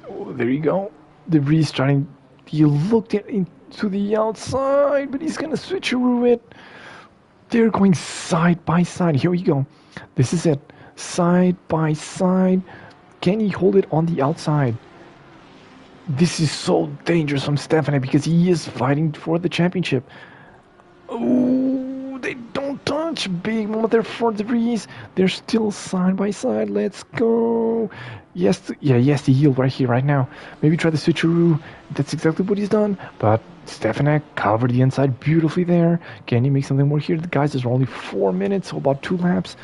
Oh, there you go. Debris trying. He looked into the outside, but he's going to switcheroo it. They're going side by side. Here we go. This is it. Side by side. Can he hold it on the outside? This is so dangerous from Stefanek because he is fighting for the championship. Oh, they don't touch. Big moment there for Debris. They're still side by side. Let's go. Yes, yes, the heal right here, right now. Maybe try the switcheroo. That's exactly what he's done. But Stefanek covered the inside beautifully there. Can he make something more here? The guys, there's only 4 minutes, so about 2 laps.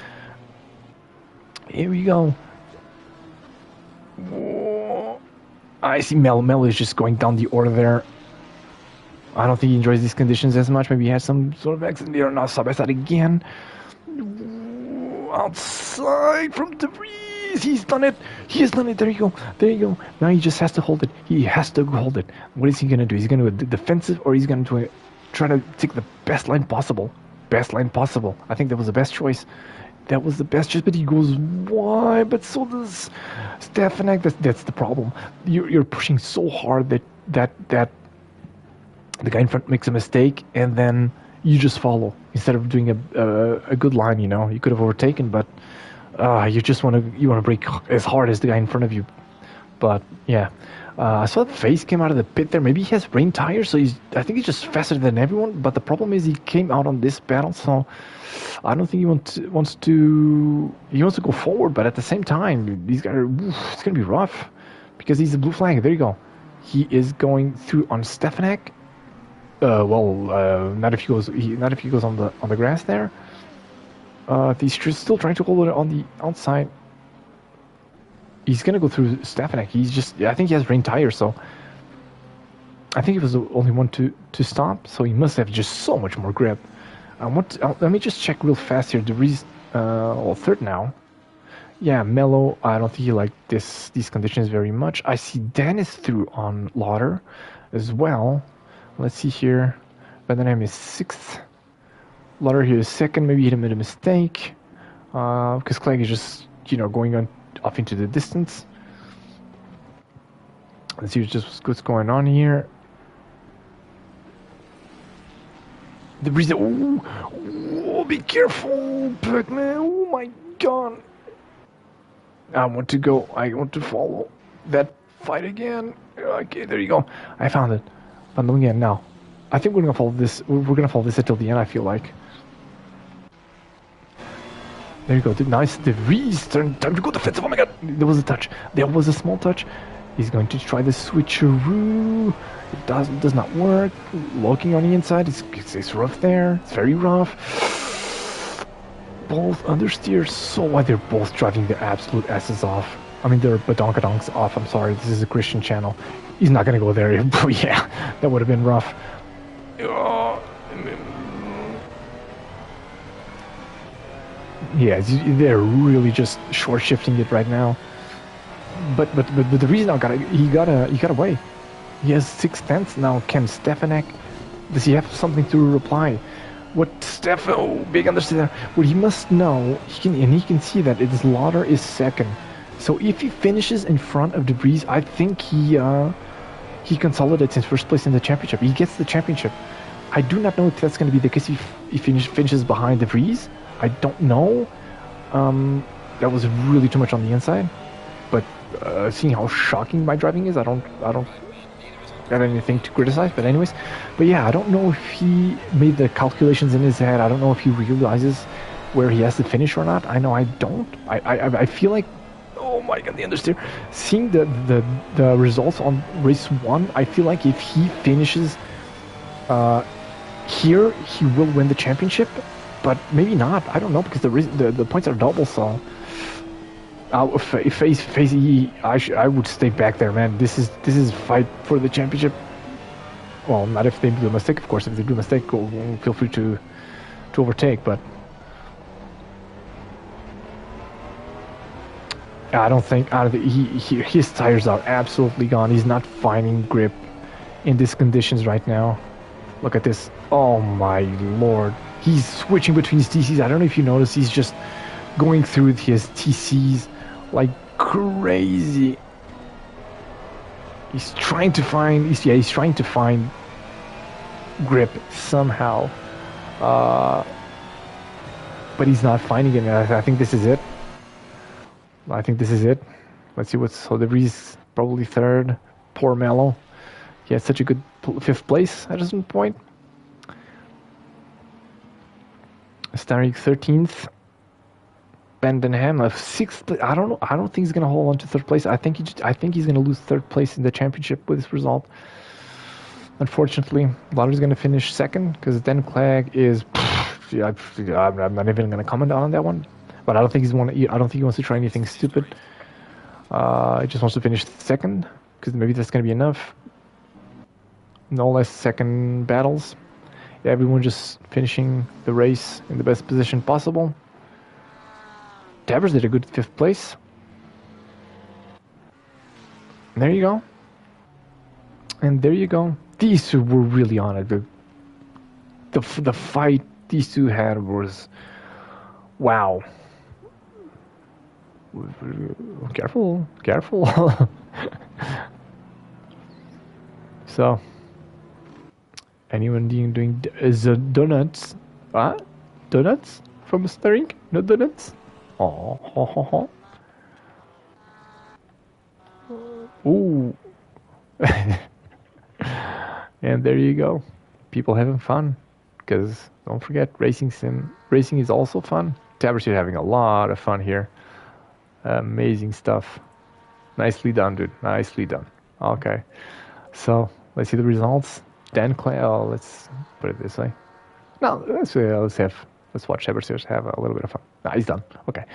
Here we go. Whoa. I see Mel is just going down the order there. I don't think he enjoys these conditions as much. Maybe he has some sort of accident there. Now side by side again. Outside from Debris. He's done it. He has done it. There you go. There you go. Now he just has to hold it. He has to hold it. What is he going to do? He's going to do a defensive, or he's going to try to take the best line possible. Best line possible. I think that was the best choice. That was the best choice, but he goes wide. But so does Stefanek. That's the problem. You're pushing so hard that the guy in front makes a mistake, and then you just follow instead of doing a good line. You know, you could have overtaken, but you just want to brake as hard as the guy in front of you. But yeah, I saw the face came out of the pit there. Maybe he has rain tires, so I think he's just faster than everyone. But the problem is he came out on this battle, so I don't think he wants to go forward. But at the same time, these guys it's gonna be rough because he's the blue flag. There you go. He is going through on Stefanek. Not if he goes on the grass there. He's still trying to hold it on the outside. He's gonna go through Stefanek. I think he has rain tires, so I think he was the only one to stop. So he must have just so much more grip. Let me just check real fast here. Debris, third now. Yeah, Mello. I don't think he liked these conditions very much. I see Dennis through on Lauder as well. Let's see here. Vandenheim is 6th. Lauder here is 2nd. Maybe he made a mistake. Because Clegg is just, going on off into the distance. Let's see what's going on here. The breeze. Oh, be careful, Pac-Man. Oh my god. I want to follow that fight again. Okay, there you go. I found it. I'm doing it now. I think we're gonna follow this. We're gonna follow this until the end. I feel like. There you go. Nice. The time to go defensive. Oh my god. There was a touch. There was a small touch. He's going to try the switcheroo. It does not work. Looking on the inside. It's rough there. It's very rough. Both understeers. So why they're both driving their absolute asses off. I mean, they're badonkadonks off. I'm sorry. This is a Christian channel. He's not going to go there. Yeah, that would have been rough. Yeah, they're really just short shifting it right now. But the reason he got away. He has 6 tenths now. Can Stefanek? Does he have something to reply? Big understeer. What he must know, he can see that his Lauder is 2nd. So if he finishes in front of Debris, I think he consolidates in 1st place in the championship. He gets the championship. I do not know if that's going to be the case if he finishes behind Debris. I don't know. That was really too much on the inside. But seeing how shocking my driving is, I don't got anything to criticize. But anyways, yeah, I don't know if he made the calculations in his head. I don't know if he realizes where he has to finish or not. I know I don't. I feel like. Oh my god, the understeer. Seeing the results on race 1, I feel like if he finishes here, he will win the championship, but maybe not. I don't know, because the points are double, so Face. I would stay back there, man. This is fight for the championship. Well, not if they do a mistake, of course. If they do a mistake, feel free to overtake. But I don't think his tires are absolutely gone. He's not finding grip in these conditions right now. Look at this. Oh my lord. He's switching between his TCs. I don't know if you notice. He's just going through his TCs like crazy. He's trying to find. He's trying to find grip somehow, but he's not finding it. I think this is it. Let's see what's. So the Breeze probably third. Poor Mello. He had such a good 5th place at a certain point. Starik 13th. Bendenham of 6th place. I don't know. I don't think he's gonna hold on to 3rd place. I think he's gonna lose 3rd place in the championship with this result. Unfortunately, Lauder's gonna finish 2nd because Dan Clegg is. I'm not even gonna comment on that one. But I don't think I don't think he wants to try anything stupid. He just wants to finish 2nd because maybe that's gonna be enough. No less 2nd battles. Everyone just finishing the race in the best position possible. Dabbers did a good 5th place. And there you go. And there you go. These two were really on it. The fight these two had was wow. Careful. So, anyone doing donuts? Donuts from Staring? No donuts? Oh. Ooh. And there you go. People having fun. Because don't forget, racing is also fun. Tabbers are having a lot of fun here. Amazing stuff. Nicely done, dude. Nicely done. Okay. So let's see the results. Dan Clay. Oh, let's put it this way. No, let's watch Tabbers have a little bit of fun. Nah, he's done. Okay.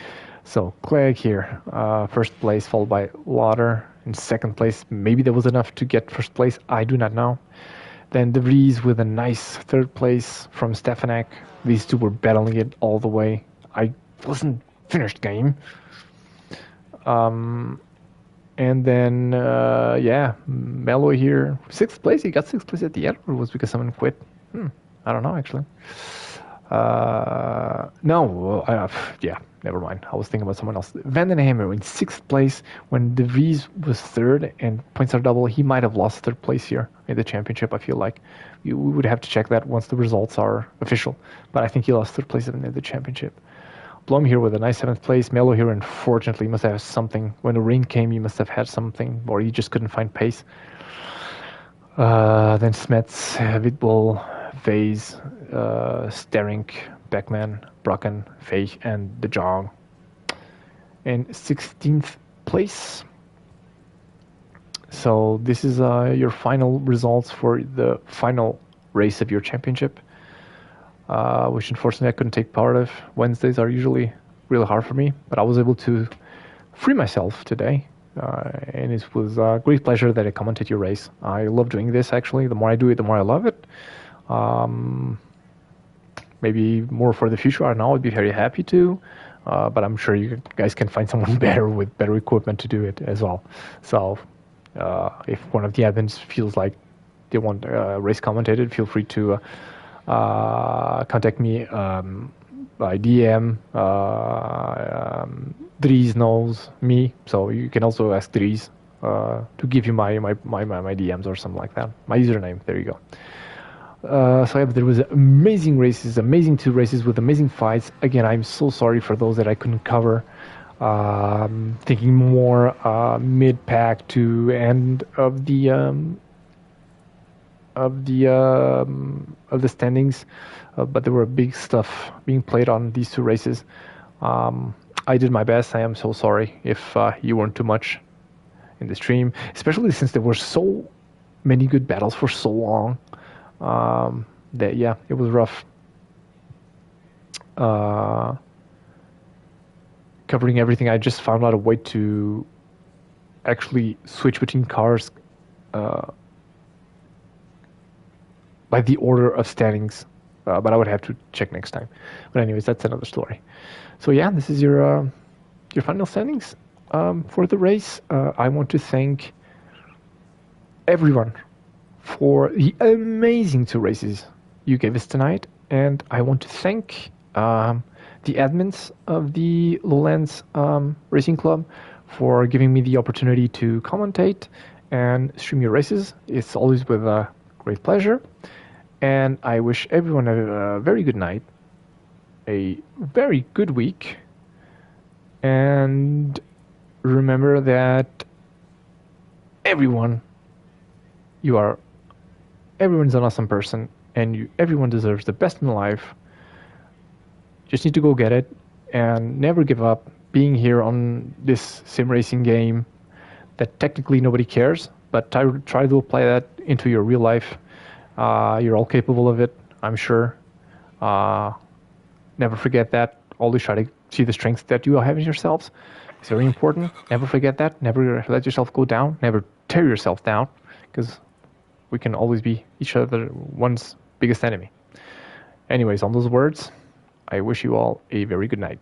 So Clegg here, 1st place, followed by Lauder in 2nd place. Maybe there was enough to get 1st place. I do not know. Then De Vries with a nice 3rd place from Stefanek. These two were battling it all the way. I wasn't finished game. And then, Mello here, 6th place. He got 6th place at the end, or was because someone quit? I don't know, actually. Never mind. I was thinking about someone else. Vandenhamer in 6th place when De Vries was 3rd and points are double. He might have lost 3rd place here in the championship. I feel like we would have to check that once the results are official. But I think he lost 3rd place in the championship. Blom here with a nice 7th place. Melo here, unfortunately, must have something. When the rain came, he must have had something, or he just couldn't find pace. Then Smets, Vidbull, Vase, Sterink, Beckman, Brocken, Fay, and De Jong. In 16th place. So this is your final results for the final race of your championship, which unfortunately I couldn't take part of. Wednesdays are usually really hard for me, but I was able to free myself today. And it was a great pleasure that I commented your race. I love doing this, actually. The more I do it, the more I love it. Maybe more for the future. I don't know. I'd be very happy to. But I'm sure you guys can find someone better with better equipment to do it as well. So if one of the admins feels like they want race commentated, feel free to contact me by DM. Dries knows me, so you can also ask Dries to give you my DMs or something like that. My username. There you go. So yeah, there was amazing races, amazing 2 races with amazing fights. Again, I'm so sorry for those that I couldn't cover. Thinking more mid-pack to end of the standings, but there were big stuff being played on these 2 races. I did my best. I am so sorry if you weren't too much in the stream, especially since there were so many good battles for so long. That it was rough. covering everything. I just found out a way to actually switch between cars by the order of standings, but I would have to check next time. But anyways, that's another story. So yeah, this is your final standings for the race. I want to thank everyone for the amazing 2 races you gave us tonight, and I want to thank the admins of the Lowlands Racing Club for giving me the opportunity to commentate and stream your races. It's always with great pleasure, and I wish everyone a very good night, a very good week, and remember that everyone's an awesome person, and everyone deserves the best in life. Just need to go get it and never give up. Being here on this sim racing game that technically nobody cares, but try to apply that into your real life. You're all capable of it, I'm sure. Never forget that. Always try to see the strengths that you have in yourselves. It's very important. Never forget that. Never let yourself go down. Never tear yourself down, because we can always be each other one's biggest enemy. Anyways, on those words, I wish you all a very good night.